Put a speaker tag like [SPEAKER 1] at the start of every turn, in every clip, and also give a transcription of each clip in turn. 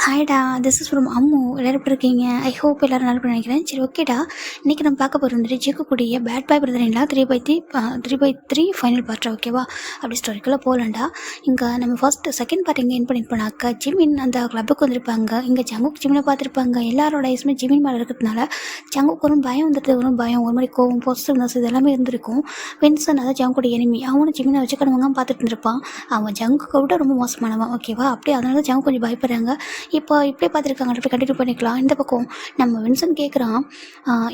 [SPEAKER 1] ஹாய்டா, this is from Ammu. எல்லாரும் எப்படி இருக்கீங்க? ஐ ஹோப் எல்லாரும் நல்லா நினைக்கிறேன். சரி, ஓகேடா. இன்றைக்கி நம்ம பார்க்க போகிற வந்துட்டு ஜிக்குக்கூடிய பேட் பாய் பிரதரின்லா 3/3 ஃபைனல் பார்ட்டா, ஓகேவா? அப்படி ஸ்டோரிக்குள்ளே போகலாண்டா. இங்கே நம்ம செகண்ட் பார்ட் எங்கே என் பண்ணியிருப்போனாக்கா, ஜிமின் அந்த கிளப்புக்கு வந்திருப்பாங்க. இங்கே ஜங்குக் ஜிமினை பார்த்துருப்பாங்க. எல்லாரோட ஐஸுமே ஜிமின் மேலே இருக்கிறதுனால ஜங்குக்கு ஒரு பயம் வந்துட்டு, ஒரு பயம், ஒரு மாதிரி கோவம், பாசிட்டிவ்னஸ் இது எல்லாமே இருந்திருக்கும். வின்சன் அதாவது ஜங்குடைய எனிமி, அவனும் ஜிமினை வச்சுக்கணுவாங்க பார்த்துட்டு இருந்திருப்பான். அவன் ஜங்குக்கு விட ரொம்ப மோசமானவன், ஓகேவா? அப்படியே அதனால தான் ஜங்கு கொஞ்சம் பயப்படுறாங்க. இப்போ இப்படியே பார்த்துருக்காங்க, அப்படி கண்டினியூ பண்ணிக்கலாம். இந்த பக்கம் நம்ம வின்சன் கேட்குறான்,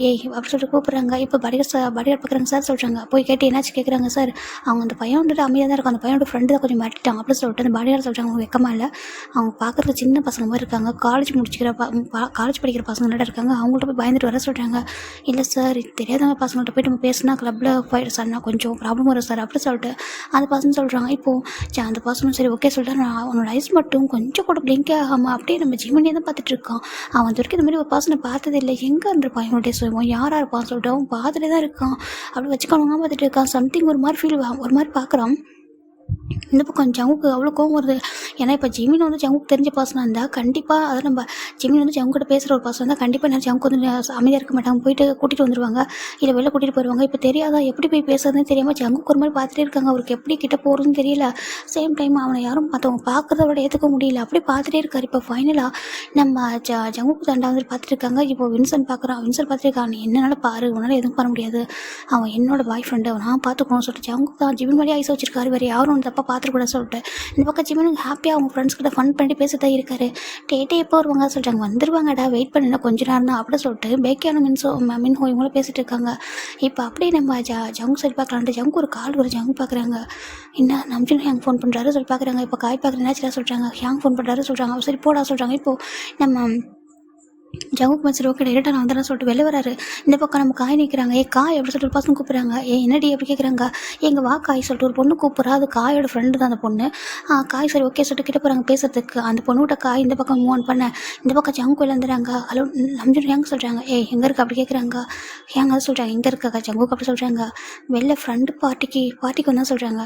[SPEAKER 1] ஏய் அப்படி சொல்லிட்டு கூப்பிட்றாங்க. இப்போ படிகார் பார்க்குறாங்க. சார் சொல்கிறாங்க, போய் கேட்டு என்னாச்சு கேட்குறாங்க. சார் அவங்க அந்த பையன் வந்துட்டு அமைதியாக தான் இருக்கும், அந்த பையனோட ஃப்ரெண்டு தான் கொஞ்சம் மாட்டிட்டான் அப்படின்னு சொல்லிட்டு அந்த படிகார் சொல்கிறாங்க. அவங்க வெக்கமாக இல்லை, அவங்க பார்க்குறதுக்கு சின்ன பசங்க மாதிரி இருக்காங்க, காலேஜ் படிக்கிற பசங்கள்ட்ட இருக்காங்க, அவங்கள்ட்ட போய் பயந்துட்டு வர சொல்கிறாங்க. இல்லை சார், தெரியாதவங்க பசங்கள்ட்ட போய்ட்டு நம்ம பேசினா கிளப்பில் ஃபைட் சார்னா கொஞ்சம் ப்ராப்ளம் வரும் சார் அப்படி சொல்லிட்டு அந்த பசங்க சொல்கிறாங்க. இப்போது அந்த பசங்களும் சரி ஓகே சொல்லிட்டு, நான் அவனோட ஐஸ் மட்டும் கொஞ்சம் கூட பிளிங்கே ஆகாமல் அப்படியே நம்ம ஜிமினியே தான் பார்த்துட்டு இருக்கான். அவன் அது வரைக்கும் இந்த மாதிரி ஒரு பர்சனை பார்த்தது இல்லை, எங்கே இருந்திருப்பான் இவனுடைய சொல்லுவான், யாராக இருப்பான்னு சொல்லிட்டு அவன் பார்த்துட்டே தான் இருக்கான். அப்படி வச்சுக்கணுங்க பார்த்துட்டு இருக்கான். சம்திங் ஒரு மாதிரி ஃபீல் ஒரு மாதிரி பார்க்குறான். இந்த பக்கம் ஜங்குக்கு அவ்வளோ கோவம் வருது. ஏன்னா இப்போ ஜிமின் வந்து ஜங்குக்கு தெரிஞ்ச பர்சனாக இருந்தால் கண்டிப்பாக அதை நம்ம ஜிமின் வந்து ஜங்குக்கிட்ட பேசுகிற ஒரு பர்சன் தான் கண்டிப்பாக நான் ஜங்கு வந்து அமைதியாக இருக்க மாட்டாங்க, போயிட்டு கூட்டிகிட்டு வந்துடுவாங்க, இல்லை வெளில கூட்டிகிட்டு போயிடுவாங்க. இப்போ தெரியாதா எப்படி போய் பேசுறதுன்னு தெரியாமல் ஜங்குக்கு ஒரு மாதிரி பார்த்துட்டே இருக்காங்க. அவருக்கு எப்படி கிட்ட போகிறதுன்னு தெரியல. சேம் டைம் அவனை யாரும் மற்றவங்க பார்க்குறத விட ஏற்றுக்க முடியல, அப்படி பார்த்துட்டே இருக்கார். இப்போ ஃபைனலாக நம்ம ஜங்குக்கு தண்டா வந்து பார்த்துட்டு இருக்காங்க. இப்போ வின்சன் பார்க்குறான். வின்சன் பார்த்துருக்கான், நீ என்னனால பாரு, உன்னால் எதுவும் பண்ண முடியாது, அவன் என்னோட பாய் ஃப்ரெண்டு, நான் பார்த்துக்கணும்னு சொல்லிட்டு ஜங்குக்கு தான் ஜிமின் வழியாக ஐஸ் வச்சிருக்காரு, வேறு யாரும் ஒன்று தப்பாக பார்த்துக்கூடாது சொல்லிட்டு இந்த பக்கம் ஜிமினுக்கு ஹாப்பியாக அவங்க ஃப்ரெண்ட்ஸ் கிட்ட ஃபன் பண்ணி பேசிட்டு தான் இருக்காரு. டேட்டே எப்போ வருவாங்க சொல்கிறாங்க, வந்துருவாங்கடா வெயிட் பண்ணினா கொஞ்ச நேரம் தான் அப்படி சொல்லிட்டு பேக்கியான மின்ஹோ இவங்களும் பேசிட்டு இருக்காங்க. இப்போ அப்படியே நம்ம ஜங்கு சரி பார்க்கலான்ட்டு ஜங்கு ஒரு கால் ஒரு ஜங்கு பார்க்குறாங்க. என்ன நம்ஜின் ஹேங் ஃபோன் பண்ணுறாரு சொல்லி பார்க்குறாங்க. இப்போ காய் பார்க்குற என்னாச்சுடா சொல்கிறாங்க, ஹேங் ஃபோன் பண்ணுறாரு சொல்கிறாங்க. சரி போடா சொல்கிறாங்க. இப்போது நம்ம ஜங்குக்கு மச்சர் ஓகே டேரெக்டாக நான் வந்துடுறேன் சொல்லிட்டு வெளில வராரு. இந்த பக்கம் நம்ம காய் நிற்கிறாங்க. காய் எப்படி சொல்லிட்டு ஒரு பசங்க கூப்பிட்றாங்க. என்னடி எப்படி கேட்குறாங்க. எங்கள் வா காய் சொல்லிட்டு ஒரு பொண்ணு கூப்பிட்றா. அது காயோட ஃப்ரெண்டு தான் அந்த பொண்ணு. காய் சரி ஓகே சொல்லிட்டு கிட்ட போகிறாங்க பேசுறதுக்கு. அந்த பொண்ணுகிட்ட காய் இந்த பக்கம் மூவ் ஆன் பண்ண இந்த பக்கம் ஜங்கு விழுந்துறாங்க. ஹலோ நம்ஜூர் ஹேங் சொல்கிறாங்க. எங்கே இருக்கா அப்படி கேட்குறாங்க. ஹேங் அதை சொல்கிறாங்க, எங்கே இருக்கா ஜங்குக்கு அப்படி சொல்கிறாங்க. வெளில ஃப்ரெண்டு பார்ட்டிக்கு வந்தால் சொல்கிறாங்க.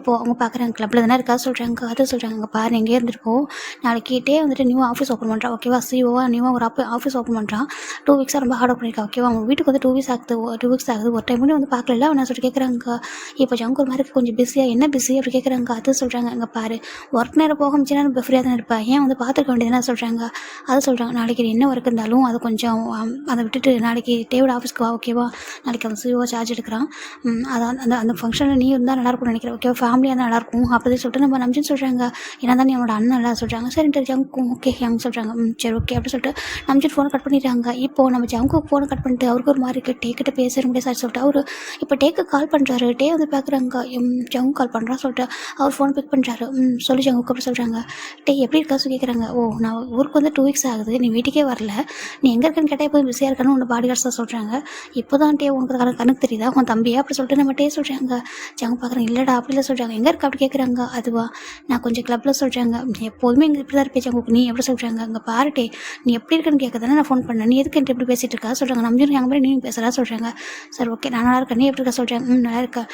[SPEAKER 1] இப்போது அவங்க பார்க்குறாங்க கிளப்பில் தானே இருக்கா சொல்கிறாங்க. அதை சொல்கிறாங்க, அங்கே பாரு எங்கேயே இருந்துருப்போம், நாளைக்கிட்டே வந்துட்டு நியூ ஆஃபீஸ் ஓப்பன் பண்ணுறா, ஓகேவா? சிஓவா நியூவாக ஒரு ஆஃபீஸ் ஓப்பன் பண்ணுறான். 2 வீக்ஸாக ரொம்ப ஹார்ட் ஒர்க் பண்ணியிருக்கா, ஓகேவா? அவங்க வீட்டுக்கு வந்து 2 வீக்ஸ் ஆகுது. ஒரு டைம் வந்து பார்க்கல அவனை சொல்லிட்டு கேட்குறாங்க. இப்போ ஜங்கு ஒரு மாதிரி கொஞ்சம் பிஸியாக, என்ன பிஸி அப்படி கேட்குறாங்க. அது சொல்கிறாங்க, அங்கே பாரு ஒர்க் நேரம் போக முடிச்சுன்னா நம்ம ஃப்ரீயாக தானே இருப்பேன், ஏன் வந்து பார்த்துருக்க வேண்டியதுனா சொல்கிறாங்க. அது சொல்கிறாங்க, நாளைக்கு என்ன ஒர்க் இருந்தாலும் அது கொஞ்சம் அதை விட்டுட்டு நாளைக்கு டேவிட் ஆஃபீஸ்க்கு வா, ஓகேவா? நாளைக்கு அவன் சிஓ சார்ஜ் எடுக்கிறான். அதான் அந்த ஃபங்க்ஷனில் நீ இருந்தால் நல்லாயிருக்கும்னு நினைக்கிறேன், ஓகேவா? ஃபேமிலியாக இருந்தால் நல்லாயிருக்கும் அப்படி சொல்லிட்டு நம்ம நம்பிச்சுன்னு சொல்கிறாங்க. ஏன்னா தான் நீ அவனோட அண்ணன் எல்லாம் சொல்கிறாங்க. சரின்ட்டு ஜங்கும் ஓகே ஹேங் சொல்கிறாங்க. சரி ஓகே அப்படி சொல்லிட்டு நம்பிச்சு ஃபோனை கட் பண்ணிடுறாங்க. இப்போது நம்ம ஜங்குக்கு ஃபோனை கட் பண்ணிட்டு அவருக்கு ஒரு மாதிரி இருக்குது. டேக்கிட்ட பேச முடியாது சார் சொல்லிட்டு அவர் இப்போ டேக்கு கால் பண்ணுறாரு. டே வந்து பார்க்குறாங்க, ஜங்கு கால் பண்ணுறான்னு சொல்லிட்டு அவர் ஃபோன் பிக் பண்ணுறாரு. சொல்லி ஜங்குக்கு அப்படி சொல்கிறாங்க. டே எப்படி இருக்கா சொல்லி கேட்குறாங்க. நான் ஊருக்கு வந்து 2 வீக்ஸ் ஆகுது, நீ வீட்டுக்கே வரல, நீ எங்கே இருக்கன்னு கேட்டால் இப்போ பிஸியாக இருக்கான்னு உன்னோட பாடி கார்ட்ஸ் தான் சொல்கிறாங்க. இப்போ தான் டே உனக்கு கணக்கு தெரியுதா உன் தம்பியா அப்படி சொல்லிட்டு நம்ம டே சொல்கிறாங்க. ஜங்கு பார்க்குறாங்க, இல்லைடா அப்படி இல்லை சொல்கிறாங்க. எங்கே இருக்கா அப்படி கேட்குறாங்க. அதுவா நான் கொஞ்சம் கிளப்பில் சொல்கிறாங்க. எப்போதுமே எங்கே இப்படி தான் இருப்பேன் ஜங்குக்கு, நீ எப்படி சொல்கிறாங்க. அங்கே பாரு டே, நீ எப்படி இருக்குன்னு கேட்க தானே நான் ஃபோன் பண்ணேன், நீ எதுக்கு எப்படி பேசிகிட்டு இருக்கா சொல்கிறாங்க. நம்பியும் எங்கள் மாதிரி நீயும் பேசுகிறா சொல்கிறாங்க. சார் ஓகே நான் நல்லா இருக்கேன், நீ எப்படி இருக்கா சொல்கிறாங்க. நல்லா இருக்கா.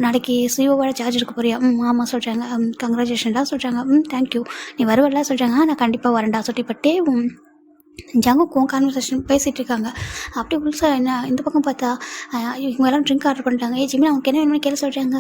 [SPEAKER 1] நாளைக்கு சிஓவோட சார்ஜ் எடுக்க போறியா? ஆமாம் சொல்கிறாங்க. கங்க்ராச்சுலேஷன்டா சொல்கிறாங்க. தேங்க்யூ, நீ வருவல சொல்கிறாங்க. நான் கண்டிப்பாக வரேன்டா சொல்லிட்டு இப்போ டே ஜங்குக்கும் கான்வர்சேஷன் பேசிகிட்டு இருக்காங்க. அப்படி புதுசாக என்ன இந்த பக்கம் பார்த்தா இவங்க எல்லாம் ட்ரிங்க் ஆர்டர் பண்ணிட்டாங்க. ஜிமின் அவங்க என்ன வேணும்னு கேள்வி சொல்கிறாங்க.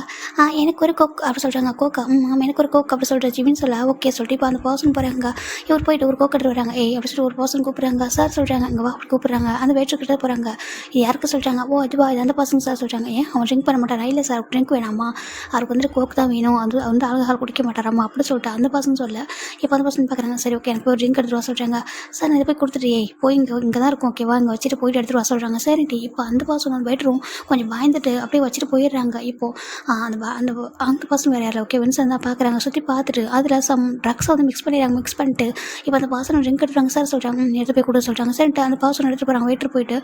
[SPEAKER 1] எனக்கு ஒரு கோக் அப்படி சொல்கிறாங்க. கோக்கா? ஆமாம் எனக்கு ஒரு கோக் அப்படி சொல்கிற ஜிமின் சொல்ல ஓகே சொல்லிட்டு இப்போ அந்த பர்சன் போகிறாங்க. இவர் போயிட்டு ஒரு கோக் எடுத்து வராங்க. அப்படி சொல்லிட்டு ஒரு பர்சன் கூப்பிட்றாங்க. சார் சொல்கிறாங்க, இங்கே வா அப்படி கூப்பிட்றாங்க. அந்த வெயிட்டர்கிட்ட போகிறாங்க. இது யாருக்கு சொல்கிறாங்க. இதுவா இது அந்த பர்சன் சார் சொல்கிறாங்க. அவன் ட்ரிங்க் பண்ண மாட்டாரா? இல்லை சார் ட்ரிங்க் வேணாமா, அவருக்கு வந்துட்டு கோக் தான் வேணும், அது வந்து ஆல்கஹால் குடிக்க மாட்டாராமா அப்படி சொல்லிட்டு அந்த பர்சன் சொல்ல இப்போ அந்த பர்சன் பார்க்குறாங்க. சரி ஓகே எனக்கு போய் ட்ரிங்க் எடுத்துகிட்டு வர சொல்கிறாங்க. சார் நான் இதை போய் கொடுத்துட்டு போய் இங்கே தான் இருக்கும், ஓகேவா? இங்கே வச்சுட்டு போயிட்டு எடுத்துகிட்டு வர சொல்கிறாங்க. சரிட்டு இப்போ அந்த பர்சன் வந்து பெட்ரூம் கொஞ்சம் பயந்துட்டு அப்படியே வச்சுட்டு போயிடுறாங்க. இப்போது அந்த பர்சன் வேறு யாரும் ஓகே வின்சன் தான் பார்க்குறாங்க. சுற்றி பார்த்துட்டு அதில் சம் ட்ரக்ஸ் வந்து மிக்ஸ் பண்ணிட்டு இப்போ அந்த பர்சன் ட்ரிங்க் எடுத்துறாங்க. சார் சொல்கிறாங்க, எடுத்து போய் கொடுக்க சொல்கிறாங்க. சரிட்டு அந்த பர்சன் எடுத்துகிட்டு போகிறாங்க. வெயிட்டர் போயிட்டு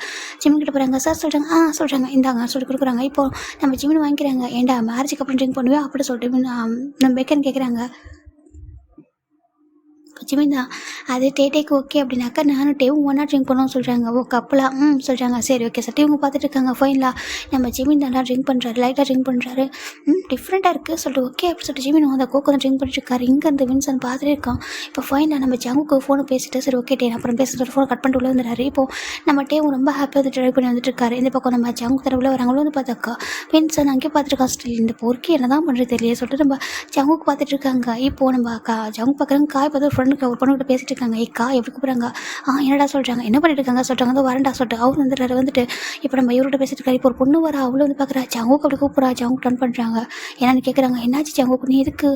[SPEAKER 1] ஜிமின் கிட்ட போகிறாங்க. சார் சொல்கிறாங்க. சொல்கிறாங்க இந்தாங்க சொல்லி கொடுக்குறாங்க. இப்போது நம்ம ஜிமின் வாங்கிக்கிறாங்க. ஏன்டா மேரேஜுக்கு அப்புறம் ட்ரிங்க் பண்ணுவேன் அப்படி சொல்லிட்டு நம்ம பேக்கன் கேட்குறாங்க. ஜிமின் தான். அது டேக்கு ஓகே அப்படின்னாக்கா நானும் டேவும் ஒன்றா ட்ரிங்க் பண்ணோம்னு சொல்கிறாங்க. ஓ கப்பலா சொல்கிறாங்க. சரி ஓகே சார். இவங்க பார்த்துட்டு இருக்காங்க ஃபைனலாக நம்ம ஜிமின் நல்லா ட்ரிங்க் பண்ணுறாரு, லைட்டாக ட்ரிங்க் பண்ணுறாரு. டிஃப்ரெண்ட்டாக இருக்குது சொல்லிட்டு ஓகே அப்படின்னு சொல்லிட்டு ஜிமின் அந்த கோக் வந்து ட்ரிங்க் பண்ணிட்டுருக்காரு. இங்கேருந்து வின்சன் பார்த்துட்டே இருக்கான். இப்போ ஃபைனலாக நம்ம ஜங்குக்கு ஃபோனை பேசிட்டு சரி ஓகே டே அப்புறம் பேசுகிற ஃபோனை கட் பண்ணிட்டு உள்ள வந்துடுறாரு. இப்போது நம்ம டேவும் ரொம்ப ஹாப்பியாக வந்து ட்ரைவ் பண்ணி வந்துட்டு இருக்காரு. இந்த பக்கம் நம்ம ஜங்கு தர உள்ள வராங்களோ வந்து பார்த்தாக்கா வின்சன் அங்கேயே பார்த்துருக்கான். ஸ்டில் இந்த பொறுக்கி என்ன தான் பண்ணுறது தெரியல சொல்லிட்டு நம்ம ஜங்குக்கு பார்த்துட்டு இருக்காங்க. இப்போது நம்ம ஜங்கு பார்க்குறாங்க. காய் பார்த்து ஃப்ரெண்டுக்கு ஒரு பொண்ணுக்கிட்ட பேசிட்டு இருக்காங்க. காய் எப்படி கூப்பிட்றாங்க. என்னடா சொல்கிறாங்க, என்ன பண்ணிட்டு இருக்காங்க சொல்கிறாங்க. வந்து வரண்டா சொல்லிட்டு அவர் வந்துட்டு இப்போ நம்ம இவர்கிட்ட பேசிட்டு இருக்காரு. இப்போ ஒரு பொண்ணு வர அவ்வளோ வந்து பார்க்குறா. ஜங்குக்கு அப்படி கூப்பிட்றா. ஜங்குக்கு டர்ன் பண்ணுறாங்க. என்னன்னு கேட்குறாங்க. என்னாச்சு ஜங்குக்கு, நீ எதுக்கு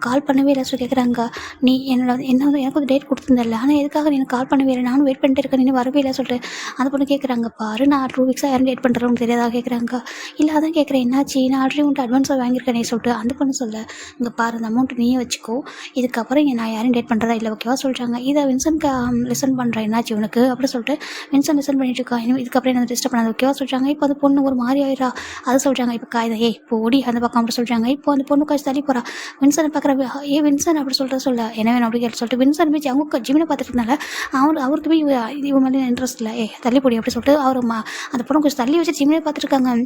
[SPEAKER 1] கால் பண்ணவே இல்லை சொல்லி கேட்குறாங்க. நீ என்ன எனக்கு வந்து டேட் கொடுத்துருந்தல, ஆனால் எதுக்காக நீ கால் பண்ணவே இல்லை, நானும் வெயிட் பண்ணிட்டு இருக்கேன், நீ வரவே இல்லை சொல்லிட்டு அந்த பொண்ணு கேட்குறாங்க. பாரு நான் 2 வீக்ஸாக யாரும் டேட் பண்ணுறோம்னு தெரியாதா கேட்குறாங்க. இல்லை அதான் கேட்குறேன் என்னாச்சு, நான் ஆல்ரெடி உன்ட்டு அட்வான்ஸாக வாங்கியிருக்கேனே சொல்லிட்டு அந்த பொண்ணு சொல்ல. இங்கே பாரு அந்த அமௌண்ட் நீயே வச்சுக்கோ, இதுக்கப்புறம் நான் யாரும் டேட் பண்ணுறதா இல்லை ஓகேவா சொல்கிறாங்க. இதை வின்சனுக்கு லிசன் பண்ணுறேன் என்னாச்சு உனக்கு அப்படி சொல்லிட்டு வின்சன் லிசன் பண்ணிட்டு இருக்கா. இதுக்கப்புறம் என்ன டிஸ்டர்ப் பண்ணாது ஓகேவா சொல்கிறாங்க. இப்போ அந்த பொண்ணு ஒரு மாதிரி ஆயிரா அது சொல்கிறாங்க. இப்போ காய்தா இப்போ ஓடி அந்த பக்கம் அப்படி சொல்கிறாங்க. இப்போ அந்த பொண்ணு காய்ச்சி தள்ளி போகிறா. வின்சனை பார்க்குற வின்சன் அப்படி சொல்ல என்ன வேணும் அப்படி கேட்டு சொல்லிட்டு வின்சன் போய் அவங்க ஜிமினை பார்த்துட்டு இருந்தால அவருக்கு போய் இவன் மேலே இன்ட்ரெஸ்ட் இல்லை தள்ளி போடி அப்படி சொல்லிட்டு அவர் அந்த பொண்ணு கொஞ்சம் தள்ளி வச்சு ஜிமினை பார்த்துருக்காங்க.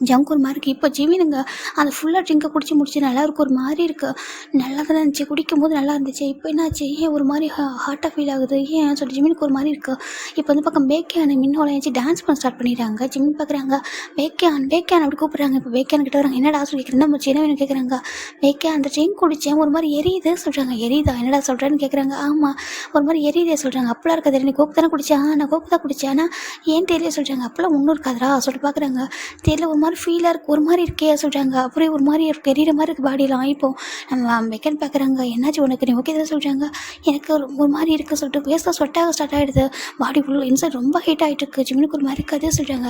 [SPEAKER 1] ஜங்க் ஒரு மாதிரி இருக்குது. இப்போ ஜிமினுங்க அந்த ஃபுல்லாக ட்ரிங்கை குடிச்சு முடிச்சு நல்லா இருக்கு, ஒரு மாதிரி இருக்குது. நல்லா தான் இருந்துச்சு, குடிக்கும் போது நல்லா இருந்துச்சு. இப்போ என்னாச்சு, ஏன் ஒரு மாதிரி ஹார்ட்டாக ஃபீல் ஆகுது, ஏன் சொல்லிட்டு ஜிமினுக்கு ஒரு மாதிரி இருக்குது. இப்போ வந்து பக்கம் பேக்கியான மின்னோட ஏச்சு டான்ஸ் பண்ண ஸ்டார்ட் பண்ணிடுறாங்க. ஜிமின் பார்க்குறாங்க. பேக்கியான் அப்படி கூப்பிட்றாங்க. இப்போ பேக்கியான் கிட்ட வராங்க. என்னடா சொல்லி கேட்குறேன் நம்ம சின்ன வேணும் கேட்குறாங்க. பேக்கியான் அந்த ட்ரிங்க் குடித்தேன் ஒரு மாதிரி எரியுது சொல்கிறாங்க. எரியுதா என்னடா சொல்கிறேன்னு கேட்குறாங்க. ஆமாம் ஒரு மாதிரி எரியுதே சொல்கிறாங்க. அப்பெல்லாம் இருக்காது, நீ கோக்கு தானே குடிச்சேன். நான் கோக்கு தான் குடித்தேன், ஆனால் ஏன் தெரியல சொல்கிறாங்க. அப்பெல்லாம் ஒன்றும் இருக்காதா சொல்லிட்டு பார்க்குறாங்க. தெரியல ஒரு மாதிரி ஃபீலாக இருக்குது, ஒரு மாதிரி இருக்கே சொல்கிறாங்க. அப்படியே ஒரு மாதிரி எரியிற மாதிரி இருக்குது பாடியெலாம். இப்போ நம்ம வெக்கன் பார்க்குறாங்க. என்னாச்சு உனக்கு, நீ ஓகே தான் சொல்கிறாங்க. எனக்கு ஒரு மாதிரி இருக்குது சொல்லிட்டு பேச ஸ்வெட்டாக ஸ்டார்ட் ஆகிடுது. பாடி ஃபுல்லாக இன்சைட் ரொம்ப ஹீட் ஆகிட்டு இருக்குது. ஜிமினுக்கு ஒரு மாதிரி இருக்காதே சொல்கிறாங்க.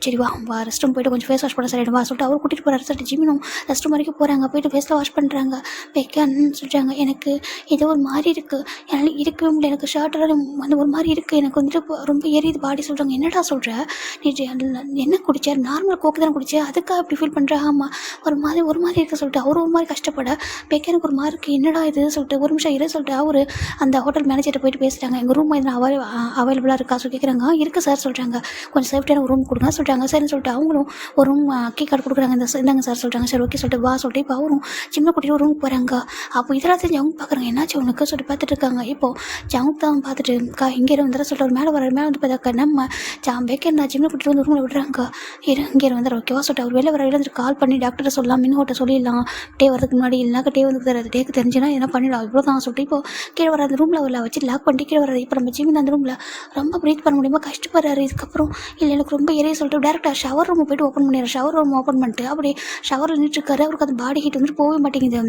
[SPEAKER 1] சரி வா ரெஸ்ட் ரூம் போய்ட்டு கொஞ்சம் ஃபேஸ் வாஷ் பண்ண சரிடும் வா சொல்லிட்டு அவர் கூட்டிகிட்டு போகிறாரு. சொல்லிட்டு ஜிமினும் ரெஸ்ட் ரூம் வரைக்கும் போகிறாங்க. போய்ட்டு ஃபேஸில் வாஷ் பண்ணுறாங்க. வெக்கன் சொல்கிறாங்க. எனக்கு ஏதோ ஒரு மாதிரி இருக்குது, என்னால் இருக்கவே முடியல, எனக்கு ஷர்ட்டெல்லாம் வந்து ஒரு மாதிரி இருக்குது, எனக்கு வந்துட்டு ரொம்ப எரியுது பாடி சொல்கிறாங்க. என்னடா சொல்கிற, நீ என்ன குடிச்ச, நார்மல் கோக்கு தானே குடிச்ச, அதுக்காக அப்படி ஃபீல் பண்ணுறேன். ஆமாம் ஒரு மாதிரி இருக்க சொல்லிட்டு அவர் ஒரு மாதிரி கஷ்டப்பட எனக்கு ஒரு மாதிரி இருக்குது, என்னடா இது சொல்லிட்டு ஒரு நிமிஷம் இரு சொல்லிட்டு அவர் அந்த ஹோட்டல் மேனேஜர்கிட்ட போயிட்டு பேசுகிறாங்க. எங்கள் ரூம் எதுனா அவைலபிளாக இருக்கா சொல்லி கேட்குறாங்க. இருக்குது சார் சொல்கிறாங்க. கொஞ்சம் சேஃப்டியான ஒரு ரூம் கொடுங்க சொல்கிறாங்க. சரின்னு சொல்லிட்டு அவங்களும் ஒரு ரூம் கீ கார்டு கொடுக்குறாங்க. இந்தாங்க சார் சொல்கிறாங்க. சரி ஓகே சொல்லிட்டு வா சொல்லிட்டு இப்போ அவரும் சின்ன கூட்டிகிட்டு ரூமுக்கு போகிறாங்க. அப்போ இதெல்லாம் தெரிஞ்சு அவங்க பார்க்குறாங்க. என்னாச்சு உனக்கு சொல்லிட்டு பார்த்துட்டு இருக்காங்க. இப்போது ஜவுக் தான் பார்த்துட்டு இங்கே வந்துட சொல்லிட்டு ஒரு மேலே வந்து பார்த்தாக்கா நம்ம பேக்கர் நான் சின்ன கூட்டிகிட்டு வந்து ரூமில் விடுறாங்க. இங்கே வந்துடுற ஓகேவா சொல்லிட்டு அவர் வெளில வர வந்துட்டு கால் பண்ணி டாக்டரை சொல்லலாம், மின்ஹோட்ட சொல்லிடலாம் டே வரதுக்கு முன்னாடி. இல்லைனாக்கா டே வந்து தராது, டேக்கு தெரிஞ்சுன்னா என்ன பண்ணிடலாம் இவ்வளோ தான் சொல்லிட்டு இப்போ கீழே வர அந்த ரூமில் அவளை வச்சு லாக் பண்ணிட்டு கீழே வராது. இப்போ நம்ம ஜிமின் அந்த ரூமில் ரொம்ப ப்ரீத் பண்ண முடியுமா கஷ்டப்படுறாரு. இதுக்கப்புறம் இல்லை எனக்கு ரொம்ப எரிய சொல்லிட்டு டேரெக்டாக ஷவர் ரூம் போய்ட்டு ஓப்பன் பண்ணிடுறாரு. ஷவர் ரூம் ஓப்பன் பண்ணிட்டு அப்படி ஷவரில் நின்றுட்டுருக்காரு. அவருக்கு அந்த பாடி ஹீட் வந்துட்டு போகவே மாட்டேங்குது,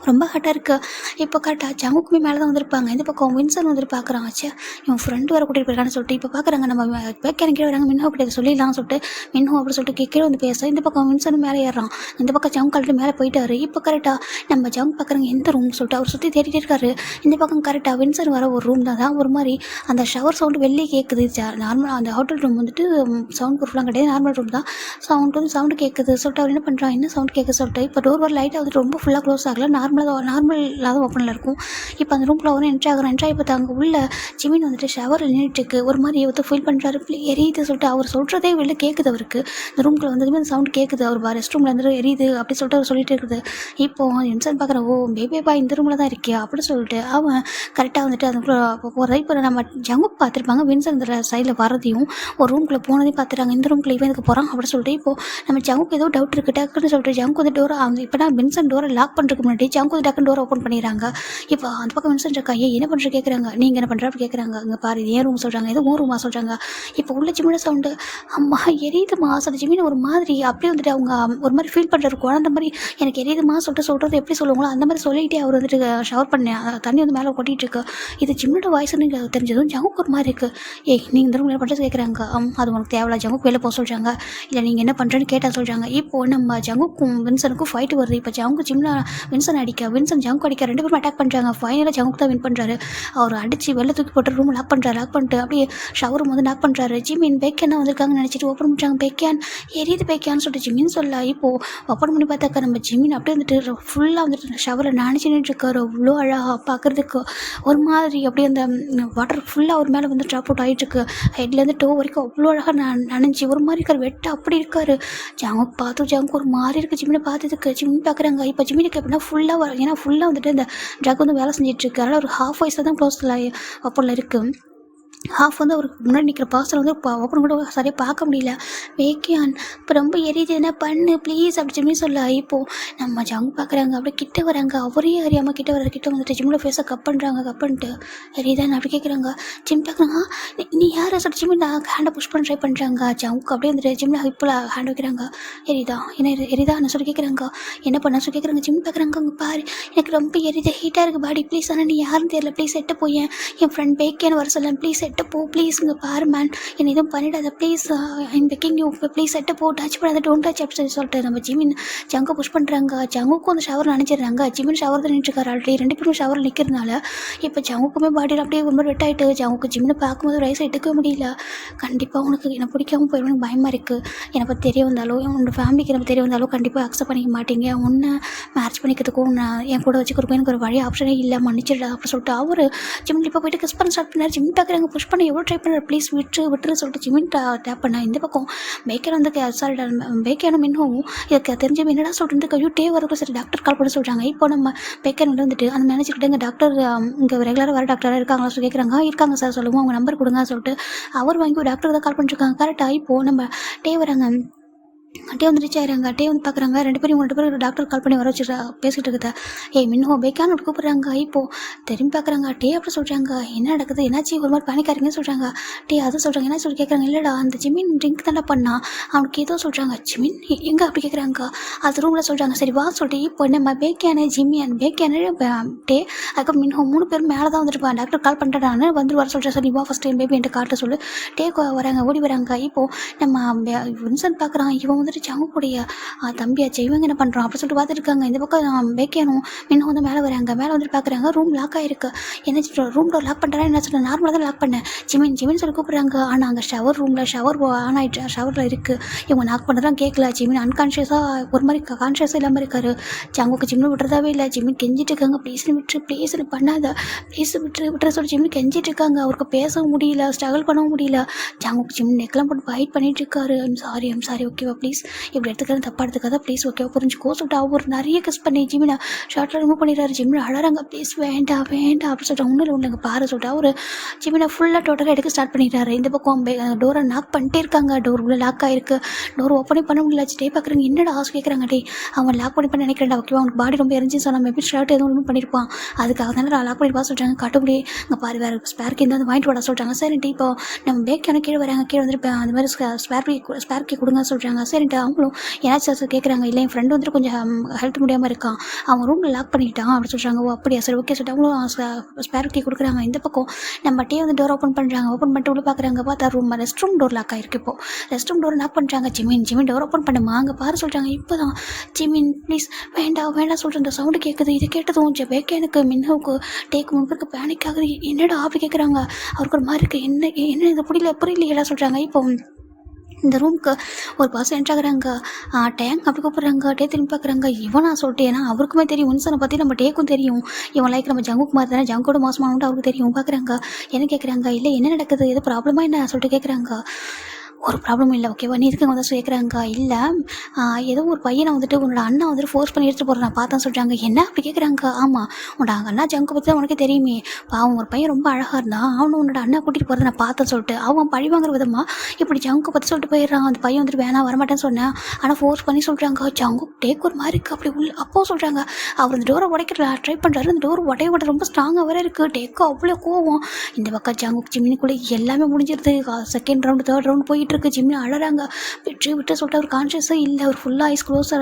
[SPEAKER 1] ரொம்ப ஹாட்டாக இருக்குது. இப்போ கரெக்டாக ஜங்குக்குமே மேலே தான் வந்திருப்பாங்க. இந்த பக்கம் வின்சன் வந்துட்டு பார்க்குறான். ஆச்சா இவன் ஃப்ரெண்டு வர கூட்டிகிட்டு போயிருக்கான்னு சொல்லிட்டு இப்போ பார்க்குறாங்க. நம்ம பேக்கன் கீழே வராங்க. மின்ஹோ கிட்ட சொல்லிடலாம் சொல்லிட்டு மின்ஹோ அப்படி சொல்லிட்டு கீழே வந்து பேச இந்த பக்கம் வின்சனும் மேலே ஏறான். இந்த பக்கம் ஜங்க் கழட்டு மேலே போயிட்டாரு. இப்போ கரெக்டாக நம்ம ஜங்க் பார்க்குறாங்க எந்த ரூம் சொல்லிட்டு அவர் சுற்றி தேடிட்டே இருக்காரு. இந்த பக்கம் கரெக்டாக வின்சன் வர ஒரு ரூம் தான் ஒரு மாதிரி அந்த ஷவர் சவுண்டு வெளியே கேட்குது. நார்மலாக அந்த ஹோட்டல் ரூம் வந்துட்டு சவுண்ட் ப்ரூஃப்லாம் கிடையாது, நார்மல் ரூம் தான். சவுண்டு கேட்குது சொல்லிட்டு அவர் என்ன பண்ணுறான், என்ன சவுண்ட் கேட்குது சொல்லிட்டு இப்போ டோர் வர லைட்டாக வந்துட்டு ரொம்ப ஃபுல்லாக க்ளோஸ் ஆகல, நார்மல் இல்லாத ஓப்பனில் இருக்கும். இப்போ அந்த ரூமில் அவரும் என்ட்ரி பார்த்து அங்கே உள்ள ஜிமின் வந்துட்டு ஷவரில் நின்றுட்டுருக்கு. ஒரு மாதிரி ஃபீல் பண்ணுறாரு, எரியுது சொல்லிட்டு அவர் சொல்கிறதே வெளில கேட்குது. அவருக்கு இந்த ரூம்குள்ள வந்ததுமே அந்த சவுண்ட் கேட்குது. அவர் ரெஸ்ட் ரூமில் இருந்து எரியுது அப்படி சொல்லிட்டு அவர் சொல்லிட்டு இருக்குது. இப்போது இன்சன் பார்க்குற ஓ பேபேப்பா இந்த ரூமில் தான் இருக்கியா அப்படி சொல்லிட்டு அவன் கரெக்டாக வந்துட்டு அதுக்குள்ளே போகிறத இப்போ நம்ம ஜங்குக்கு பார்த்துருப்பாங்க. வின்சன் இந்த சைடில் வரதையும் ஒரு ரூம்குள்ளே போனதையும் பார்த்துட்டாங்க. இந்த ரூம்குள்ளே இவன் இதுக்கு போகிறான் அப்படி சொல்லிட்டு இப்போது நம்ம ஜங்குக்கு ஏதோ டவுட் இருக்குது டக்குன்னு சொல்லிட்டு ஜங்கு வந்து டோரை இப்போ நான் வின்சன் டோரை லாக் பண்ணுறதுக்கு முன்னாடி ஜங்கு வந்து டக்குன்னு டோரை ஓப்பன் பண்ணிடுறாங்க. இப்போ அந்த பக்கம் வின்சன் இருக்கா, என்ன பண்ணுற கேட்குறாங்க. நீங்கள் என்ன பண்ணுற அப்படி கேட்குறாங்க. இங்கே பாரு இது ஏன் ரூம் சொல்கிறாங்க, ஏதோ ஊர் ரூமா சொல்கிறாங்க. இப்போ உள்ள ஜிமின சவுண்டு அம்மா எரியுதுமா சொல்லிட்டு ஜிமின் ஒரு மாதிரி அப்படியே வந்துட்டு அவங்க ஒரு மாதிரி ஃபீல் பண்ணுறாரு. குழந்த மாதிரி எனக்கு எரியுதுமா சொல்கிறது எப்படி சொல்லுவாங்களோ அந்த மாதிரி சொல்லிகிட்டே அவர் வந்துட்டு ஷவர் பண்ணேன் தண்ணி வந்து மேலே கொட்டிகிட்டு இருக்கு. இது ஜிம்னோட வாய்ஸ்ன்னு தெரிஞ்சதும் ஜங்குக்கு ஒரு மாதிரி இருக்குது. நீங்கள் இந்த ரூம் என்ன பண்ணுறது கேட்குறாங்க. அது உனக்கு தேவையில்ல ஜங்குக்கு வெளில போக சொல்கிறாங்க. இல்லை நீங்கள் என்ன பண்ணுறேன்னு கேட்டால் சொல்கிறாங்க. இப்போது நம்ம ஜங்குக்கும் வின்சனுக்கும் ஃபைட்டு வருது. இப்போ ஜங்கு ஜிம்னா வின்சன் அடிக்க, வின்சன் ஜங்க் அடிக்க, 2 பேரும் அட்டாக் பண்ணுறாங்க. ஃபைனலாக ஜங்க் தான் வின் பண்ணுறாரு. அவர் அடித்து வெளில தூக்கி போட்டு ரூம் லாக் பண்ணிட்டு அப்படியே ஷவர் வந்து லாக் பண்ணுறாரு. ஜிமின் பேக்கேனா வந்திருக்காங்கன்னு நினச்சிட்டு ஓப்பன் பண்ணுறாங்க. பேக்கேன் எரியுது பேக்கேன்னு சொல்லிட்டு ஜிமின் சொல்ல இப்போது ஓப்பன் பண்ணி பார்த்தாக்கா நம்ம ஜிமின் அப்படியே வந்துட்டு ஃபுல்லாக வந்துட்டு ஷவரில் நினச்சி நின்றுருக்காரு. அவ்வளோ அழகாக பார்க்குறதுக்கு ஒரு மாதிரி அப்படியே அந்த வாட்டர் ஃபுல்லாக ஒரு மேலே வந்து ட்ராப் அவுட் ஆகிட்டுருக்கு. ஹெட்லேருந்து டோ வரைக்கும் அவ்வளோ அழகாக நனைஞ்சி ஒரு மாதிரி இருக்கார். வெட்ட அப்படி இருக்கார். ஜாங்க் ஒரு மாதிரி இருக்குது. ஜிமினை பார்த்ததுக்கு ஜிமின் பார்க்குறாங்க. இப்போ ஜிமினுக்கு எப்படின்னா ஃபுல்லாக ஏன்னா ஃபுல்லாக வந்துட்டு இந்த ட்ரக் வந்து வேலை செஞ்சிட்ருக்கு. அதனால் ஒரு ஹாஃப் வாய்ஸில் தான் க்ளோஸில் ஓப்பனில் இருக்குது. ஹாஃப் வந்து அவருக்கு முன்னாடி நிற்கிற பார்சல் வந்து ஓப்பன் கூட சரியாக பார்க்க முடியல. வேக்கியான் இப்போ ரொம்ப எரியுது, என்ன பண்ணு ப்ளீஸ் அப்படி ஜிம்மி சொல்ல இப்போது நம்ம ஜங் பார்க்குறாங்க. அப்படியே கிட்ட வராங்க. அவரே அறியாமல் கிட்ட வந்துட்டு ஜிம்மில் ஃபேஸை கப் பண்ணிட்டு எரியுதான்னு அப்படி கேட்குறாங்க. ஜிம் பார்க்குறாங்க. நீ யாரை சொல்லிட்டு ஜிம்மி நான் ஹேண்டை புஷ் பண்ண ட்ரை பண்ணுறாங்க. ஜங்க் அப்படியே வந்துட்டு ஜிம்மில் இப்போ ஹேண்ட் வைக்கிறாங்க. எரியுதா நான் சொல்லி கேட்குறாங்க. என்ன பண்ண சொல்லி கேட்குறாங்க. ஜிம் பார்க்குறாங்க. அவங்க பாரு எனக்கு ரொம்ப எரியுது, ஹீட்டாக இருக்குது பாடி ப்ளீஸ். ஆனால் நீ யாருன்னு தெரியல ப்ளீஸ் செட்ட போய் என் ஃப்ரெண்ட் பேக்கேன்னு வர சொல்ல ப்ளீஸ் செட்ட போ ப்ளீஸ். இங்கே பாரு மேன் என்னை எதுவும் பண்ணிடாத please. I'm begging you please செட்ட போ, டச் பண்ணாத, டோன்ட் டச் அப்படின்னு சொல்லிட்டு நம்ம ஜிமின் ஜங்கை புஷ் பண்ணுறாங்க. ஜங்குக்கும் அந்த ஷவர் நினச்சிடுறாங்க. ஜிமின் ஷவர் தான் நின்றுருக்காரு. ஆல்ரெடி 2 பேரும் ஷவரில் நிற்கிறதுனால இப்போ ஜங்குக்குமே பாடியில் அப்படியே ரொம்ப வெட் ஆகிட்டு. ஜங்குக்கு ஜிமினை பார்க்கும்போது ரைஸ் எடுக்கவே முடியல. கண்டிப்பாக உனக்கு என்னை பிடிக்காமல் போயிடும், எனக்கு பயமாக இருக்குது. என்னை பற்றி தெரிய வந்தாலும் உன்னோட ஃபேமிலிக்கு என்னை தெரிய வந்தாலும் கண்டிப்பாக அக்செப்ட் பண்ணிக்க மாட்டீங்க. உன்னை மேரேஜ் பண்ணிக்கிறதுக்கும் என் கூட வச்சுக்கிறதுக்கும் எனக்கு ஒரு வழி ஆப்ஷனே இல்லை, மன்னிச்சிடா அப்படின்னு சொல்லிட்டு அவர் ஜிமின் இப்போ போயிட்டு கிஸ் பண்ண ஸ்டார்ட் பண்ணார். ஜிமின் பார்க்குறாங்க. புஷ் பண்ண எவ்வளோ ட்ரை பண்ணுறாரு. ப்ளீஸ் விட்டுரு சொல்லிட்டு ஜிமின் டேப் பண்ணா. இந்த பக்கம் பேக்கர் வந்து பேக்கேனும் மின்னும் இதுக்கு தெரிஞ்ச என்னடா சொல்லிட்டு கையோ டே வரக்கும் சரி டாக்டர் கால் பண்ண சொல்கிறாங்க. இப்போ நம்ம பேக்கர் வந்துட்டு அந்த மேனேஜர்கிட்ட இங்கே டாக்டர் இங்கே ரெகுலராக வர டாக்டராக இருக்காங்களா சொல்லி கேட்குறாங்க. இருக்காங்க சார் சொல்லுவோம், அவங்க நம்பர் கொடுங்க சொல்லிட்டு அவர் வாங்கி ஒரு டாக்டர் தான் கால் பண்ணிருக்காங்க. கரெக்டாக இப்போது நம்ம டே வராங்க. டே வந்து ரீச் ஆகிறாங்க. டே வந்து பார்க்குறாங்க. 2 பேரும் டாக்டர் கால் பண்ணி வர வச்சு பேசிகிட்டு இருக்குதா. மின்ஹோ பேக்கான்னு கூப்பிட்றாங்க. இப்போது திரும்பி பார்க்குறாங்க. டே அப்படி சொல்கிறாங்க. என்ன நடக்குது, என்னாச்சு, ஒரு மாதிரி பேனிக்காரங்கன்னு சொல்கிறாங்க. டே அதை சொல்கிறாங்க. என்ன சொல்லி கேட்குறாங்க. இல்லைடா அந்த ஜிமின் ட்ரிங்க் தானே பண்ணா, அவனுக்கு ஏதோ சொல்கிறாங்க. ஜிமின் எங்கே அப்படி கேட்குறாங்க. அது ரூமில் சொல்கிறாங்க. சரி வா சொல்லிட்டு இப்போ நம்ம பேக்கேனு ஜிமியன் பேக்கேனு டே அதுக்கப்புறம் மின்ஹோ 3 பேரும் மேலே தான் வந்துருப்பான். டாக்டர் கால் பண்ணிட்டான்னு வந்து வர சொல்கிறேன். சரி வா ஃபஸ்ட் டைம் பேபி என்கிட்ட காட்ட சொல்லு. டே வராங்க, ஓடி வராங்க. இப்போது நம்ம வின்சன் பார்க்குறான். இவன் வந்துட்டு ஜங்குடைய தம்பியாச்சு, இவங்க என்ன பண்ணுறான் அப்படி சொல்லிட்டு பார்த்துருக்காங்க. இந்த பக்கம் பேக்கேனும் மின்னும் வந்து மேலே வராங்க. மேலே வந்துட்டு பார்க்குறாங்க. ரூம் லாக் ஆகிருக்கு. என்ன ரூம் டோர் லாக் பண்ணுறா என்ன சொல்கிறேன். நார்மலாக தான் லாக் பண்ணேன். ஜிமின் சொல்லி கூப்பிட்றாங்க. ஆனால் அங்கே ஷவர் ஆன் ஆகிட்டு ஷவரில் இருக்குது. இவங்க லாக் பண்ணுறதான் கேட்கல. ஜிமின் அன்கான்ஷியஸாக ஒரு மாதிரி கான்ஷியஸாக இல்லாமல் இருக்காரு. ஜங்குக்கு ஜிமின் விட்டுறதாவே இல்லை. ஜிமின் கெஞ்சிட்டு இருக்காங்க. ப்ளீஸ்னு பண்ணாத, ப்ளீஸ் விட்டுற சொல்லி ஜிமின் கெஞ்சிட்டு இருக்காங்க. அவருக்கு பேசவும் முடியல, ஸ்ட்ரகிள் பண்ணவும் முடியல. ஜங்குக்கு ஜிமின் நெக்கெல்லாம் போட்டு ஃபைட் பண்ணிட்டு இருக்காரு. ஐம் சாரி ஓகேவா ப்ளீஸ் இப்படி எடுத்துக்கிறது தப்பாக எடுத்துக்காத ப்ளீஸ் ஓகேவா புரிஞ்சுக்கோ சொல்லிட்டு அவர் நிறைய கிஸ் பண்ணி ஜிமினை ஷார்ட்டில் ரிமூவ் பண்ணிடுறாரு. ஜிமினை அழறாங்க. ப்ளீஸ் வேண்டாம் அப்படி சொல்லிட்டு ஒன்றும் இல்லைங்க பாரு சொல்லிட்டு அவர் ஜிமினை ஃபுல்லாக டோட்டலாக எடுக்க ஸ்டார்ட் பண்ணிடுறாரு. இந்த பக்கம் டோரை லாக் பண்ணிட்டே இருக்காங்க. டோர் உள்ள லாக் ஆகிருக்கு. டோர் ஓப்பனே பண்ண முடியல. டே பார்க்குறாங்க. என்னடா ஆசை கேட்குறாங்க. டே அவன் லாக் பண்ணி நினைக்கிறேன்டா ஓகேவா, அவனுக்கு பாடி ரொம்ப எரிஞ்சுன்னு சொன்னால் மேபி ஷர்ட் எதுவும் ரிமூவ் பண்ணியிருப்பான். அதுக்காக தானே லாக் பண்ணிப்பா சொல்கிறாங்க. காட்டுப்படி இங்கே பாரு வேறு ஸ்பேர்க்கு இந்த வாங்கிட்டு வாடா சொல்கிறாங்க. சரின்ட்டு இப்போ நம்ம பேக்கான கீழே வராங்க. கீழே வந்துட்டு அந்த மாதிரி ஸ்பேர்க்கி கொடுங்க சொல்கிறாங்க. சரின்ட்டு அவங்களும் ஏதாச்சும் கேட்குறாங்க. இல்லை என் ஃப்ரெண்டு வந்துட்டு கொஞ்சம் ஹெல்த் முடியாமல் இருக்கான், அவன் ரூமில் லாக் பண்ணிக்கிட்டான் அப்படி சொல்கிறாங்க. ஓ அப்படியா சரி ஓகே சொல்லிட்டு அவங்களும் ஸ்பேர் கீ கொடுக்குறாங்க. இந்த பக்கம் நம்ம டே வந்து டோர் ஓப்பன் பண்ணுறாங்க. ஓப்பன் பண்ணிட்டு உள்ள பார்க்குறாங்க. பார்த்தா ரெஸ்ட் ரூம் டோர் லாக் ஆகிருக்கு. இப்போ ரெஸ்ட் ரூம் டோர் லாக் பண்ணுறாங்க. ஜிமின் டோர் ஓப்பன் பண்ணுமா அங்கே பாரு சொல்கிறாங்க. இப்போ தான் ஜிமின் ப்ளீஸ் வேண்டாம் சொல்கிற அந்த சவுண்டு கேட்குது. இது கேட்டதும் பேக்கேனுக்கு மின்ஹோக்கு டேக்கு முன்புக்கு பேனிக் ஆகுது. என்னடா அப்படி கேட்குறாங்க. அவருக்கு ஒரு மாதிரி இருக்குது. என்ன இது புரியல சொல்கிறாங்க. இப்போ இந்த ரூமுக்கு ஒரு பர்சன் என்ட்ராகிறாங்க. டேங்க் அப்படி கூப்பிட்றாங்க. டே திரும்பி பார்க்குறாங்க. இவனா சொல்லிட்டு ஏன்னா அவருக்குமே தெரியும் வின்சனை பற்றி, நம்ம டேக்கும் தெரியும் இவன் லைக் நம்ம ஜங்குக்கு மாதிரி தானே, ஜங்கோட மோசமானவன்ட்டு அவருக்கு தெரியும். பார்க்குறாங்க. என்ன கேட்குறாங்க. இல்லை என்ன நடக்குது, எது ப்ராப்ளமாக என்ன சொல்லிட்டு கேட்குறாங்க. ஒரு ப்ராப்ளமும் இல்லை ஓகேவா, நீ இதுக்கு வந்து கேட்குறாங்க. இல்லை ஏதோ ஒரு பையனை வந்துட்டு உன்னோட அண்ணா வந்துட்டு ஃபோர்ஸ் பண்ணி எடுத்துகிட்டு போகிறேன் நான் பார்த்தேன் சொல்கிறாங்க. என்ன அப்படி கேட்குறாங்க. ஆமாம் உன்னோட அண்ணா ஜங்கு பற்றி தான் உனக்கு தெரியுமே, அவன் ஒரு பையன் ரொம்ப அழகாக இருந்தான், அவனு உன்னோட அண்ணா கூட்டிகிட்டு போகிறத நான் பார்த்தேன் சொல்லிட்டு அவன் பழி வாங்குற விதமாக இப்படி ஜங்கு பற்றி சொல்லிட்டு போயிடுறான். அந்த பையன் வந்துட்டு வேணாம் வரமாட்டேன்னு சொன்னேன், ஆனால் ஃபோர்ஸ் பண்ணி சொல்கிறாங்க. ஜங்கு டேக் ஒரு மாதிரி இருக்குது அப்படி அப்போ சொல்கிறாங்க. அவர் அந்த டோரை உடைக்கிற ட்ரை பண்ணுறாரு. அந்த டோர் உடைய ரொம்ப ஸ்ட்ராங்காக வர இருக்குது. டேக்கு அவ்வளோ கோவம். இந்த பக்கம் ஜங்கு ஜிமினிக்குள்ளே எல்லாமே முடிஞ்சிருது. செகண்ட் ரவுண்டு தேர்ட் ரவுண்டு போயிட்டு இருக்குது. ஜிம்மின் அழறாங்க, விட்டு விட்டு சொல்லிட்டு அவர் கான்ஷியஸே இல்லை. அவர் ஃபுல்லாக ஐஸ் க்ளோஸ்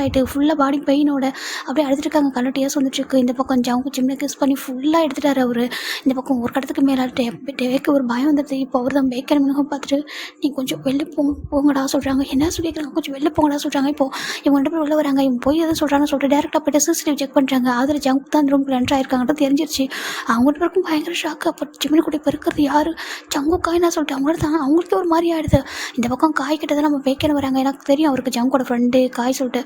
[SPEAKER 1] ஆகிட்டு ஃபுல்லாக பாடி பெயினோட அப்படியே அழுதுட்டு இருக்காங்க. கண்ணு டியர்ஸ் வந்துட்டுருக்கு. இந்த பக்கம் ஜிம்மில் கிஸ் பண்ணி ஃபுல்லாக எடுத்துட்டாரு அவர். இந்த பக்கம் ஒரு கடத்துக்கு மேலே டேக்கு ஒரு பயம் வந்துடுது. இப்போ அவர் தான் பேக்கர் மினகம் பார்த்துட்டு நீ கொஞ்சம் வெளில போங்கடா சொல்கிறாங்க. என்ன சொல்லிக்கிறாங்க, கொஞ்சம் வெளில போங்கடா சொல்கிறாங்க. இப்போ இவங்க 2 பேர் உள்ள வராங்க. இவங்க போய் எதுவும் சொல்கிறாங்கன்னு சொல்லிட்டு டேரெக்டாக போய்ட்டு சிசிடிவி செக் பண்ணுறாங்க. அதில் ஜங்க் தான் ரூமுக்கு என்ட்ரு ஆயிருக்காங்கன்னு தெரிஞ்சிருச்சு. அவங்க 2 பேருக்கும் பயங்கர ஷாக்கு. அப்போ ஜிம்மினு கூட இப்போ இருக்கிறது யார், ஜங்கு காய்னா சொல்லிட்டு அவங்களுக்கே ஒரு மாதிரி ஆகிடுது. இந்த பக்கம் காய் கிட்ட தான் நம்ம பேக்கர் வராங்க. எனக்கு தெரியும் அவருக்கு ஜங்கோட ஃப்ரெண்டு காய் சொல்லிட்டு.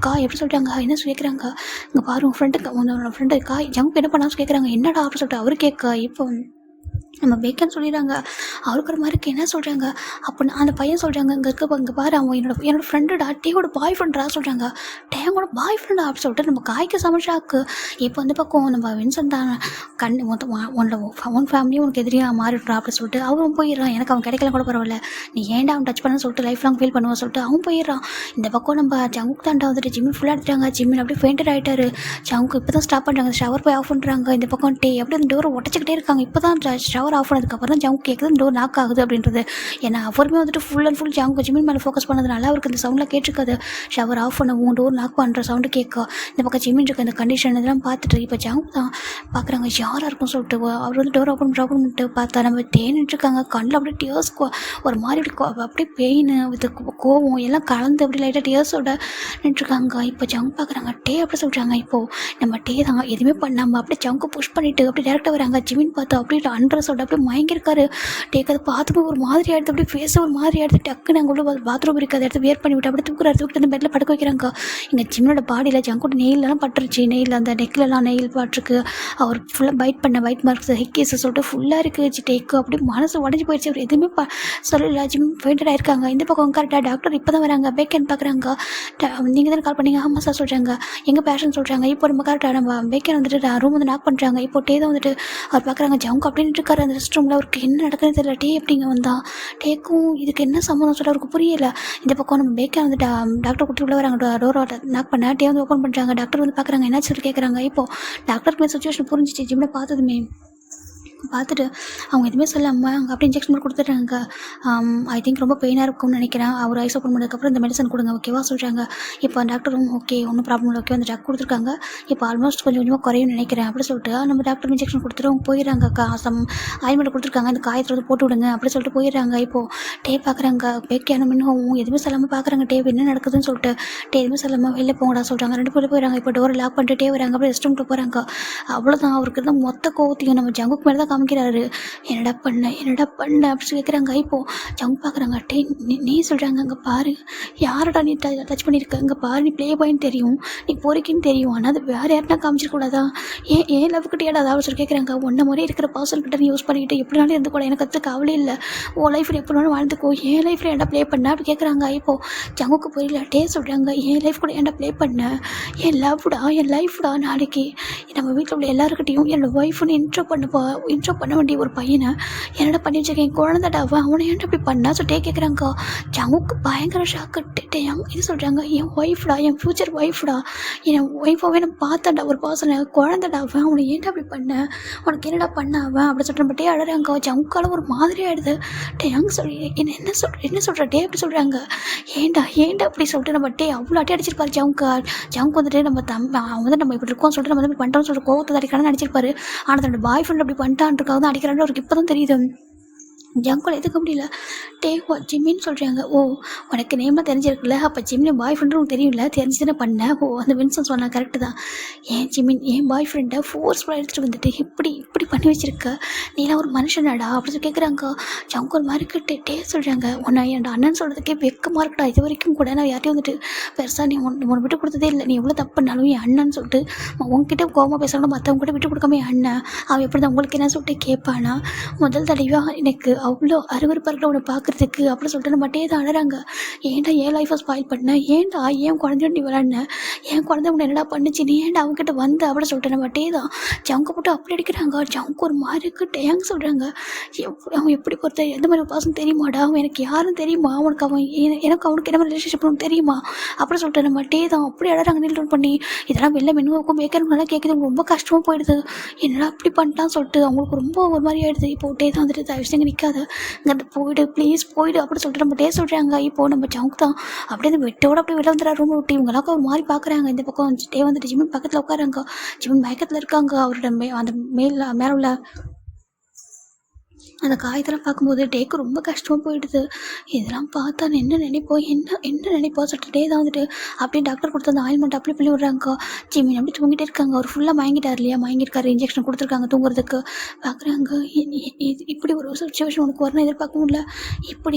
[SPEAKER 1] காய் எப்படி சொல்லிட்டாங்க, என்ன சொல்லிக்கிறாங்க, இங்கே பாரு உன் ஃப்ரெண்டு காய் ஜங்க் என்ன பண்ணான்னு கேட்குறாங்க. என்னடா அப்படின்னு சொல்லிட்டு அவர் கேட்க இப்போ நம்ம பேக்கன்னு சொல்லிடுறாங்க. அவருக்கு ஒரு மாதிரி என்ன சொல்கிறாங்க அப்படின்னு அந்த பையன் சொல்கிறாங்க. இங்கே பாரு அவன் என்னோட ஃப்ரெண்டுடா, டேவோட பாய் ஃப்ரெண்டா சொல்கிறாங்க. டேவோட பாய் ஃப்ரெண்டா அப்படின்னு சொல்லிட்டு நம்ம காய்க்கு சமைச்சாக்கு. இப்போ வந்து பக்கம் நம்ம வின்சன் தான் உன் ஃபேமிலியும் உனக்கு எதிரியாக மாறிடுறா அப்படின்னு சொல்லிட்டு அவன் போயிடுறான். எனக்கு அவன் கிடைக்கலாம் கூட பரவாயில்ல, நீ ஏன்டா அவன் டச் பண்ணு சொல்லிட்டு லைஃப் லாங் ஃபீல் பண்ணுவான் சொல்லிட்டு அவன் போயிடுறான். இந்த பக்கம் நம்ம ஜங்குக்கு தாண்டா வந்துட்டு ஜிம்மின் ஃபுல்லாக எடுத்துட்டாங்க. ஜிம்மின் அப்படியே ஃபெயிண்டட் ஆகிட்டாரு. ஜங்குக்கு இப்போ தான் ஸ்டாப் பண்ணுறாங்க. ஷவர் போய் ஆஃப் பண்ணுறாங்க. இந்த பக்கம் அப்படியே அந்த டோரை உடச்சிக்கிட்டே இருக்காங்க. இப்போ தான் ஷவர் ஆஃப் பண்ணதுக்கப்புறம் தான் ஜங்கு கேட்குது டோர் நாக் ஆகுது அப்படின்றது. ஏன்னா அவருமே வந்துட்டு ஃபுல் அண்ட் ஃபுல் ஜங்கு ஜிம்மின் மேலே ஃபோக்கஸ் பண்ணதுனால அவருக்கு இந்த சவுண்டில் கேட்டிருக்காது. ஷவர் ஆஃப் பண்ணவும் டோர் நாக் பண்ணுற சவுண்டு கேட்கும். இந்த பக்கம் ஜிம்மின் இருக்க இந்த கண்டிஷன் இதெல்லாம் பார்த்துட்டு இப்போ ஜங்கு தான் பார்க்குறாங்க யாராக இருக்கும் சொல்லிட்டு அவர் வந்து டோர் ஓப்பன் பண்ணிட்டு பார்த்தா நம்ம தேனிட்டுருக்காங்க. கண்ணில் அப்படியே டியர்ஸ் ஒரு மாதிரி அப்படியே பெயின் வித் கோவம் எல்லாம் கலந்து அப்படி லைட்டாக டியர்ஸோட நின்றுருக்காங்க. இப்போ ஜங்கு பார்க்குறாங்க. அப்படி சொல்கிறாங்க. இப்போது நம்ம தான் எதுவுமே பண்ணாமல் அப்படியே ஜங்கு புஷ் பண்ணிவிட்டு அப்படி டேரெக்டாக வராங்க. ஜிம்மின் பார்த்தா அப்படியே அண்ட்ரஸோட அப்படியே மயங்கிருக்காரு. அதை பார்த்துட்டு ஒரு மாதிரி ஆகிடுது. அப்படியே ஃபேஸை ஒரு மாதிரி ஆகிடுது. டக்குன்னு அங்கே உள்ள பாத்ரூம் இருக்குது, அதை எடுத்து வியர் பண்ணி விட்டு அப்படியே தூக்கிட்டு அந்த பெட்டில் படுக்க வைக்கிறாங்க. இங்கே ஜிம்மனோட பாடியில் ஜங்கோட நெயிலெலாம் பட்டுருச்சு. நெயில் அந்த நெக்லெலாம் நெயில் பட்டிருக்கு. அவர் ஃபுல்லாக பைட் மார்க்ஸ் ஹெக்கேஸை சொல்லிட்டு ஃபுல்லாக இருக்குது. டேக்கு அப்படியே மனசு உடஞ்சி போயிடுச்சு. அவர் எதுவுமே சொல்லல. ஜிம் ஃபெயிண்டட் ஆயிருக்காங்க. இந்த பக்கம் கரெக்டாக டாக்டர் இப்போ தான் வராங்க. பேக்கன் பார்க்குறாங்க. நீங்கள் தானே கால் பண்ணீங்க? ஆமாம் சார் சொல்கிறாங்க. எங்கள் பேஷன் சொல்கிறாங்க. இப்போ நம்ம கரெக்டாக நம்ம பேக்கன் வந்துட்டு ரூம் வந்து நாக் பண்ணுறாங்க. இப்போ தான் வந்துட்டு அவர் பார்க்குறாங்க. ஜங்கு அப்படின்னு இருக்காரு அந்த ரெஸ்ட் ரூமில். அவருக்கு என்ன நடக்குதுன்னு தெரியல. எப்படிங்க வந்தா டேக்கும் இதுக்கு என்ன சம்மந்தம் சொல்ல அவருக்கு புரியல. இந்த பக்கம் நம்ம பேக்கர் வந்து டாக்டர் கூட்டி உள்ள வராங்க. டோரோட நாக் பண்ண வந்து ஓப்பன் பண்ணுறாங்க. டாக்டர் வந்து பார்க்குறாங்க. என்ன சொல்லி கேட்குறாங்க. இப்போ டாக்டருக்கு சுச்சுவேஷன் புரிஞ்சிச்சு. ஜிம்மில் பார்த்ததுமே பார்த்துட்டு அவங்க எதுவுமே சொல்லாமல் அங்கே அப்படியே இன்ஜெக்ஷன் மட்டும் கொடுத்துட்றாங்க. ஐ திங்க் ரொம்ப பெயினாக இருக்கும்னு நினைக்கிறேன். அவர் ஐஸ் ஓப்பன் பண்ணதுக்கப்புறம் இந்த மெடிசன் கொடுங்க ஓகேவா சொல்கிறாங்க. இப்போ டாக்டரும் ஓகே ஒன்றும் ப்ராப்ளம் இல்லை ஓகே அந்த ட்ரக் கொடுத்துருக்காங்க. இப்போ ஆல்மோஸ்ட் கொஞ்சம் கொஞ்சமாக குறையும்னு நினைக்கிறேன் அப்படி சொல்லிட்டு நம்ம டாக்டர் இன்ஜெக்ஷன் கொடுத்துட்டு அவங்க போயிடுறாங்க. சம் ஆயில்மெண்ட் கொடுத்துருக்காங்க. இந்த காயத்தில் வந்து போட்டு விடுங்க அப்படி சொல்லிட்டு போயிடுறாங்க. இப்போது பார்க்குறாங்க. பேக்கியான மின்னும் எதுவுமே சொல்லாமல் பார்க்குறாங்க. என்ன நடக்குதுன்னு சொல்லிட்டு எதுவுமே சொல்லாமல் வெளில போங்கடா சொல்கிறாங்க. 2 பேரும் போயிடறாங்க. இப்போ டோரை லாக் பண்ணிட்டு வராங்க. அப்படியே ரெஸ்ட் ரூம்க்கு போகிறாங்க. அவ்வளோதான். அவருக்கு தான் மொத்த கோவத்தையும் நம்ம ஜங்குக்கு மேலே தான் காமிக்கிறாரு. என்னடா பண்ண அப்படி சொல்லி கேட்குறாங்க. இப்போது ஜங்கு பார்க்குறாங்க. நீ சொல்கிறாங்க. அங்கே பாரு யாரடா நீ டச் பண்ணியிருக்க. அங்கே பாரு நீ ப்ளே பாயின்னு தெரியும், நீ போறிக்கின்னு தெரியும், ஆனால் அது வேறு யாருனா காமிச்சிடக்கூடாதா? ஏன் லவ்கிட்டேடா அதாவது சொல்லி கேட்குறாங்க. ஒன்றை மாதிரி இருக்கிற பர்சன்கிட்ட நீ யூஸ் பண்ணிக்கிட்டு எப்படினாலும் இருந்து கூட எனக்கு அது கவலை இல்லை. உன் லைஃப்பில் எப்படினாலும் வாழ்ந்துக்கோ. என் லைஃப்பில் ஏன்டா ப்ளே பண்ண அப்படி கேட்குறாங்க. இப்போது ஜங்குக்கு புரியல. சொல்கிறாங்க. என் லைஃப் கூட ஏன்டா ப்ளே பண்ண? என் லைஃப்டா நாளைக்கு நம்ம வீட்டில் உள்ள எல்லாருக்கிட்டையும் என்னோடய ஒய்ஃப்னு இன்ட்ரோ பண்ண வேண்டிய ஒரு பையனை என்னடா பண்ணி வச்சிருக்கேன். என் குழந்தைடா அவனை ஏன்டா அப்படி பண்ணா சொல்லிட்டே கேட்குறாங்க. ஜங்குக்கு பயங்கர ஷாக்கு. இது சொல்கிறாங்க. என் ஒய்ஃப்டா, என் ஃப்யூச்சர் ஒய்ஃப்டா, என் ஒய்ஃபாகவே நான் பார்த்தாண்டா ஒரு பர்சனை, குழந்தைடா அவனை ஏன்டா அப்படி பண்ண, உனக்கு என்னடா பண்ண அவன் அப்படி சொல்கிற பட்டே அழறாங்க. ஜங்குக்கால ஒரு மாதிரி ஆகிடுது. யங் சொல்லி என்ன சொல்கிற அப்படி சொல்கிறாங்க. ஏன்டா அப்படி சொல்லிட்டு நம்ம அவ்வளோ அட்டி அடிச்சிருப்பாரு ஜங்கு வந்துட்டு அவன் வந்து நம்ம இப்படி இருக்கோம் சொல்லிட்டு நம்ம வந்து பண்ணுறோம்னு சொல்லிட்டு கோவத்தை அடிக்கிறான்னு நினச்சிருப்பாரு. ஆனால் தன்னோட பாய் ஃப்ரெண்ட் அப்படி பண்ணிட்டான்றக்காக தான் அடிக்கிறான்னு அவருக்கு இப்போ தான் தெரியுது. ஜங்குல எதுக்க முடியல. ஜிம்மின்னு சொல்கிறாங்க. உனக்கு நேமாக தெரிஞ்சிருக்குல்ல, அப்போ ஜிம்மின் பாய் ஃப்ரெண்டு உனக்கு தெரியும்ல, தெரிஞ்சுதானே பண்ண. அந்த வின்சன் சொன்னால் கரெக்டு தான். ஜிம்மின் என் பாய் ஃப்ரெண்டை ஃபோர்ஸ்ஃபுல்லாக எடுத்துகிட்டு வந்துட்டு இப்படி பண்ணி வச்சுருக்க, நீலாம் ஒரு மனுஷனாடா அப்படி சொல்லி கேட்குறாங்க. ஜங்கு ஒரு மாதிரி கிட்டே சொல்கிறாங்க. உன்னை என்னோட அண்ணன் சொல்கிறதுக்கே வெக்கமாக இருக்கடா. இது வரைக்கும் கூட நான் யார்ட்டையும் வந்துட்டு பெருசாக நீ உன்னை விட்டு கொடுத்ததே இல்லை. நீ எவ்வளோ தப்பு பண்ணாலும் என் அண்ணன் சொல்லிட்டு உங்ககிட்ட கோவமாக பேசணும், மற்றவங்க கூட விட்டு கொடுக்காம என் அண்ணன் அவன் எப்படி தான் உங்களுக்கு என்ன சொல்லிட்டு கேட்பானா. முதல் தடவையாக எனக்கு அவ்வளோ அருவருப்பாக உன்னை பார்க்குறதுக்கு அப்படி சொல்லிட்டு நம்ம தான் அழறாங்க. ஏன்டா என் லைஃப்பை ஸ்பாயில் பண்ண, ஏன்டா என் குழந்தையோட நீ விளாட்ன, என் குழந்தை உன்னை என்னடா பண்ணுச்சு, நீ ஏன்டா அவங்ககிட்ட வந்த அப்படி சொல்லிட்டு நம்ம தான் ஜங்கு போட்டு அப்படி அடிக்கிறாங்க. ஜவுக்கு ஒரு மாதிரி இருக்கு. டேங்க் சொல்கிறாங்க. அவன் எப்படி பொறுத்த எந்த மாதிரி பாசம் தெரியுமாடா, அவன் எனக்கு யாரும் தெரியுமா, அவனுக்கு அவன் எனக்கு அவனுக்கு என்ன மாதிரி ரிலேஷன்ஷிப் தெரியுமா அப்படின்னு சொல்லிட்டு நம்ம டே தான் அப்படி அழகாக நீல் டவுன் பண்ணி இதெல்லாம் வெளில மெனுவாக்கும் பேக்கருங்கெல்லாம் கேட்குது. ரொம்ப கஷ்டமாக போயிடுது. என்னடா அப்படி பண்ணிட்டான்னு சொல்லிட்டு அவங்களுக்கு ரொம்ப ஒரு மாதிரி ஆகிடுது. இப்போ டே தான் வந்துட்டு தயவு செஞ்சு நிற்காத, இங்கே போயிடு ப்ளீஸ் போயிடு அப்படின்னு சொல்லிட்டு நம்ம டே சொல்கிறாங்க. இப்போ நம்ம ஜவுக்கு தான் அப்படியே அந்த வெட்டோட அப்படியே வெளில வந்துடுற ரூம் விட்டு இவங்களாம் ஒரு மாதிரி பார்க்குறாங்க. இந்த பக்கம் டே வந்துட்டு ஜிமின் பக்கத்தில் உட்காராங்க. ஜிமின் மயக்கத்தில் இருக்காங்க. அவரோட அந்த மேலே உள்ள அந்த காயத்தெல்லாம் பார்க்கும்போது டேக்கு ரொம்ப கஷ்டமாக போயிடுது. இதெல்லாம் பார்த்தா என்ன நினைப்போம், என்ன நினைப்போம் சொல்லிட்டு டே தான் வந்துட்டு அப்படியே டாக்டர் கொடுத்து அந்த ஆயில்மெண்ட் அப்ளை பண்ணி விட்றாங்க. ஜிமின் அப்படி தூங்கிட்டே இருக்காங்க. அவர் ஃபுல்லாக மயங்கிட்டார் இல்லையா, மயங்கிருக்காரு. இன்ஜெக்ஷன் கொடுத்துருக்காங்க தூங்குறதுக்கு. பார்க்குறாங்க இப்படி ஒரு சுச்சுவேஷன் உனக்கு வரணும் எதிர்பார்க்க முடியல.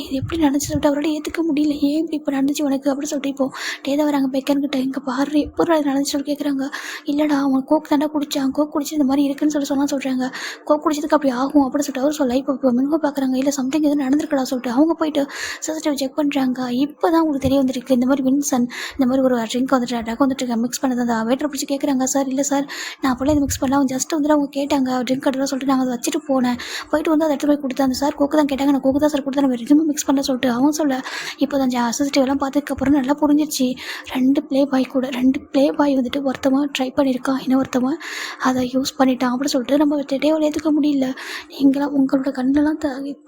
[SPEAKER 1] இது எப்படி நடந்துச்சு சொல்லிட்டு அவரோட ஏற்றுக்க முடியல. ஏன் இப்படி இப்போ நடந்துச்சு உனக்கு அப்படின்னு சொல்லிட்டு இப்போ டே தான் வராங்க பேக்கர்கிட்ட. இங்கே பாரு எப்படி அது நடந்துச்சு சொல்லி கேட்குறாங்க. இல்லைடா அவன் கோக் தாண்டா குடிச்சான், கோக் குடிச்சு இந்த மாதிரி இருக்குன்னு சொல்கிறாங்க. கோக் குடிச்சதுக்கு அப்படி ஆகும் அப்படின்னு சொல்லிட்டு அவர் சொல்ல. இப்போ மெனுவை பார்க்குறாங்க. இல்லை சம்திங் எதுவும் நடந்திருக்கடா சொல்லிட்டு அவங்க போயிட்டு சிஸ்டர் செக் பண்ணுறாங்க. இப்போ தான் உங்களுக்கு தெரிய வந்துருக்கு இந்த மாதிரி வின்சன் இந்த மாதிரி ஒரு ட்ரிங்க் வந்துட்டு ட்ரக் வந்துட்டு மிக்ஸ் பண்ணது. அந்த வெயிட்டரை பிடிச்சி கேட்குறாங்க. சார் இல்லை சார் நான் அப்போல்லாம் இது மிக்ஸ் பண்ணலாம், ஜஸ்ட் வந்துட்டு அவங்க கேட்டாங்க ட்ரிங்க் கட்டலாம் சொல்லிட்டு நாங்கள் அதை வச்சுட்டு போனேன். போயிட்டு வந்து அதை எடுத்து போய் கொடுத்தேன். அந்த சார் கோக்கு தான் கேட்டாங்க, நான் கோக்கு தான் சார் கொடுத்தேன், நம்ம எதுவுமே மிக்ஸ் பண்ண சொல்லிட்டு அவங்க சொல்ல. இப்போ தான் சிசிடிவ் எல்லாம் பார்த்ததுக்கப்புறம் நல்லா புரிஞ்சிருச்சு. 2 ப்ளே பாய் வந்துட்டு ஒருத்தமாக ட்ரை பண்ணியிருக்கான், இன்னொருத்தமாக அதை யூஸ் பண்ணிட்டான் அப்படின்னு சொல்லிட்டு நம்ம டேவில் ஏற்றுக்க முடியல. நீங்களாம் உங்களோட கண்ணெல்லாம்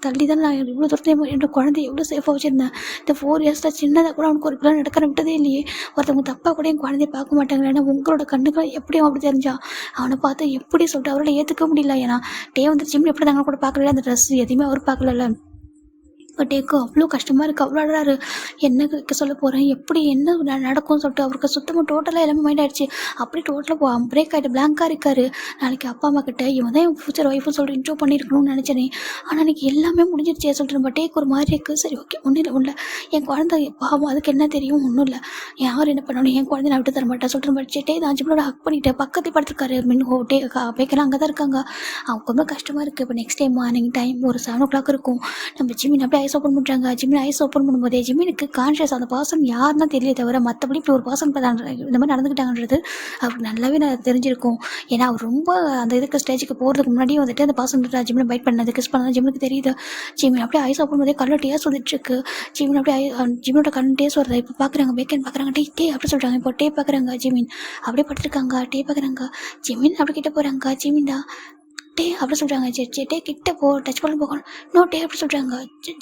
[SPEAKER 1] தள்ளி தான் நான் இவ்வளோ தூரத்தையும் என்னோட குழந்தை எவ்வளோ சேஃபாக வச்சுருந்தேன். இந்த 4 இயர்ஸில் சின்னதாக கூட அவனுக்கு ஒரு பிள்ளை நடக்க விட்டதே இல்லையே. ஒருத்தவங்க தப்பாக கூட என் குழந்தைய பார்க்க மாட்டாங்க. ஏன்னா உங்களோட கண்ணுக்கு எப்படி அப்படி தெரிஞ்சான், அவனை பார்த்து எப்படி சொல்லிட்டு அவரால் ஏற்றுக்க முடியல. ஏன்னா டே வந்து ஜிம் எப்படி நாங்கள் கூட பார்க்கல, அந்த ட்ரெஸ் எதுவுமே அவர் பார்க்கல. டேக்கு அவ்வளோ கஷ்டமாக இருக்குது. அவ்வளோ அழகாரு. என்ன சொல்ல போகிறேன், எப்படி என்ன நடக்கும்னு சொல்லிட்டு அவருக்கு சுத்தமாக டோட்டலாக எல்லாமே மைண்ட் ஆகிடுச்சு. அப்படி டோட்டலாக பிரேக் ஆகிட்டு பிளாங்காக இருக்காரு. நாளைக்கு அப்பா அம்மா கிட்ட இவன் தான் என் ஃபியூச்சர் ஒய்ஃப்னு சொல்லிட்டு இன்ட்ரோ பண்ணியிருக்கணும்னு நினச்சேனே. ஆனால் எனக்கு எல்லாமே முடிஞ்சிருச்சே சொல்லிட்டு நம்ம டேக்கு ஒரு மாதிரி இருக்குது. சரி ஓகே ஒன்றும் இல்லை என் குழந்தை பாவம், அதுக்கு என்ன தெரியும், ஒன்றும் இல்லை, யார் என்ன பண்ணணும், என் குழந்தை நான் விட்டு தர மாட்டேன் சொல்லிட்டு நம்ம டே தான் ஜிம்னோட ஹக் பண்ணிவிட்டு பக்கத்தில் படுத்துருக்காரு. மின்ஹோ டே பேக்கெல்லாம் அங்கே தான் இருக்காங்க. அவங்க ரொம்ப கஷ்டமாக இருக்குது. இப்போ நெக்ஸ்ட் டைம் மார்னிங் டைம் ஒரு 7 o'clock இருக்கும். நம்ம ஜிம்மின் அப்படியே ஐஸ் ஓப்பன் பண்ணுறாங்க. ஜிம்மின் ஐஸ் ஓப்பன் பண்ணும்போதே ஜிம்மினுக்கு கான்ஷியஸ் அந்த பர்சன் யாருன்னா தெரியல தவிர மற்றபடி இப்படி ஒரு பர்சன் இந்த மாதிரி நடந்துக்கிட்டாங்கன்றது அவருக்கு நல்லாவே தெரிஞ்சிருக்கும். ஏன்னா அவர் ரொம்ப அந்த இதுக்கு ஸ்டேஜுக்கு போகிறதுக்கு முன்னாடியே வந்துட்டு அந்த பர்சன் ஜிம்மினை பைட் பண்ணது கிஸ் பண்ணது ஜிம்முக்கு தெரியுது. ஜிம்மின் அப்படியே ஐஸ் ஓப்பன் பண்ணும்போதே கல்ல டேஸ் வந்துட்டுருக்கு. ஜிம்மின் அப்படியே ஜிம்மினோட கண் டேஸ் வருது. இப்போ பார்க்குறாங்க பேக்கன் பார்க்குறாங்க. டே அப்படி சொல்கிறாங்க. இப்போ டே பார்க்குறாங்க. ஜிம்மின் அப்படியே படுத்துருக்காங்க. டே பார்க்குறாங்க. ஜிம்மின் அப்படி கிட்ட போகிறாங்க. ஜிம்மின்டா டே அப்படி சொல்கிறாங்க. டே கிட்ட போ, டச் பண்ண போகணும். நோ டே அப்படி சொல்கிறாங்க.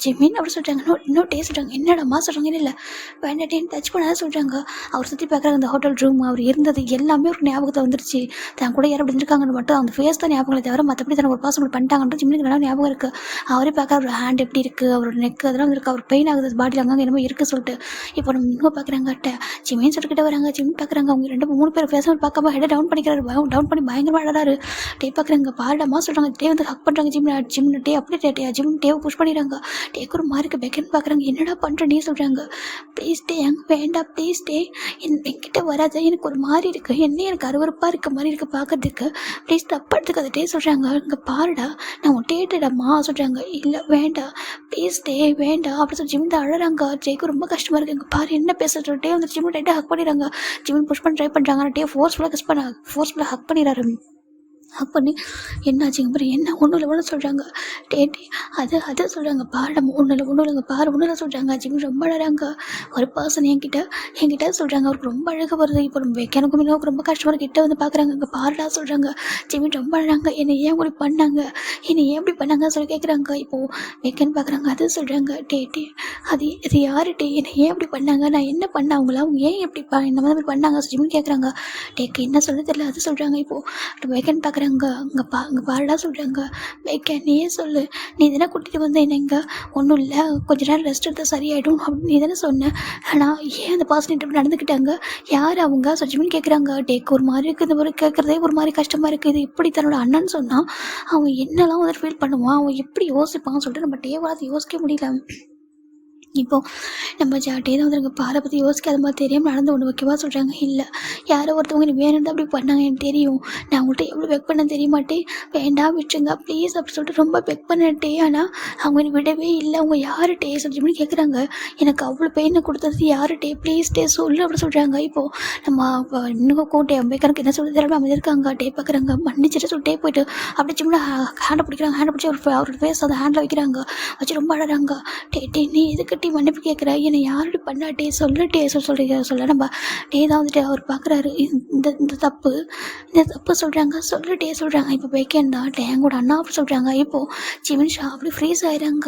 [SPEAKER 1] ஜிம்மின் அப்படி சொல்கிறாங்க. நோ டே சொல்கிறாங்க. என்னடாமா சொல்கிறாங்க. இல்லை வேண்டாம் டேன்னு டச் பண்ணாத சொல்கிறாங்க. அவர் சுற்றி பார்க்குறாங்க. அந்த ஹோட்டல் ரூம் அவர் இருந்தது எல்லாமே ஒரு ஞாபகத்தை வந்துருச்சு. தான் கூட யாரும் அப்படி இருந்திருக்காங்கன்னு மட்டும் அந்த ஃபேஸ் தான் ஞாபகம் தவிர மற்றபடி தான் ஒரு பாசம் பண்ணிட்டாங்கன்றது ஜிம்மினுக்கு நல்லா ஞாபகம் இருக்குது. அவரே பார்க்க அவரோட ஹேண்ட் எப்படி இருக்குது, அவரோட நெக் அதெல்லாம் இருக்குது. அவர் பெயின் ஆகுது பாடியில் அங்கே என்னமோ இருக்குது சொல்லிட்டு. இப்போ நம்ம இன்னும் பார்க்குறாங்க. ஜிம்மின்னு சொல்லிக்கிட்டே வராங்க. ஜிம் பார்க்குறாங்க. அவங்க 2-3 பேர் ஃபேஸ் பார்க்காம ஹெட்டை டவுன் பண்ணிக்கிறாரு. டவுன் பண்ணி பயங்கரமாக அழகாரு. டே பார்க்குறாங்க. பாருடாமா சொல்கிறாங்க. டே வந்து ஹக் பண்ணுறாங்க. ஜிம் டே அப்படியே ஜிம் டேவை புஷ் பண்ணிடுறாங்க. டேக்கு ஒரு மாதிரி இருக்குது. பெக்கன் பார்க்குறாங்க. என்னடா பண்ணுற நீ சொல்கிறாங்க. ப்ளீஸ் டே அங்கே வேண்டாம் ப்ளீஸ் டே என்கிட்ட வராது, எனக்கு ஒரு மாதிரி இருக்குது, என்ன எனக்கு அருவறுப்பாக இருக்க மாதிரி இருக்குது பார்க்கறதுக்கு, ப்ளீஸ் தப்பா எடுத்துக்காத டே சொல்கிறாங்க. இங்கே பாருடா நான் உன் டேட்டடாம்மா சொல்கிறாங்க. இல்லை வேண்டாம் ப்ளீஸ் டே வேண்டாம் அப்படி சொல்லி ஜிம் தான் அழறாங்க. ஜேக்கு ரொம்ப கஷ்டமாக இருக்குது. இங்கே பாரு என்ன பேசுகிற. டே வந்து ஜிம் டைட்டாக ஹக் பண்ணிடுறாங்க. ஜிம் புஷ் பண்ண ட்ரை பண்ணுறாங்க. ஆனால் டே ஃபோர்ஸ்ஃபுல்லாக ஹக் பண்ணிடுறாரு. ஹக் பண்ணி என்னாச்சுங்க பாரு, என்ன ஒன்றும் இல்லை சொல்கிறாங்க. டே அதை சொல்கிறாங்க. பாரு ஒன்றும் இல்லைங்க பாரு ஒன்றும் இல்லை சொல்கிறாங்க. ஜிம் ரொம்ப அழகாங்க. ஒரு பர்சன் என்கிட்ட சொல்கிறாங்க. அவருக்கு ரொம்ப அழகாக வருது. இப்போ நம்ம எனக்கும் இன்னும் ரொம்ப கஷ்டமாக கிட்ட வந்து பார்க்குறாங்க. இங்கே பாருடா சொல்கிறாங்க. ஜிம் ரொம்ப அழகாங்க. என்னை ஏன் இப்படி பண்ணாங்க சொல்லி கேட்குறாங்க. இப்போது வெக்கன்னு பார்க்குறாங்க. அது சொல்கிறாங்க. டே அது யார் டே என்னை ஏன் இப்படி பண்ணாங்க, நான் என்ன பண்ண அவங்க ஏன் எப்படி இந்த மாதிரி பண்ணாங்க ஜிம்னு கேட்குறாங்க. டேக்கு என்ன சொல்ல தெரியல. அது சொல்கிறாங்க. இப்போது வெக்கன் பார்க்குறாங்க. அங்கே பாருடா சொல்கிறாங்க. வெக்கன் நீயே சொல்லு, நீ தானே கூட்டிகிட்டு வந்த என்ன இங்கே, ஒன்றும் இல்லை கொஞ்ச நேரம் ரெஸ்ட் எடுத்தால் சரியாயிடும் அப்படின்னு நீ தானே சொன்னேன். ஆனால் ஏன் அந்த பாசிட்டிவ் நடந்துக்கிட்டாங்க, யார் அவங்க ஜிம்னு கேட்குறாங்க. டேக்கு ஒரு மாதிரி இருக்குது. இந்த மாதிரி கேட்குறதே ஒரு மாதிரி கஷ்டமாக இருக்குது. இது இப்படி தன்னோட அண்ணன்னு சொன்னால் அவன் என்னெல்லாம் வந்து ஃபீல் பண்ணுவான், அவன் எப்படி யோசிப்பான்னு சொல்லிட்டு நம்ம டேவால் யோசிக்க முடியல. இப்போது நம்ம டே தான் வந்துருங்கப்பா அதை பற்றி யோசிக்காத மாதிரி தெரியாமல் நடந்து ஒன்று வைக்கவா சொல்கிறாங்க. இல்லை, யாரோ ஒருத்தவங்க நீ வேணும் தான் அப்படி பண்ணாங்க எனக்கு தெரியும், நான் உங்கள்கிட்ட எவ்வளோ பெக் பண்ண தெரியமாட்டே, வேண்டாம் விட்டுருங்க ப்ளீஸ் அப்படி சொல்லிட்டு ரொம்ப பெக் பண்ணிட்டே. ஆனால் அவங்க என்னை விடவே இல்லை. அவங்க யார் டே சொல்லி கேட்குறாங்க. எனக்கு அவ்வளோ பெயினை கொடுத்தது யார் டே, ப்ளீஸ் டே சொல்லு அப்படி சொல்கிறாங்க. இப்போது நம்ம இன்னும் கோட்டை அம்பேக்கருக்கு என்ன சொல்லி தரலாம் அவங்க இருக்காங்க. டே பார்க்குறாங்க, மன்னிச்சிட்டு சொல்லிட்டே போயிட்டு அப்படி சின்ன ஹேண்டை பிடிக்கிறாங்க. ஹேண்டை பிடிச்சி அவரோட ஃபேஸ் அந்த ஹேண்டில் வைக்கிறாங்க. வச்சு ரொம்ப அழறாங்க. டே நீ எதுக்கு டே மன்னிப்பு கேட்குற, என்னை யாருடி பண்ணாட்டே சொல்லிட்டே சொல்ல நம்ம டே தான் வந்துட்டு அவர் பார்க்குறாரு. இந்த தப்பு சொல்கிறாங்க சொல்கிறாங்க. இப்போ பேக்கேன் தான் டேங்கோட அண்ணா அப்படி சொல்கிறாங்க. இப்போது ஜிமின் ஷா அப்படி ஃப்ரீஸ் ஆயிடுறாங்க.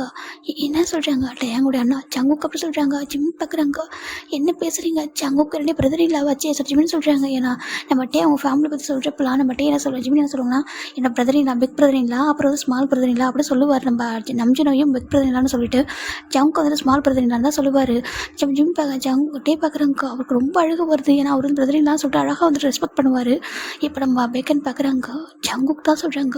[SPEAKER 1] என்ன சொல்கிறாங்க, டேங்கோட அண்ணா ஜங்குக்கு அப்படி சொல்கிறாங்க. ஜிமின் பார்க்குறாங்க, என்ன பேசுகிறீங்க, ஜங்குக்கு 2 பிரதர் இல்லை வச்சு ஜிமின் சொல்கிறாங்க. ஏன்னா நம்ம டே அவங்க ஃபேமிலி பற்றி சொல்கிறப்பலாம் நம்ம டே என்ன சொல்கிறோம், ஜிமின் என்ன சொல்லுவாங்கன்னா என்ன பிரதர் இல்லை, பிக் பிரதர் இல்லை, அப்புறம் ஸ்மால் பிரதர் இல்லை அப்படி சொல்லுவார். நம்ம நம்ஜினோயும் பிக் பிரதர் இல்லைன்னு சொல்லிட்டு ஜங்கு வந்துட்டு ஸ்மால் பிரதர் இல்லான்னு தான் சொல்லுவார். ஜிம் டே பார்க்குறாங்க, அவருக்கு ரொம்ப அழகு வருது. ஏன்னா அவர் வந்து பிரதர் இல்லான்னு சொல்லிட்டு அழகாக வந்துட்டு ரெஸ்பெக்ட் பண்ணுவார். இப்போ நம்ம பேக்கன் பார்க்குறாங்க, ஜங்குக்கு தான் சொல்கிறாங்க.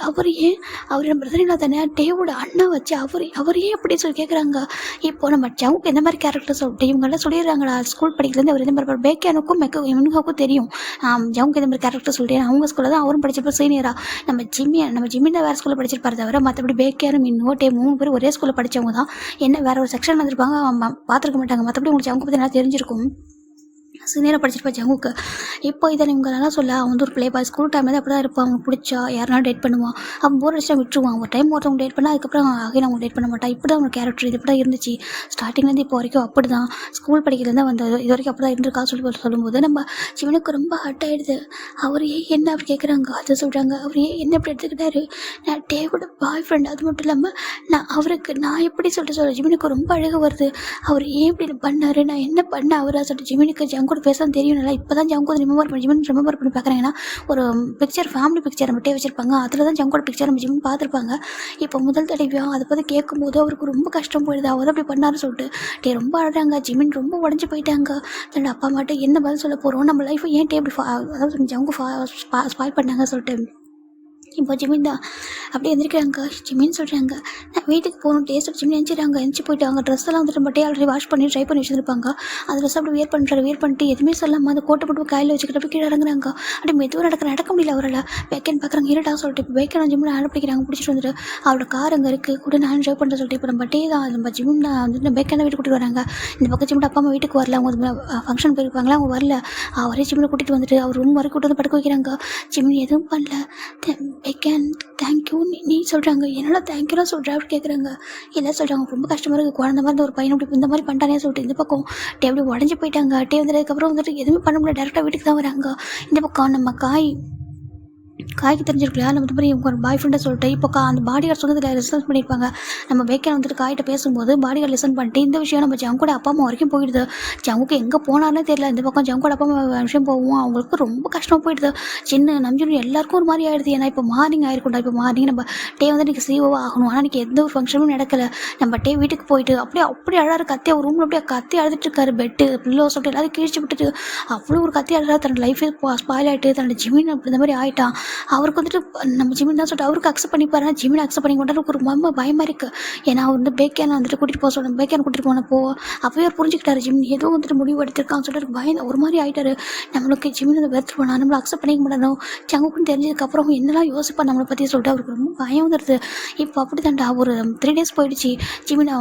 [SPEAKER 1] அவர் ஏன் அவர் நம்ம பிரதர் இல்லா தானே, டேவோட அண்ணா வச்சு அவர் ஏன் அப்படி சொல்லி கேட்குறாங்க. இப்போ நம்ம ஜங்குக்கு எந்த மாதிரி கேரக்டர் சொல்லிட்டு இவங்கெல்லாம் சொல்லிடுறாங்களா ஸ்கூல் படிக்கிறதுலேருந்து அவர் எந்த மாதிரி பேக்கனுக்கும் இவனுக்கும் தெரியும் ஜங்குக்கு எந்த மாதிரி கேரக்டர் சொல்லிட்டு. அவங்க ஸ்கூலில் தான் அவரும் படிச்சப்போ சீனியராக நம்ம ஜிம்மி தான் வேறு ஸ்கூலில் படிச்சிருப்பாரு தவிர மற்றபடி பேக்கரும் இன்னும் டே 3 பேர் ஒரே ஸ்கூலில் படித்தவங்க தான். என்ன வேறு ஒரு செக்ஷன் வந்திருப்பாங்க, பார்த்துருக்க மாட்டாங்க. மற்றபடி உங்களுக்கு அவங்க பற்றி நல்லா தெரிஞ்சிருக்கும். சீனியராக படிச்சிருப்பா ஜங்குக்கு. இப்போ இதை இவங்களெல்லாம் சொல்ல அவன் வந்து ஒரு ப்ளே பாய் ஸ்கூல் டைமில் அப்படி தான் இருப்பான். அவனுக்கு பிடிச்சா யாருனாலும் டேட் பண்ணுவான். அவன் போர் அடிச்சா விட்டுருவான். ஒரு டைம் ஒருத்தவங்க டேட் பண்ணால் அதுக்கப்புறம் அகைன் அவங்க டேட் பண்ண மாட்டான். இப்படி தான் அவன் கேரக்டர் இது இப்படி தான் இருந்துச்சு ஸ்டார்டிங்லேருந்து இப்போ வரைக்கும். அப்படி தான் ஸ்கூல் படிக்கிறதுலேருந்து வந்தது இது வரைக்கும் அப்படி தான் இருந்திருக்கா சொல்லும்போது நம்ம சிவனுக்கு ரொம்ப ஹர்ட் ஆகிடுது. அவர் ஏன் என்ன அப்படி கேட்குறாங்க, அதை சொல்கிறாங்க. அவர் ஏன் என்ன அப்படி எடுத்துக்கிட்டாரு, நான் டேவோட பாய் ஃப்ரெண்ட், அது மட்டும் இல்லாமல் நான் எப்படி சொல்ல ஜிமினுக்கு ரொம்ப அழகு வருது. அவர் ஏன் இப்படி பண்ணார், நான் என்ன பண்ண அவராக சொல்லிட்டு ஜிமினுக்கு ஜங்கோட பேச தெரியும். நல்லா இப்போ தான் ஜங்கோட ரிமெம்பர் பண்ணி பார்க்குறாங்கன்னா ஒரு பிக்சர் ஃபேமிலி பிக்சர் நம்ம டே வச்சிருப்பாங்க. அதில் தான் ஜங்கோட பிக்சர் நம்ம ஜிமின் பார்த்துருப்பாங்க. இப்போ முதல் தடவையாக அதை பற்றி கேட்கும்போது அவருக்கு ரொம்ப கஷ்டம் போயிடுது. அவர் அப்படி பண்ணாருன்னு சொல்லிட்டு டே ரொம்ப அழகாங்க. ஜிமின் ரொம்ப உடஞ்சி போயிட்டாங்க. தன்னோட அப்பா அம்மாட்ட என்ன பதில் சொல்ல போகிறோம், நம்ம லைஃப்பை ஏன் டே அப்படி அதாவது ஜங்கு ஸ்பாயில் பண்ணாங்க சொல்லிட்டு. இப்போ ஜிமின் தான் அப்படியே எந்திரிக்கிறாங்க. ஜிமின்னு சொல்கிறாங்க, நான் வீட்டுக்கு போகணும் டேஸ்ட் ஜிமின் எந்திரிச்சு போயிட்டு அவங்க ட்ரெஸ் எல்லாம் வந்துட்டு நம்ம டே ஆல்ரெடி வாஷ் பண்ணி ட்ரை பண்ணி வச்சுருப்பாங்க. அந்த ட்ரெஸ் அப்படி வேர் பண்ணிட்டு எதுவுமே சொல்லாமல் அந்த கோட்டை போட்டு கையில் வச்சுக்கிட்டு அப்படி கீழே இறங்குறாங்க. அப்படி மெதுவாக நடக்க முடியல அவரால். பேக்கன் பார்க்குறாங்க, இருட்டா சொல்லிட்டு இப்போ பேக்கன் ஜிம்மில் ஆட பிடிக்கிறாங்க. பிடிச்சிட்டு வந்துட்டு அவரோட கார் அங்கே இருக்குது கூட நான் ட்ரைவ் பண்ணுற சொல்லிட்டு இப்போ நம்ம டே தான் நம்ம ஜிமின் தான் வந்துட்டு பேக்கனை வீட்டுக்கு கூட்டிட்டு வராங்க. இந்த பக்கம் ஜிம்மில் அப்பா அம்மா வீட்டுக்கு வரல, அவங்க ஃபங்க்ஷன் போயிருப்பாங்களா, அவங்க வரல. அவரே ஜிம்மில் கூட்டிகிட்டு வந்துட்டு அவர் ரூம் வரைக்கும் கூட்டு வந்து படுக்க வைக்கிறாங்க. ஜிமின் எதுவும் பண்ணல. பேக்கன் தேங்க்யூ நீ சொல்கிறாங்க. என்னடா தேங்க்யூலாம் சொல்கிறா அப்படி கேட்குறாங்க. எல்லாம் சொல்கிறாங்க ரொம்ப கஷ்டமாக இருக்குது, குழந்த மாதிரி ஒரு பையன் அப்படி இந்த மாதிரி பண்ணிட்டானே சொல்லிட்டு. இந்த பக்கம் டே அப்படி உடஞ்சி போயிட்டாங்க. டே வந்ததுக்கப்புறம் வந்துட்டு எதுவுமே பண்ண முடியல, டேரெக்டாக வீட்டுக்கு தான் வராங்க. இந்த பக்கம் நம்ம காய்க்கு தெரிஞ்சிருக்கலையா நம்ம மாதிரி இவங்க ஒரு பாய் ஃப்ரெண்டை சொல்லிட்டு இப்போ அந்த பாடி கார்டு சொன்னதில் ரிசர்ச் பண்ணியிருப்பாங்க. நம்ம பேக்கன் வந்துட்டு காய்கிட்ட பேசும்போது பாடி கார்டு லிசன் பண்ணிட்டு இந்த விஷயம் நம்ம ஜங்கோட அப்பா அம்மா வரைக்கும் போயிடுது. ஜங்குக்கு எங்கே போனாலும் தெரியல. இந்த பக்கம் ஜங்கோட அப்பா அம்மா விஷயம் போவோம், அவங்களுக்கு ரொம்ப கஷ்டமாக போயிடுது. சின்ன நம்பியும் எல்லாருக்கும் ஒரு மாதிரி ஆகிடுது. ஏன்னா இப்போ மார்னிங் ஆயிருக்கும்டா. இப்போ மார்னிங் நம்ம டே வந்து இன்றைக்கி சிஓவாக ஆகணும். ஆனால் இன்றைக்கி எந்த ஒரு ஃபங்க்ஷனும் நடக்கலை. நம்ம டே வீட்டுக்கு போயிட்டு அப்படியே அழகாரு கத்தி அவர் ரூமில் அப்படியே கத்தி அழுதுட்டு இருக்காரு. பெட்டு பில்லோ சொல்லிட்டு எல்லாரும் கிழிச்சு விட்டுட்டு அவ்வளோ ஒரு கத்தி அழகாரு. தன்னோட லைஃபே ஸ்பாயில் ஆகிட்டு தன்னோட ஜிமின் அப்படி இந்த மாதிரி ஆகிட்டான். அவருக்கு வந்துட்டு நம்ம ஜிமின் தான் சொல்லிட்டு அவருக்கு அக்செப்ட் பண்ணிப்பாரு. ஜிமின் அக்செப்ட் பண்ணி கொண்டாரு. ஒரு ரொம்ப பயமாக இருக்குது. ஏன்னா அவர் வந்து பேக்கேனை வந்துட்டு கூட்டிகிட்டு போக சொல்ல பேக்கேனை கூட்டிகிட்டு போனப்போ அப்போயே அவர் புரிஞ்சுக்கிட்டாரு ஜிமின் ஏதோ வந்துட்டு முடிவு எடுத்திருக்கான்னு சொல்லிட்டு பயம் ஒரு மாதிரி ஆகிட்டாரு. நம்மளுக்கு ஜிமின் வந்து வெறுத்து போனால் நம்மளை அக்செப்ட் பண்ணிக்க முடியணும். ஜங்குக்குன்னு தெரிஞ்சதுக்கப்புறம் என்னெல்லாம் யோசிப்பா நம்மளை பற்றி சொல்லிட்டு அவருக்கு ரொம்ப பயம் வந்துடுது. இப்போ அப்படி தான்டா ஒரு 3 days போயிடுச்சு. ஜிமின்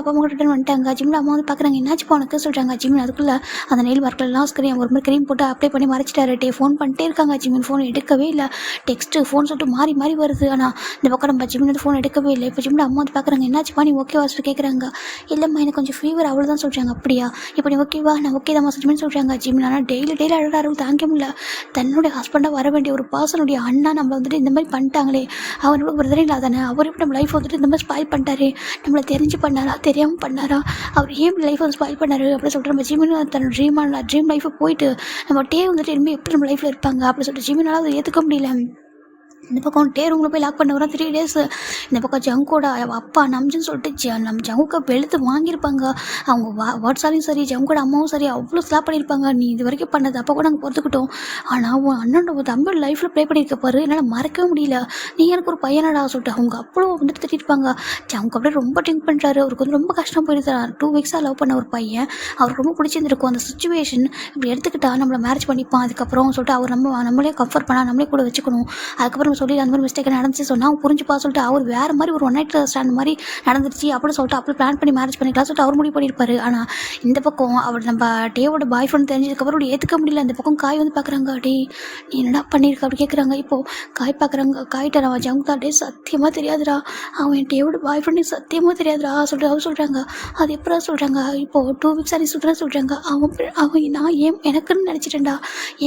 [SPEAKER 1] அப்பா அம்மா ரிட்டர்ன் வந்துட்டாங்க. ஜிமின் அம்மா வந்து பார்க்குறாங்க, என்னாச்சு உனக்கு சொல்கிறாங்க. ஜிமின் அதுக்குள்ளே அந்த நெயில் மார்க்கெல்லாம் ஸ்க்ரீன் ஒரு மாதிரி க்ரீம் போட்டு அப்ளை பண்ணி மறைச்சிட்டாரு. டே ஃபோன் பண்ணிட்டே இருக்காங்க. ஜிமின் ஃபோன் எடுக்கவே இல்லை. டெக்ஸ்ட்டு ஃபோன் சொல்லிட்டு மாறி வருது. ஆனால் இந்த பக்கம் நம்ம ஜிமின் வந்து ஃபோன் எடுக்கவே இல்லை. இப்போ ஜிமின் அம்மா வந்து பார்க்குறாங்க, என்னாச்சுப்பா நீ ஓகேவா சொல்லிட்டு கேட்குறாங்க. இல்லைம்மா எனக்கு கொஞ்சம் ஃபீவர் அவ்வளோதான் சொல்கிறாங்க. அப்படியா இப்போ நீ ஓகேவா, நான் ஓகே தான் ஜிமின் சொல்கிறாங்க. ஜிமின் ஆனால் டெய்லி அழகாக தாங்க முடியல. தன்னுடைய ஹஸ்பண்டாக வர வேண்டிய ஒரு பர்சனுடைய அண்ணா நம்மளை வந்துட்டு இந்த மாதிரி பண்ணிட்டாங்களே, அவனோட பிரதர் இல்லை தானே, அவர் எப்படி நம்ம லைஃப் வந்துட்டு இந்த மாதிரி ஸ்பாயில் பண்ணிட்டாரு, நம்மளை தெரிஞ்சு பண்ணாரா தெரியாமல் பண்ணாரா, அவர் ஏன் லைஃப் வந்து ஸ்பாயில் பண்ணாரு அப்படின்னு சொல்லிட்டு நம்ம ஜிமின் தன்னோட ட்ரீம் லைஃபை போயிட்டு நம்ம டே வந்துட்டு இனிமேல் எப்படி நம்ம லைஃப்பில் இருப்பாங்க அப்படின்னு சொல்லிட்டு ஜிமினால் அதை ஏற்றுக்க முடியல. இந்த பக்கம் ரூமில் போய் லாக் பண்ண வர 3 டேஸ். இந்த பக்கம் ஜங்கோட அப்பா நம்ஜுன்னு சொல்லிட்டு நம்ம ஜங்குக்கு வெளுத்து வாங்கியிருப்பாங்க. அவங்க வாட்ஸாலையும் சரி ஜங்கோட அம்மாவும் சரி அவ்வளோ ஸ்லாப் பண்ணியிருப்பாங்க. நீ இது வரைக்கும் பண்ணது அப்போ கூட நாங்கள் பொறுத்துக்கிட்டோம். ஆனால் உன் அண்ணனோட தம்பியோட லைஃப்பில் ப்ளே பண்ணியிருக்க பாரு, என்னால் மறக்கவே முடியல. நீ எனக்கு ஒரு பையனடா சொல்லிட்டு அவங்க அவ்வளோ வந்துட்டு திட்டிருப்பாங்க. ஜங்கு அப்படியே ரொம்ப திங்க் பண்ணுறாரு. அவருக்கு வந்து ரொம்ப கஷ்டம் போயிடுது. 2 வீக்ஸாக லவ் பண்ண ஒரு பையன் அவருக்கு ரொம்ப பிடிச்சிருந்துருக்கும். அந்த சுச்சுவேஷன் இப்படி எடுத்துக்கிட்டா நம்மளை மேரேஜ் பண்ணிப்பான் அதுக்கப்புறம் சொல்லிட்டு அவர் நம்மளே கம்ஃபர்ட் பண்ணால் நம்மளே கூட வச்சுக்கணும். அதுக்கப்புறம் சொல்லி அந்த மாதிரி மிஸ்டேக் நடந்துச்சு சொன்னால் அவன் புரிஞ்சுப்பா சொல்லிட்டு அவர் வேறு மாதிரி ஒரு 1 நைட் ஸ்டாண்ட் மாதிரி நடந்துருச்சு அப்படின்னு சொல்லிட்டு அப்படி பிளான் பண்ணி மேரேஜ் பண்ணிக்கலாம் சொல்லிட்டு அவர் முடிவு பண்ணியிருப்பாரு. ஆனால் இந்த பக்கம் அவர் நம்ம டேவோட பாய் ஃப்ரெண்ட் தெரிஞ்சதுக்கப்புறம் அப்படி ஏற்றுக்க முடியல. அந்த பக்கம் காய் வந்து பார்க்குறாங்க, டே நீ என்னடா பண்ணியிருக்க அப்படி கேட்குறாங்க. இப்போது காய் பார்க்குறாங்க, காய்ட்ட அவன் ஜங்குதா டே சத்தியமாக தெரியாதுடா, அவன் என் டேவோட பாய் ஃப்ரெண்டு சத்தியமாக தெரியாதுடா சொல்லிட்டு அவர் சொல்கிறாங்க. அது எப்படா சொல்கிறாங்க, இப்போது 2 வீக்ஸ் நீ சுற்றுறா சொல்கிறாங்க. அவன் நான் எனக்குன்னு நினச்சிட்டேன்டா,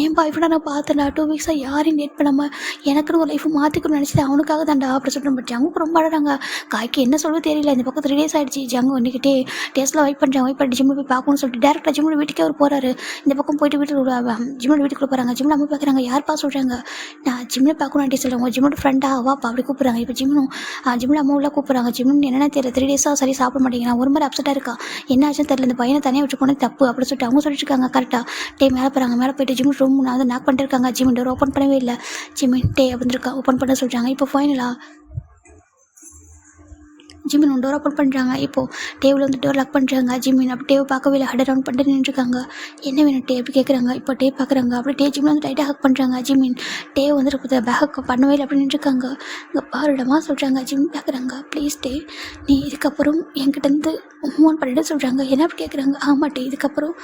[SPEAKER 1] என் பாய் ஃப்ரெண்டை நான் பார்த்தேன்டா 2 வீக்ஸாக யாரையும் டேட் பண்ணாமல் எனக்குன்னு ஒரு லைஃப் மாற்றிக்கணும்னு நினச்சிட்டு அவனுக்காக தான்டா அப்படி சொல்லிட்டு. பட் ஜங்குக்கு ரொம்ப அழகாங்க. காய்க்கு என்ன சொல்ல தெரியல. இந்த பக்கம் 3 டேஸ் ஆகிடுச்சு. ஜங்கு வந்துக்கிட்டே டேஸ்ட்டில் வெயிட் பண்ணிட்டு ஜிம்மில் போய் பார்க்கணும்னு சொல்லிட்டு டேரெக்டாக ஜிம்மோட வீட்டுக்கே அவர் போகிறாரு. இந்த பக்கம் போயிட்டு ஜிம்மோட வீட்டுக்குள்ளே போகிறாங்க. ஜிம்மில் அம்மா பார்க்குறாங்க, யார்ப்பா சொல்கிறாங்க, நான் ஜிம்மில் பார்க்கணும் டே சொல்கிறாங்க. ஜிம்மோட ஃப்ரெண்டா வாப்பா அப்படி கூப்பிட்றாங்க. இப்போ ஜிம்மில் அம்மா உள்ள கூப்பிட்றாங்க. ஜிம்னு என்னென்ன தெரியல, 3 டேஸாக சரி சாப்பிட மாட்டேங்கிறான், ஒரு மாதிரி அப்செட்டாக இருக்கா, என்ன ஆச்சுன்னு தெரியல, இந்த பையனை தனியாக வச்சு போனது தப்பு அப்படி சொல்லிட்டு அவங்க சொல்லிட்டு இருக்காங்க. கரெக்டாக டே மேலே போகிறாங்க. மேலே போயிட்டு ஜிம் ரூம் நான் வந்து நாக் பண்ணிட்டு இருக்காங்க. ஜிம் டோர் ஓப்பன் பண்ணவே இல்லை. டே அப்படிருக்கா ஓப்பன் பண்ண சொல்கிறாங்க. இப்போ ஃபைனலாக ஜிம்மின் டோர் ஓப்பன் பண்ணுறாங்க. இப்போது டேவில் வந்து டோர் லாக் பண்ணுறாங்க. ஜிம்மின் அப்படி டேவை பார்க்கவே இல்லை, ஹட் ரவுண்ட் பண்ணிட்டு நின்றுருக்காங்க. என்ன வேணும் டே அப்படி கேட்குறாங்க. இப்போ டே பார்க்குறாங்க. அப்படி டே ஜிம்மில் வந்து டைட்டாக ஹக் பண்ணுறாங்க. ஜிம்மின் டே வந்து பேக் பண்ணவே இல்லை அப்படி நின்றுருக்காங்க. இங்கே பாருடமா சொல்கிறாங்க. ஜிம் பார்க்குறாங்க, ப்ளீஸ் டே நீ இதுக்கப்புறம் என்கிட்டருந்து மூவ் பண்ணிட்டு சொல்கிறாங்க. என்ன அப்படி கேட்குறாங்க. ஆமாம் டே இதுக்கப்புறம்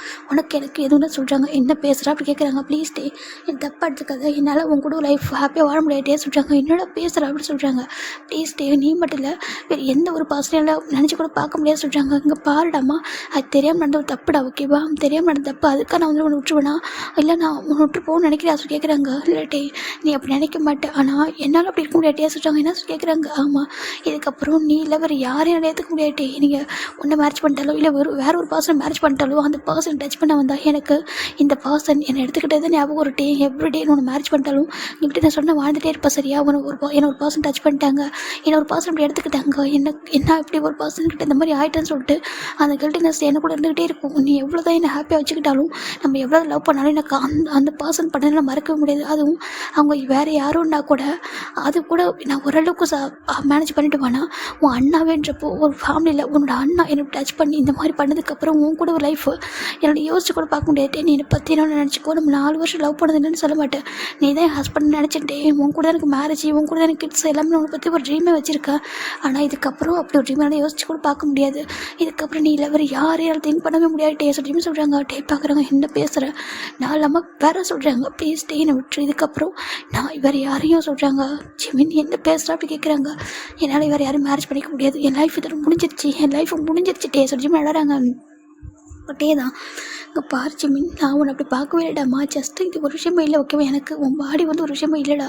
[SPEAKER 1] எனக்கு எதுவும் சொல்கிறாங்க, என்ன பேசுகிறா அப்படி கேட்குறாங்க. ப்ளீஸ் டே என் தப்பாக எடுத்துக்காத, என்னால் உங்க கூட லைஃப் ஹாப்பியாக வாழ முடியாதே சொல்கிறாங்க. என்னடா பேசுகிறா அப்படி சொல்கிறாங்க. ப்ளீஸ் டே நீ மட்டும் இல்லை வேறு எந்த ஒரு பர்சனலாக நினச்சி கூட பார்க்க முடியாது சொல்கிறாங்க. இங்கே பாருடாமா, அது தெரியாமல் நடந்த ஒரு தப்புடா, ஓகேவா, தெரியாமல் நடந்த தப்பு, அதுக்காக நான் வந்து உன்னை விட்டுருவேனா, இல்லை நான் உன்னை விட்டு போகணும்னு நினைக்கிறேன் சொல்லி கேட்குறாங்க. இல்லாட்டே நீ அப்படி நினைக்க மாட்டேன், ஆனால் என்னால் அப்படி இருக்க முடியாட்டியா சொல்கிறாங்க. என்ன சொல்லி கேட்குறாங்க. ஆமாம் இதுக்கப்புறம் நீ இல்லை வேறு யாரையும் ஏற்றுக்க முடியாட்டே, நீங்கள் உன்னை மேரேஜ் பண்ணிட்டாலோ இல்லை வேறு ஒரு பர்சனை மேரேஜ் பண்ணிட்டாலோ அந்த பர்சன் டச் பண்ண வந்தால் எனக்கு இந்த பர்சன் என்னை எடுத்துக்கிட்டது ஞாபகம் ஒரு டே எவ்ரிடே உன்னை மேரேஜ் பண்ணிட்டாலும் இப்படி நான் சொன்ன வாழ்ந்துகிட்டே இருப்பேன் சரியா. என்னை ஒரு பர்சன் டச் பண்ணிட்டாங்க, என்னை ஒரு பர்சன் இப்படி எடுத்துக்கிட்டாங்க, என்ன இப்படி ஒரு பர்சன்கிட்ட இந்த மாதிரி ஆகிட்டேன்னு சொல்லிட்டு அந்த கில்ட்டினஸ் என்ன கூட இருந்துகிட்டே இருக்கும். நீ எவ்வளோ தான் என்னை ஹாப்பியாக வச்சுக்கிட்டாலும் நம்ம எவ்வளோ லவ் பண்ணாலும் எனக்கு அந்த பர்சன் பண்ணதில் மறக்கவே முடியாது. அதுவும் அவங்க வேறு யாருன்னா கூட அது கூட நான் ஓரளவுக்கு மேனேஜ் பண்ணிட்டு வானா, உன் அண்ணாவேன்றப்போ ஒரு ஃபேமிலியில் உன்னோட அண்ணா என்னை டச் பண்ணி இந்த மாதிரி பண்ணதுக்கப்புறம் உன் கூட ஒரு லைஃப் என்னோட யோசிச்சு கூட பார்க்க முடியாது. நீ என்னை பற்றி என்ன நினச்சிக்கோ, நம்ம 4 வருஷம் லவ் பண்ணதுன்னு சொல்ல மாட்டேன், நீ தான் என் ஹஸ்பண்ட் நினச்சிட்டே உன் கூட தான் எனக்கு மேரேஜ், உன் கூட தான் எனக்கு கிட்ஸ் எல்லாமே உன்னை பற்றி ஒரு ட்ரீமே வச்சுருக்கேன். ஆனால் இதுக்கப்புறம் அப்படி ஒரு ட்ரீம் யோசிச்சு கூட பார்க்க முடியாது. இதுக்கப்புறம் நீ இல்லை வேறு யாரையால் திங்க் பண்ணவே முடியாது டே சொல்லிட்டு சொல்கிறாங்க. டே பார்க்குறாங்க, என்ன பேசுகிறேன் நான் இல்லாமல் வேற சொல்கிறாங்க. ப்ளீஸ் டே என்னை விட்டுரு, இதுக்கப்புறம் நான் வேறு யாரையும் சொல்கிறாங்க. ஜிமின் என்ன பேசுகிறா அப்படி கேட்குறாங்க. என்னால் வேறு யாரும் மேரேஜ் பண்ணிக்க முடியாது, என் லைஃப் இதோட முடிஞ்சிருச்சு, என் லைஃப் முடிஞ்சிருச்சு டே சொல்லி ஜிமின் நடுறாங்க. டே தான் இங்கே பாரு ஜிமின், நான் உன்னை அப்படி பார்க்கவே இல்லைடாம்மா, ஜஸ்ட்டு இது ஒரு விஷயமே இல்லை ஓகேவா, எனக்கு உன் பாடி வந்து ஒரு விஷயமே இல்லைடா,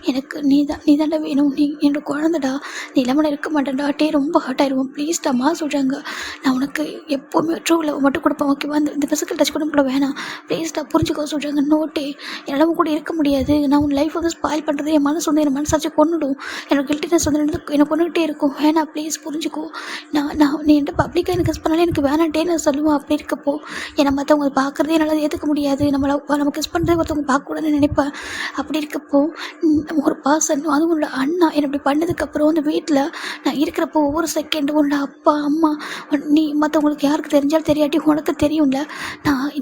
[SPEAKER 1] எனக்கு நீ தாண்டா வேணும், நீ என்னோட குழந்தைடா, நீ இல்லாமல் இருக்க மாட்டேன்டா டே, ரொம்ப ஹார்ட் ஆயிடுவோம் ப்ளீஸ்டாம்மா சொல்கிறாங்க. நான் உனக்கு எப்போவுமே ட்ரூ லவ் மட்டும் கொடுப்பேன் ஓகேவா, இந்த பிசிக்கல் டச் கூட போல வேணாம் ப்ளீஸ்டா புரிஞ்சுக்கோ சொல்கிறாங்க. நோட்டே என்னால் கூட இருக்க முடியாது, நான் உன் லைஃப் வந்து ஸ்பாயில் பண்ணுறது என் மனசு வந்து என் மனசாச்சு கொண்டுடும், எனக்கு கில்ட்டினஸ் வந்து எனக்கு கொண்டுகிட்டே இருக்கும், வேணாம் ப்ளீஸ் புரிஞ்சுக்கோ. நீ என்கிட்ட பப்ளிக்காக எனக்கு கிஸ் பண்ணாலே எனக்கு வேணான்ட்டே நான் சொல்லுவேன். அப்படி இருக்கப்போ என்னை மற்றவங்க பார்க்குறதே என்னால் ஏற்றுக்க முடியாது, நம்ம கிஸ் பண்ணுறதே ஒருத்தவங்க பார்க்கக்கூடாதுன்னு நினைப்பேன். அப்படி இருக்கப்போ ஒரு பர்சன் அதுவும் உன்னோட அண்ணா என்னை இப்படி பண்ணதுக்கப்புறம் அந்த வீட்டில் நான் இருக்கிறப்போ ஒவ்வொரு செகண்ட் உன்னோட அப்பா அம்மா நீ மற்றவங்களுக்கு யாருக்கு தெரிஞ்சாலும் தெரியாட்டி உனக்கு தெரியும்ல,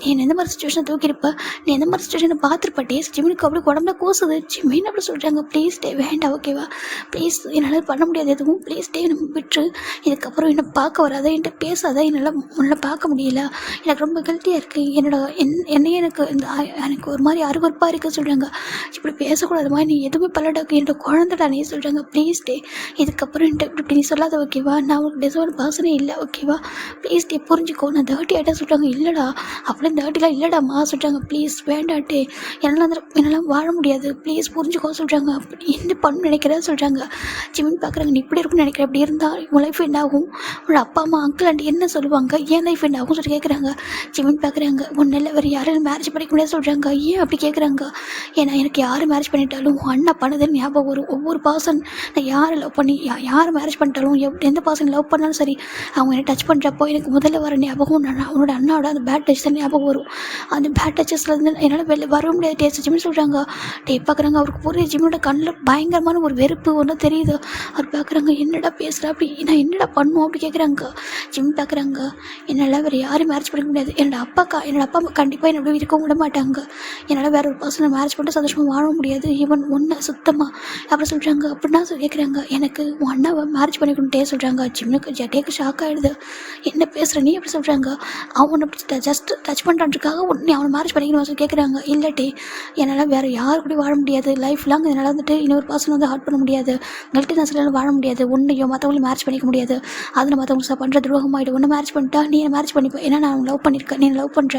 [SPEAKER 1] நீ எந்த மாதிரி சுச்சுவேஷனை தூக்கியிருப்பேன், நீ எந்த மாதிரி சுச்சுவேஷனை பார்த்துருப்பட்டே ஜிமினுக்கு அப்படி உடம்புல கூசுது. ஜிமின் அப்படி சொல்கிறாங்க. ப்ளீஸ் டே வேண்டாம் ஓகேவா, ப்ளீஸ் என்னால் பண்ண முடியாது எதுவும், ப்ளீஸ் டே நம்ம விட்டுரு, இதுக்கப்புறம் என்னை பார்க்க வராத, என்கிட்ட பேசாத, என்னால் பார்க்க முடியல, எனக்கு ரொம்ப கில்ட்டியாக இருக்குது, என்னையே எனக்கு ஒரு மாதிரி அருவருப்பாக இருக்குது சொல்கிறாங்க. இப்படி பேசக்கூடாதுமா, நீ எதுவுமே பல்லடாக்கு, என்னோட குழந்தைடா நீ சொல்கிறாங்க. ப்ளீஸ் டே இதுக்கப்புறம் இப்படி நீ சொல்லாத ஓகேவா, நான் உங்களுக்கு டிசர்வ் பர்சனே இல்லை ஓகேவா, ப்ளீஸ் டே புரிஞ்சுக்கோ, நான் 30 ஆகிட்டா சொல்கிறாங்க. இல்லைடா அப்படியே 30லாம் இல்லைடாம்மா சொல்கிறாங்க. ப்ளீஸ் வேண்டாட்டே, என்னால் வாழ முடியாது, ப்ளீஸ் புரிஞ்சுக்கோ சொல்கிறாங்க. அப்படி என்ன பண்ணு நினைக்கிறதா சொல்கிறாங்க. ஜிமின் பார்க்குறாங்க, நீ இப்படி இருக்குன்னு நினைக்கிறேன், இப்படி இருந்தால் உன் லைஃப் என்ன ஆகும், உன்னோட அப்பா அம்மா அங்கிள் ஆண்டி என்ன சொல்லுவாங்க, என் லைஃப் என்ன ஆகும் சொல்லி கேட்குறாங்க. ஜிமின் பார்க்குறாங்க. ஒன்றும் இல்லை, வேறு யாரும் மேரேஜ் பண்ணிக்க முடியாது சொல்கிறாங்க. ஏன் அப்படி கேட்குறாங்க? ஏன்னா எனக்கு யார் மேரேஜ் பண்ணிட்டாலும் அண்ணா பண்ணதுன்னு ஞாபகம் வரும். ஒவ்வொரு பர்சன் நான் யாரை லவ் பண்ணி யார் மேரேஜ் பண்ணிட்டாலும் எந்த பர்சன் லவ் பண்ணாலும் சரி, அவங்க என்னை டச் பண்ணுறப்போ எனக்கு முதல்ல வர ஞாபகம் நான் அவனோட அண்ணாவோட அந்த பேட் டச் தான் ஞாபகம் வரும். அந்த பேட் டச்சஸ்லேருந்து என்னால் வெளில வர முடியாது டேஸ்ட் ஜிம்னு சொல்கிறாங்க. பார்க்குறாங்க. அவருக்கு புரிய ஜிம்மோட கண்ணில் பயங்கரமான ஒரு வெறுப்பு ஒன்றும் தெரியுது. அவர் பார்க்குறாங்க. என்னடா பேசுகிறா, அப்படி நான் என்னடா பண்ணுவோம் அப்படி கேட்குறாங்க. ஜிம் பார்க்குறாங்க. என்னால் வேறு யாரும் மேரேஜ் பண்ணிக்க முடியாது. என்னோட அப்பா அம்மா கண்டிப்பாக என்னை அப்படி இருக்கவும் விட மாட்டாங்க. என்னால் வேறு ஒரு பர்சனை மேரேஜ் பண்ணிட்டு சந்தோஷமாக வாழ முடியாது. ஈவன் ஒன்று சுத்தமாக அப்படி சொல்கிறாங்க. அப்படின்னா கேட்குறாங்க. எனக்கு உன் அண்ணாவை மேரேஜ் பண்ணிக்கணுட்டே சொல்கிறாங்க. ஜிம்னுக்கு டேக்கு ஷாக் ஆகிடுது. என்ன பேசுகிற நீ அப்படி சொல்கிறாங்க. அவனை ஜஸ்ட் டச் பண்ணுறான்றதுக்காக நீ அவனை மேரேஜ் பண்ணிக்கணும் சொல்லி கேட்குறாங்க. இல்லாட்டி என்னால் வேறு யார் கூட வாழ முடியாது. லைஃப் லாங் என்னால் வந்துட்டு இன்னொரு பர்சன் வந்து ஹர்ட் பண்ண முடியாது. கில்ட்டி நெஸ்ஸில் வாழ முடியாது. ஒன்றையோ மற்றவங்களும் மேரேஜ் பண்ணிக்க முடியாது. அதில் மற்றவங்களுக்கு பண்ணுற துரோகம் ஆகிடும். ஒன்று மேரேஜ் பண்ணிட்டா நீ மேரேஜ் பண்ணிப்பேன். ஏன்னா நான் லவ் பண்ணியிருக்கேன், நீ லவ் பண்ணுற.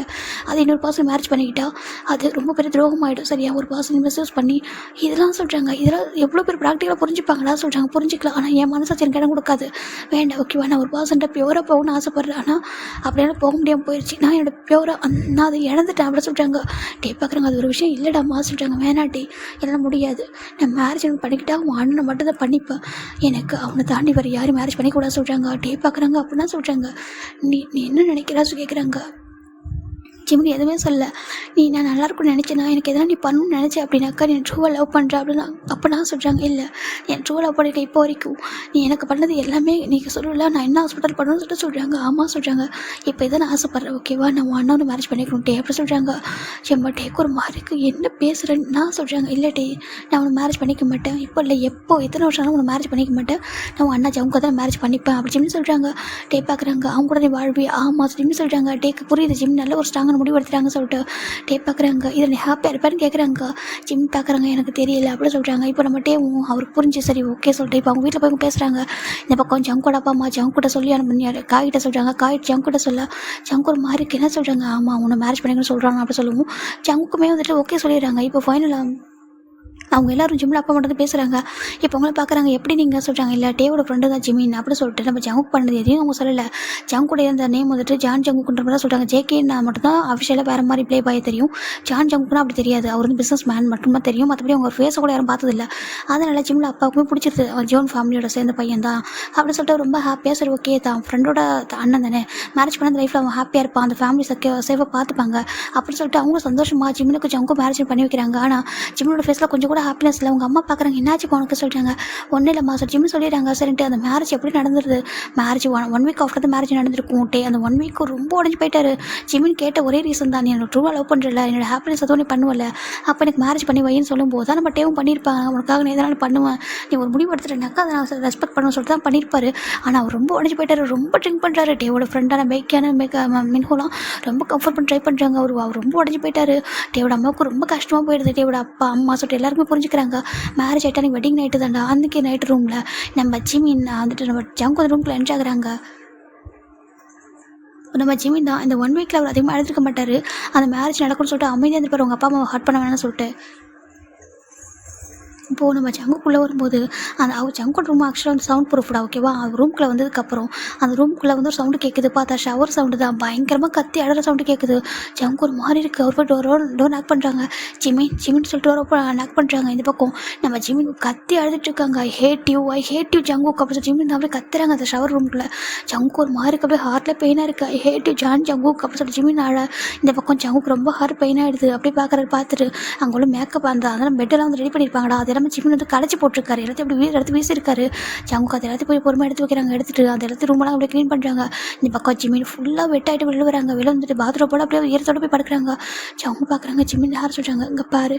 [SPEAKER 1] அது இன்னொரு பர்சன் மேரேஜ் பண்ணிக்கிட்டா அது ரொம்ப பெரிய துரோகம் ஆகிடும். சரியா? ஒரு பர்சன் மிஸ்யூஸ் பண்ணி இதெல்லாம் சொல்கிறாங்க. இதெல்லாம் எவ்வளோ பேர் ப்ராக்டிக்கலாக புரிஞ்சுப்பாங்களா சொல்கிறாங்க. புரிஞ்சிக்கலாம். ஆனால் என் மனசாச்சு எனக்கு இடம் கொடுக்காது. வேண்டாம், ஓகேவா, நான் ஒரு பர்சன்ட்ட பியூராக போகணும்னு ஆசைப்பட்றேன். ஆனால் அப்படியெல்லாம் போக முடியாமல் போயிடுச்சு. நான் என்னோட பியூராக நான் அதை இழந்துட்டேன் அப்படி சொல்கிறாங்க. பார்க்குறாங்க. அது ஒரு விஷயம் இல்லைடாம்மா சொல்கிறாங்க. வேணாட்டி என்னால் முடியாது. நான் மேரேஜ் பண்ணிக்கிட்டா உன் அண்ணனை மட்டும் தான் பண்ணிப்பேன். எனக்கு அவனை தாண்டி வேறு யாரும் மேரேஜ் பண்ணிக்கூடாது சொல்கிறாங்க. பார்க்குறாங்க. அப்படின்னா சொல்கிறாங்க. நீ என்ன நினைக்கிறான்னு கேட்குறாங்க. ஜிமினி எதுவுமே சொல்ல. நான் நல்லா இருக்கும்னு நினச்சேன்னா எனக்கு எதனா நீ பண்ணணும்னு நினச்சேன் அப்படின்னாக்கா நீ ட்ரூவாக லவ் பண்ணுற அப்படின்னா அப்போ நான் சொல்கிறாங்க. இல்லை, என் ட்ரூவாக லவ் பண்ணியிருக்கேன் இப்போ வரைக்கும். நீ எனக்கு பண்ணது எல்லாமே நீங்கள் சொல்லல. நான் என்ன ஹாஸ்பிட்டல் பண்ணணும்னு சொல்லிட்டு சொல்கிறாங்க. ஆமாம் சொல்கிறாங்க. இப்போ இதை நான் ஆசைப்பட்றேன். ஓகேவா, நான் அண்ணாவும் மேரேஜ் பண்ணிக்கணும்ட்டே அப்படி சொல்கிறாங்க. செம்ம டேக்கு ஒரு மாதிரிக்கு என்ன பேசுகிறேன்னு நான் சொல்கிறாங்க. இல்லட்டே, நான் அவனை மேரேஜ் பண்ணிக்க மாட்டேன். இப்போ இல்லை, எப்போ எத்தனை வருஷம் உன்னை மேரேஜ் பண்ணிக்க மாட்டேன். நான் அண்ணா ஜவுங்க தான் மேரேஜ் பண்ணிப்பேன் அப்படி ஜிம்னு சொல்கிறாங்க. பார்க்குறாங்க. அவங்க கூட நீ வாழ்வி. ஆமாம் ஜிம்னு சொல்கிறாங்க. புரியுது ஜிம் நல்ல ஒரு ஸ்ட்ராங்கான முடிவெடுத்துறாங்க சொல்லிட்டு பார்க்குறாங்க. இதில் நீ ஹாப்பியாக இருப்பான்னு கேட்குறாங்க. ஜிம் பார்க்குறாங்க. எனக்கு தெரியல அப்படி சொல்கிறாங்க. இப்போ நம்ம அவருக்கு புரிஞ்சு சரி ஓகே சொல்லிட்டு இப்போ அவங்க வீட்டில் போய் பேசுகிறாங்க. இந்த பக்கம் ஜங்கோட அப்பா அம்மா ஜங்கூட சொல்லி அனுப்பினாரு. காய்கிட்ட சொல்கிறாங்க. ஜங்கூட சொல்ல ஜங்கூர் மாறிக்கு என்ன சொல்கிறாங்க. ஆமாம் உன்னை மேரேஜ் பண்ணிக்கணும்னு சொல்கிறாங்க அப்படி சொல்லவும் ஜங்குக்குமே வந்துட்டு ஓகே சொல்லிடுறாங்க. இப்போ ஃபைனலாக அவங்க எல்லோரும் ஜிம்மில் அப்பா மட்டும் பேசுகிறாங்க. இப்போ அவங்கள பார்க்குறாங்க. எப்படி நீங்கள் சொல்கிறாங்க. இல்லை, டேவோட ஃப்ரெண்டு தான் ஜிமின் அப்படி சொல்லிட்டு நம்ம ஜங்குக் பண்ணது எதையும் அவங்க சொல்லலை. ஜங்குடைய இருந்த நேம் வந்துட்டு ஜான் ஜங்குக்குன்ற மாதிரி தான் சொல்கிறாங்க. ஜேகேன்னா மட்டும்தான் அஃபிஷியலாக வேறு மாதிரி ப்ளே பாய் தெரியும். ஜான் ஜங்குக்குன்னா அப்படி தெரியாது. அவர் வந்து பிஸ்னஸ் மேன் மட்டும்தான் தெரியும். மற்றபடி அவங்க ஃபேஸை கூட யாரும் பார்த்ததில்ல. அதனால் ஜிம்மில் அப்பாவுக்குமே பிடிச்சிருது. அவர் ஜோன் ஃபேமிலியோட சேர்ந்த பையன் தான் அப்படி சொல்லிட்டு ரொம்ப ஹாப்பியாக சரி ஓகே தான் ஃப்ரெண்டோட அண்ணன் தானே மேரேஜ் பண்ண லைஃப்பில் அவன் ஹாப்பியாக இருப்பான். அந்த ஃபேமிலி சேஃபாக பார்த்துப்பாங்க அப்படின்னு சொல்லிட்டு அவங்க சந்தோஷமாக ஜிம்முக்கு ஜங்கும் மேரேஜ் பண்ணி வைக்கிறாங்க. ஆனால் ஜிம்மோட ஃபேஸில் கொஞ்சம் கூட ஹாப்பினஸ் இல்லை. அவங்க அம்மா பார்க்குறாங்க. என்னாச்சு உனக்கு சொல்கிறாங்க. ஒன்றும் இல்லைம்மா சார் ஜிம் சொல்லிடுறாங்க. சரின்ட்டு அந்த மேரேஜ் எப்படி நடந்துருது. மேரேஜ் ஒன் வீக் ஆஃப்டர் தான் மேரேஜ் நடந்திருக்கும். அந்த 1 வீக் ரொம்ப உடஞ்சி போயிட்டாரு. ஜிமின் கேட்ட ஒரே ரீசன் தான், நீ என்னோட ட்ரூவாக லவ் பண்ணுறல, என்னோட ஹாப்பினஸ் அதுவும் நீ பண்ணுவல, அப்போ எனக்கு மேரேஜ் பண்ணி வைன்னு சொல்லும்போது தான் நம்ம டேவும் பண்ணியிருப்பாங்க. உனக்காக நீ எதனாலும் பண்ணுவேன், நீ ஒரு முடிவு எடுத்துட்டேனாக்கா அதை நான் ரெஸ்பெக்ட் பண்ணுவேன் சொல்லிட்டு தான் பண்ணியிருப்பாரு. ஆனால் அவர் ரொம்ப உடஞ்சி போயிட்டாரு. ரொம்ப ட்ரிங்க் பண்ணுறாரு. டேவோட ஃப்ரெண்டான மின்ஹோலாம் ரொம்ப கம்ஃபர்ட் பண்ணி ட்ரை பண்ணுறாங்க. அவர் ரொம்ப உடஞ்சி போயிட்டாரு. டேவோட அம்மாவுக்கு ரொம்ப கஷ்டமாக போயிடுது. டேவோட அப்பா அம்மா சொல்லிட்டு எல்லாருமே புரிஞ்சுக்கிறாங்க. மேரேஜ் ஆகிட்டா எனக்கு வெட்டிங் நைட்டு தான்டா. அன்றைக்கி நைட்டு ரூமில் நம்ம ஜிமின் வந்துட்டு நம்ம ஜங்கு ரூம்குள்ளே என்ட்ரி ஆகுறாங்க. நம்ம ஜிமின் தான் இந்த 1 வீக்கில் அவர் அதிகமாக எழுதிருக்க மாட்டார். அந்த மேரேஜ் நடக்கும்னு சொல்லிட்டு அமைதியாக இருந்திருப்பார். உங்கள் அப்பா அம்மாவை ஹர்ட் பண்ண வேணாம்னு சொல்லிட்டு. இப்போது நம்ம ஜங்குக்குள்ளே வரும்போது அவர் ஜங்கோட ரூம் ஆக்சுவலாக வந்து சவுண்ட் ப்ரூஃப்டா ஓகேவா. அவர் ரூம்குள்ளே வந்ததுக்கப்புறம் அந்த ரூம்குள்ளே வந்து ஒரு சவுண்டு கேட்குது. பார்த்தா ஷவர் சவுண்டு தான். பயங்கரமாக கத்தி அழகிற சவுண்டு கேட்குது. ஜங்கு ஒரு மாதிரி இருக்குது. அவர் போய் டோர் நாக் பண்ணுறாங்க. ஜிமின் சொல்லிட்டு டோர் நாக் பண்ணுறாங்க. இந்த பக்கம் நம்ம ஜிமின் கத்தி அழுதுட்டு இருக்காங்க. ஐ ஹேட் யூ ஜங்குக்கு அப்படி சொல்லி ஜிமின் அப்படியே கத்துறாங்க அந்த ஷவர் ரூம்குள்ளே. ஜங்கு ஒரு மாதிரி அப்படியே ஹார்ட்டில் பெயினாக இருக்குது. ஐ ஹேட் யூ ஜங்குக்கு அப்படி சொல்லி ஜிமின் ஆழ. இந்த பக்கம் ஜங்குக்கு ரொம்ப ஹார்ட் பெயினாகிடுது. அப்படியே பார்த்துட்டு அங்கே உள்ள மேக்கப் அந்த அதெல்லாம் பெட்டெல்லாம் வந்து ரெடி பண்ணியிருப்பாங்கடா. அது எல்லாமே ஜிமின் வந்து களைச்சி போட்டிருக்காரு. எல்லாத்தையும் அப்படி எடுத்து வீசியிருக்காரு. ஜங்குக்கு அது எல்லாத்தையும் போய் பொறுமையாக எடுத்து வைக்கிறாங்க. எடுத்துட்டு அந்த எல்லாத்தையும் ரூமெல்லாம் அப்படியே க்ளீன் பண்ணுறாங்க. இந்த பக்கம் ஜிமின் ஃபுல்லாக வெட்டாயிட்டு வெளில வராங்க. வெளில வந்துட்டு பாத்ரூம் போட அப்படியே ஈரத்தோடு போய் படுக்கிறாங்க. ஜங்கு பார்க்குறாங்க. ஜிமின் யார் சொல்கிறாங்க. இங்கே பாரு,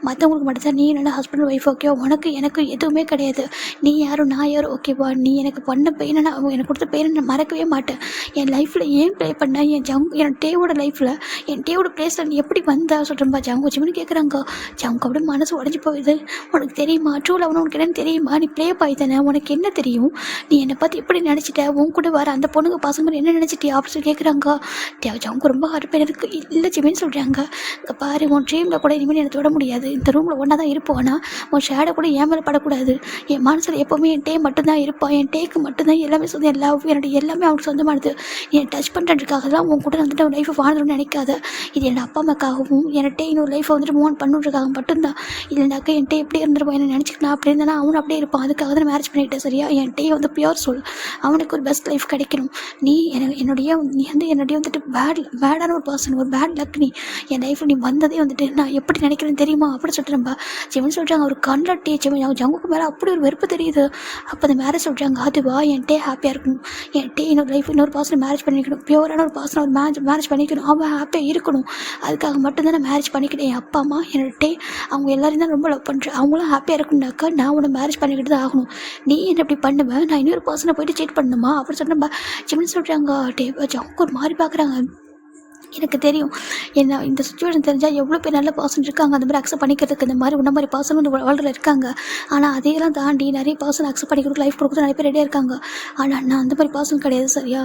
[SPEAKER 1] மற்றவங்களுக்கு மட்டும்தான் நீ என்னோட ஹஸ்பண்ட் ஒய்ஃப் ஓகேவா, உனக்கு எனக்கு எதுவுமே கிடையாது. நீ யாரும் நான் யாரும் ஓகேவா. நீ எனக்கு பண்ண பெயினை நான் எனக்கு கொடுத்த பெயினை நான் மறக்கவே மாட்டேன். என் லைஃப்பில் ஏன் ப்ளே பண்ண என் டேவோட லைஃப்பில் என் டேவோட பிளேஸில் நீ எப்படி வந்தா சொல்கிறேன்பா ஜங்கு. ஜிமின் கேட்குறாங்க. ஜங்கு அப்படியே மனசு உடஞ்சி போயிடுது. உனக்கு உனக்கு தெரியுமா ட்ரூ லவ்னு உனக்கு என்னன்னு தெரியுமா? நீ ப்ளே பாய் தானே, உனக்கு என்ன தெரியும்? நீ என்னை பற்றி எப்படி நினச்சிட்ட? உன் கூட வர அந்த பொண்ணுங்க பசங்க என்ன நினச்சிட்டியா அப்படின்னு சொல்லி கேட்குறாங்க. அவங்க ரொம்ப ஹார்ட் இருக்கு. இல்லை ஜிமின்னு சொல்கிறாங்க, இங்கே பாரு உன் ட்ரீமில் கூட இனிமேல் எனக்கு விட முடியாது. இந்த ரூமில் ஒன்றா தான் இருப்போம். ஆனால் உன் ஷேடை கூட ஏன் மேலே படக்கூடாது. என் மனசில் எப்போவுமே என் டே மட்டும்தான் இருப்பான். என் டேக்கு மட்டும்தான் எல்லாமே சொந்தம். என் லவ் என்னுடைய எல்லாமே அவனுக்கு சொந்தமானது. என் டச் பண்ணுறதுக்காக தான் உன் கூட வந்துட்டு லைஃப்பை வாழணும்னு நினைக்காத. இது என் அப்பா அம்மாக்காகவும் என்கிட்ட இன்னொரு லைஃப்பை வந்துட்டு மூவ் ஆன் பண்ணுறதுக்காக மட்டும்தான். இல்லைனாக்கா என் டே எப்படி இருந்துருப்பான் என்ன நினச்சிக்கிட்டு அப்படி இருந்தானா அவனும் அப்படியே இருப்பான். அதுக்காக தான் மேரேஜ் பண்ணிக்கிட்டேன். சரியா? என் டே வந்து பியூர் சொல், அவனுக்கு ஒரு பெஸ்ட் லைஃப் கிடைக்கணும். நீ என்னுடைய வந்துட்டு பேடான ஒரு பர்சன், ஒரு பேட் லக். நீ என் லைஃப்பில் நீ வந்ததே வந்துட்டு நான் எப்படி நினைக்கிறேன்னு தெரியுமா அப்படின்னு சொல்லிட்டு நம்ம ஜிவன் சொல்கிறாங்க. அவர் கண்ணில் டே ஜங்குக்கு மேலே அப்படி ஒரு வெறுப்பு தெரியுது. அப்போ அந்த மேரேஜ் சொல்கிறாங்க, அதுவா என் டே ஹாப்பியாக இருக்கணும், என் டே இன்னொரு லைஃப் இன்னொரு பர்சன் மேரேஜ் பண்ணிக்கணும், பியூரான ஒரு பர்சன் ஒரு மேரேஜ் பண்ணிக்கணும், அவன் ஹாப்பியாக இருக்கணும். அதுக்காக மட்டும்தான் நான் மேரேஜ் பண்ணிக்கிட்டேன். என் அப்பா அம்மா என்னோட டே அவங்க எல்லாரையும் தான் ரொம்ப லவ் பண்ணுறேன். அவங்களும் ஹாப்பியாக இருக்கணும்னாக்கா நான் உன்னை மேரேஜ் பண்ணிக்கிட்டு தான் ஆகணும். நீ என்ன இப்படி பண்ணுவேன்? நான் இன்னொரு பர்சனை போயிட்டு சீட் பண்ணணுமா அப்படின்னு சொல்லிட்டு நம்ம ஜிவன் சொல்கிறாங்க. டே ஜங்கு ஒரு மாதிரி பார்க்குறாங்க. எனக்கு தெரியும் என்ன இந்த சுச்சுவேஷன் தெரிஞ்சால் எவ்வளோ பேர் நல்ல பர்சன் இருக்காங்க அந்த மாதிரி அக்செப்ட் பண்ணிக்கிறதுக்கு. இந்த மாதிரி உன்ன மாதிரி பர்சன் வந்து வேர்ல்டில் இருக்காங்க. ஆனால் அதையெல்லாம் தாண்டி நிறைய பர்சன் அக்செப்ட் பண்ணிக்கிறதுக்கு லைஃப் கொடுக்குறது நிறைய பேர் ரெடியாக இருக்காங்க. ஆனால் நான் அந்த மாதிரி பர்சன் கிடையாது. சரியா?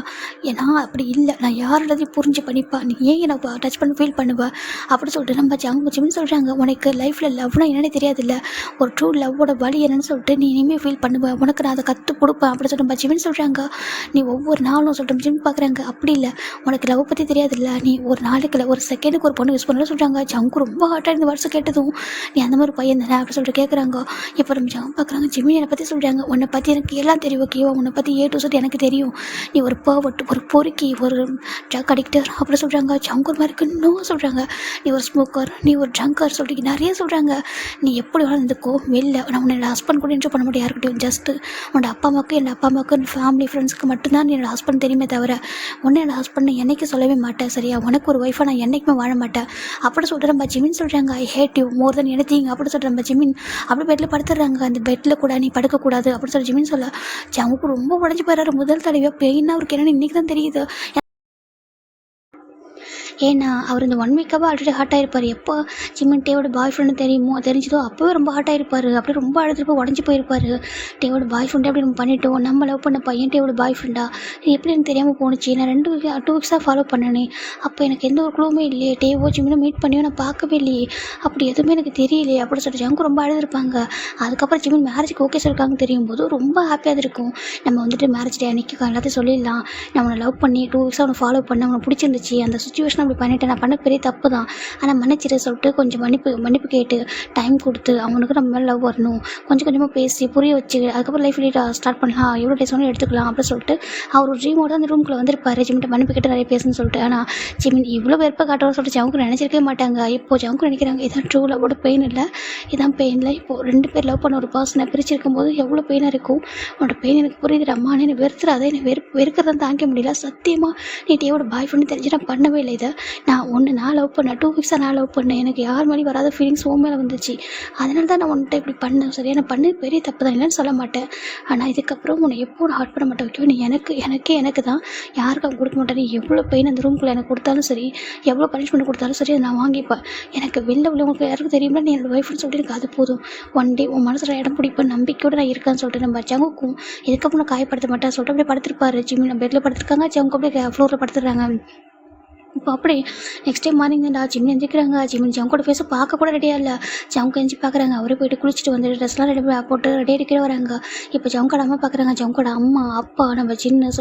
[SPEAKER 1] ஏன்னா அப்படி இல்லை. நான் யாரோடதையும் புரிஞ்சு பண்ணிப்பேன். நீ ஏன் எனக்கு டச் பண்ணி ஃபீல் பண்ணுவேன் அப்படின்னு சொல்லிட்டு நம்ம ஜிம்னு சொல்கிறாங்க. உனக்கு லைஃப்பில் லவ்னா என்னென்னு தெரியாது இல்லை, ஒரு ட்ரூ லவ்வோட வழி என்னன்னு சொல்லிட்டு நீ இனிமேல் ஃபீல் பண்ணுவேன். உனக்கு நான் அதை கற்றுக் கொடுப்பேன் அப்படின்னு சொல்லிட்டு நம்ம ஜிம்னு சொல்கிறாங்க. நீ ஒவ்வொரு நாளும் சொல்லிட்டு ஜிம் பார்க்குறாங்க. அப்படி இல்லை, உனக்கு லவ் பற்றி தெரியாது இல்லை, நீ ஒரு நாளைக்கு இல்லை ஒரு செகண்டுக்கு ஒரு பொண்ணு யூஸ் பண்ணலாம் சொல்கிறாங்க. ஜங்கு ரொம்ப ஹார்ட்டாக இந்த வருஷம் கேட்டதும் நீ அந்த மாதிரி பையன் தானே அப்படின்னு சொல்லிட்டு கேட்குறாங்க. இப்போ நம்ம ஜங்கு பார்க்குறாங்க. ஜிம்மி என்னை பற்றி சொல்கிறாங்க. உன்னை பற்றி எனக்கு எல்லாம் தெரியும். ஓகேவா? உன்னை பற்றி ஏ டு Z எனக்கு தெரியும். நீ ஒரு பர்வர்ட், ஒரு பொறுக்கி, ஒரு ட்ரக் அடிக்டர் அப்படி சொல்கிறாங்க. ஜங்கு மாதிரி இன்னும் சொல்கிறாங்க. நீ ஒரு ஸ்மோக்கர், நீ ஒரு ட்ரங்கர் சொல்லிட்டு நிறைய சொல்கிறாங்க. நீ எப்படி வாழ்ந்துக்கோ வெளில. நான் உன்னை ஹஸ்பண்ட் கூட என்ஜாய் பண்ண முடியாது யாருக்கிட்டையும். ஜஸ்ட்டு உன்னோட அப்பா அம்மாவுக்கு, என்னோட அப்பா அம்மாவுக்கு, ஃபேமிலி ஃப்ரெண்ட்ஸ்க்கு மட்டும்தான் நீ என்னோட ஹஸ்பண்ட் தெரியுமே தவிர உன்னை என்னோட ஹஸ்பண்ட் என்னைக்கு சொல்லவே மாட்டேன். சரியா? உனக்கு ஒரு ஒய்ஃபை நான் என்றைக்குமே வாழ மாட்டேன் அப்படி சொல்லிட்டு நம்ம ஜிமின் சொல்கிறாங்க. I hate you more than anything அப்படி சொல்லிட்டு நம்ம ஜிமின் அப்படி பெட்டில் படுத்துடுறாங்க. அந்த பெட்டில் கூட நீ படுக்கக்கூடாது அப்படின்னு சொல்லி ஜிமின் சொல்ல அவங்களுக்கு ரொம்ப உடஞ்சி போயிடுறாரு. முதல் தடவையாக பெயினாக அவருக்கு என்னென்னு இன்றைக்கி தான் தெரியுது. ஏன்னா அவர் இந்த 1 வீக்காகவே ஆல்ரெடி ஹார்ட் ஆகிருப்பார். எப்போ ஜிம்மன் டேவோட பாய் ஃப்ரெண்டு தெரிஞ்சதோ அப்போவே ரொம்ப ஹார்ட் ஆகிருப்பார். அப்படியே ரொம்ப அழுதுட்டு உடஞ்சி போயிருப்பார். டேவோட பாய் ஃப்ரெண்டே அப்படி நம்ம பண்ணிட்டோம், நம்ம லவ் பண்ண பையன் டேவோட பாய் ஃப்ரெண்டா, இது எப்படி எனக்கு தெரியாமல் போணுச்சு. நான் 2 வீக்ஸாக ஃபாலோ பண்ணனே, அப்போ எனக்கு எந்த ஒரு க்ளூமே இல்லையே. டேவோ ஜிம்மனை மீட் பண்ணியோ நான் பார்க்கவே இல்லையே, அப்படி எதுவுமே எனக்கு தெரியலையே அப்படின்னு சொல்லிட்டு ஜங்கு ரொம்ப அழுதுருப்பாங்க. அதுக்கப்புறம் ஜிம்மன் மேரேஜுக்கு ஓகே சொல்லிருக்காங்க தெரியும் போது ரொம்ப ஹாப்பியாக இருக்கும். நம்ம வந்துட்டு மேரேஜ் டே அன்றைக்கி எல்லாத்தையும் சொல்லிடலாம். நான் உன்னை லவ் பண்ணி 2 வீக்ஸாக அவனை ஃபாலோ பண்ண அவனை பிடிச்சிருந்துச்சு, அந்த சுச்சுவேஷன் அப்படி பண்ணிவிட்டேன், நான் பண்ண பெரிய தப்பு தான், ஆனால் மன்னிச்சிட சொல்லிட்டு கொஞ்சம் மன்னிப்பு கேட்டு டைம் கொடுத்து அவனுக்கு நம்ம மேலே லவ் வரணும், கொஞ்சம் கொஞ்சமாக பேசி புரிய வச்சு அதுக்கப்புறம் லைஃப் லீட் ஸ்டார்ட் பண்ணலாம், எவ்வளோ டேஸ் வேணும் எடுத்துக்கலாம் அப்படின்னு சொல்லிட்டு அவர் ஒரு ட்ரீமோட அந்த ரூம்குள்ளே வந்திருப்பார். ஜிம்மிட்ட மன்னிப்பு கேட்டு நிறைய பேசுன்னு சொல்லிட்டு. ஆனால் ஜிமின் இவ்வளோ வெறுப்பை காட்டுறோம் சொல்லிட்டு ஜவுக்கு நினச்சிருக்கவே மாட்டாங்க. இப்போ ஜவுக்கு நினைக்கிறாங்க இதான் ட்ரூ லவ்வோட பெயின் இல்லை, இதான் பெயினில். இப்போது 2 பேர் லவ் பண்ண ஒரு பர்சனை பிரிச்சிருக்கும் போது எவ்வளோ பெயினாக இருக்கும். உன்னோட பெயின் எனக்கு புரியுது அம்மா, என்னை வெறுத்துறாத, என்னை வெறுக்கிறத தாங்க முடியல. சத்தியமாக நீ டேவோட பாய் ஃப்ரெண்டு தெரிஞ்சு நான் பண்ணவே இல்லை. இதை நான் லவ் பண்ணேன், 2 வீக்ஸாக நான் லவ் பண்ணேன், எனக்கு யார் மேலேயும் வராத ஃபீலிங்ஸ் உன் மேலே வந்துச்சு, அதனால தான் நான் உன்கிட்ட இப்படி பண்ணேன். சரியா? நான் பண்ணது பெரிய தப்பு தான், இல்லைன்னு சொல்ல மாட்டேன். ஆனால் இதுக்கப்புறம் உன்னை எப்போ நான் ஹார்ட் பண்ண மாட்டேன். ஓகே? நீ எனக்கு தான், யாருக்கும் கொடுக்க மாட்டேன். நீ எவ்வளோ பெயின் அந்த ரூம்குள்ளே எனக்கு கொடுத்தாலும் சரி, எவ்வளோ பனிஷ்மெண்ட் கொடுத்தாலும் சரி, அதை நான் வாங்கிப்பேன். எனக்கு வெளில உள்ளவங்களுக்கு யாருக்கும் தெரியுமா நீ என்னோட ஒய்ஃப்னு சொல்லிட்டு எனக்கு அது போதும். ஒன் டே உன் மனசில் இடம் பிடிப்பேன், நம்பிக்கையோடு நான் இருக்கேன்னு சொல்லிட்டு நம்ம ஜங்குக்கும் இதுக்கப்புறம் நான் காயப்படுத்த மாட்டேன் சொல்லிட்டு அப்படியே படுத்திருப்பாரு. ஜிம்மி நம்ம பெட்டில் படுத்திருக்காங்க, ஜங்கு அப்படியே ஃப்ளோரில் படுத்துடுறாங்க. இப்போ அப்படி நெக்ஸ்ட் டே மார்னிங் தான்டா ஜிம்மி எந்திரிக்கிறாங்க. ஜிம்மி ஜங்கோட ஃபேஸை பார்க்க கூட ரெடியாக இல்லை. ஜங்கு எஞ்சி பார்க்குறாங்க. அவரே போயிட்டு குளிச்சுட்டு வந்து ட்ரெஸ்லாம் ரெடி போட்டு ரெடி அடிக்கிற வராங்க. இப்போ ஜங்கோட அம்மா பார்க்குறாங்க. ஜங்கோட அம்மா அப்பா நம்ம சின்ன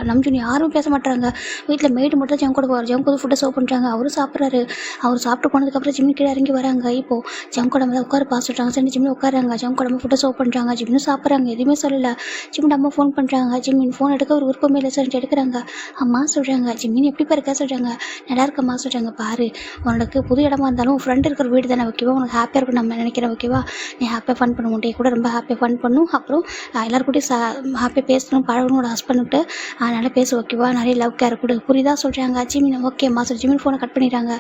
[SPEAKER 1] நம்ஜுனி யாரும் பேச மாட்டாங்க. வீட்டில் மெய்டு மட்டும் தான் ஜங்கோட போவார். ஜங்கோட ஃபுட்டை சர்வ் பண்ணுறாங்க. அவரும் சாப்பிட்றாரு. அவர் சாப்பிட்டு போனதுக்கப்புறம் ஜிம்மி கீழே இறங்கி வராங்க. இப்போது ஜங்கோட அம்மா உட்கார பாசுறாங்க. சரி ஜிம்மி உட்காராங்க. ஜங்கோட அம்மா ஃபுட்டை சர்வ் பண்ணுறாங்க. ஜிம்மியும் சாப்பிட்றாங்க. எதுவுமே சொல்லலை. ஜிம்மியோட அம்மா ஃபோன் பண்ணுறாங்க. ஜிம்மின் ஃபோன் எடுக்க ஒரு விருப்பமே இல்லை சார் எடுக்கிறாங்க. அம்மா சொல்கிறாங்க ஜிம்மின் எப்படி இருக்கா சொல்கிறாங்க. நல்லா இருக்கம்மா சொல்கிறாங்க. பாரு உனக்கு புது இடமா இருந்தாலும் உன் ஃப்ரெண்ட் இருக்கிற வீடு தானே, ஓகேவா? உனக்கு ஹாப்பியாக இருக்கும் நம்ம நினைக்கிறேன், ஓகேவா? நீ ஹாப்பியாக ஃபன் பண்ண முடியும் கூட, ரொம்ப ஹாப்பியாக ஃபன் பண்ணும். அப்புறம் எல்லாருக்கூட்டையும் ஹாப்பியாக பேசணும், பழகணும். ஒரு ஹஸ்பண்ட்கிட்ட நல்லா பேச, ஓகேவா? நிறைய லவ் கேர் கொடு, புரியுதா சொல்கிறாங்க. ஜிமின் ஓகேம்மா சொல்லி ஜிமின் ஃபோனை கட் பண்ணிடுறாங்க.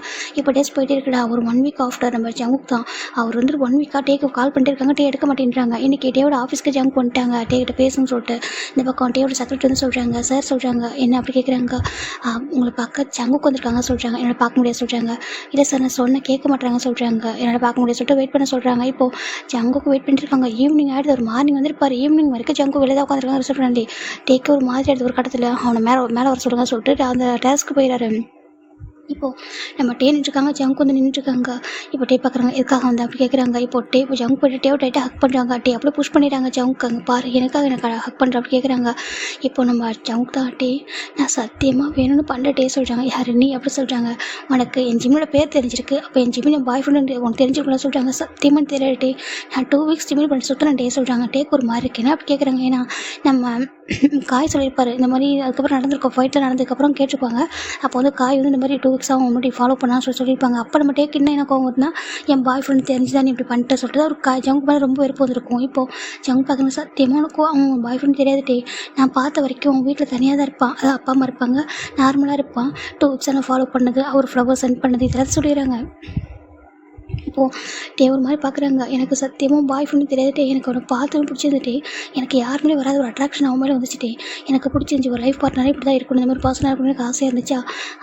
[SPEAKER 1] இப்போ டேஸ் போயிட்டே இருக்குடா. ஒரு 1 வீக் ஆஃப்டர் நம்ம ஜங்குக்கு தான் அவர் வந்து 1 வீக்காக டேக்கு கால் பண்ணிட்டு இருக்காங்க. டே எடுக்க மாட்டேன்றாங்க. இன்றைக்கி டேவோட ஆஃபீஸ்க்கு ஜங்க் பண்ணிட்டாங்க. டேக்கிட்ட பேசணும்னு சொல்லிட்டு இந்த பக்கம் டேவோட செக்ரட்டரி வந்து சொல்கிறாங்க. சார் சொல்கிறாங்க என்ன அப்படி கேட்குறாங்க. உங்களை பார்க்க ஜங்குக்கு வந்துட்டு வந்திருக்காங்க சொல்கிறாங்க. என்னால் பார்க்க முடியாது சொல்கிறாங்க. இல்லை சார் நான் சொன்ன கேட்க மாட்டாங்க சொல்கிறாங்க. என்னால் பார்க்க முடியாது சொல்லிட்டு வெயிட் பண்ண சொல்கிறாங்க. இப்போது ஜங்குக்கு வெயிட் பண்ணிட்டு இருக்காங்க. ஈவினிங் ஆகிடுது, ஒரு மார்னிங் வந்திருப்பார். ஈவினிங் வரைக்கும் ஜங்கு வெளியே தான் உட்காந்துருக்காங்க ரெஸ்டாரண்ட். டேக்கு ஒரு மாதிரி ஆகிடுது. ஒரு கட்டத்தில் அவனை மேலே வர சொல்லுங்க சொல்லிட்டு அந்த டேஸ்க்கு போயிடாரு. இப்போது நம்ம டே நின்றுருக்காங்க, ஜங்க் வந்து நின்றுருக்காங்க. இப்போ டே பார்க்குறாங்க, எதுக்காக வந்து அப்படி கேட்குறாங்க. இப்போ டே ஜங்க் போய்ட்டு டேவை டைட்டாக ஹக் பண்ணுறாங்க. டே அப்படியே புஷ் பண்ணிடுறாங்க. ஜங்க் அங்கே பாரு எனக்காக எனக்கு ஹக் பண்ணுற அப்படி கேட்குறாங்க. இப்போ நம்ம ஜங்க் தான் டே நான் சத்தியமாக வேணும்னு பண்ணுற டே சொல்கிறாங்க. யார் நீ அப்படி சொல்கிறாங்க. உனக்கு என் ஜிம்மோட பேர் தெரிஞ்சிருக்கு, அப்போ என் ஜிம்மின் என் பாய் ஃப்ரெண்டு உனக்கு தெரிஞ்சிருக்கலாம் சொல்கிறாங்க. சத்தியமாக தெரியல டே, நான் 2 வீக்ஸ் ஜிம்மில் பண்ணி சுற்றுறேன் டே சொல்கிறாங்க. டேக்கு ஒரு மாதிரி இருக்கேன் அப்படி கேட்குறாங்க. ஏன்னா நம்ம காய் சொல்லியிருப்பார் இந்த மாதிரி. அதுக்கப்புறம் நடந்திருக்கோம் ஃபைட்டில் நடந்ததுக்கப்புறம் கேட்டிருப்பாங்க. அப்போ வந்து காய் வந்து இந்த மாதிரி 2 வீக்ஸாக அவங்க முன்னாடி ஃபாலோ பண்ணான்னு சொல்லியிருப்பாங்க. அப்போ நம்ம டேக்கு என்ன எனக்கு அவங்க வருதுன்னா என் பாய் ஃப்ரெண்ட் தெரிஞ்சு தான் நீ இப்படி பண்ணிட்டு சொல்லிட்டு ஒரு ஜங்க் மேலே ரொம்ப வெறுப்பு வந்திருக்கும். இப்போது ஜங்க் பார்க்குறது சத்தியமாக உனக்கும் அவங்க பாய் ஃப்ரெண்ட் தெரியாது டே. நான் பார்த்த வரைக்கும் அவங்க வீட்டில் தனியாக தான் இருப்பான், அதான் அப்பா அம்மா இருப்பாங்க, நார்மலாக இருப்பான். 2 வீக்ஸாக நான் ஃபாலோ பண்ணது, அவர் ஃப்ளவர் சென்ட் பண்ணது இதெல்லாம் சொல்லிடுறாங்க. இப்போது டே ஒரு மாதிரி பார்க்குறாங்க. எனக்கு சத்தியமாக பாய் ஃப்ரெண்டு தெரியாதுட்டே. எனக்கு அவனை பார்த்து பிடிச்சிருந்துட்டே. எனக்கு யாருமே வராத ஒரு அட்ராக்ஷன் அவன் மேலே வந்துச்சுட்டே. எனக்கு பிடிச்சிருந்துச்சி. ஒரு லைஃப் பார்ட்னராக இப்படி தான் இருக்கணும், இந்த மாதிரி பர்சனாக இருக்கணும்னு எனக்கு ஆசையாக இருந்துச்சா,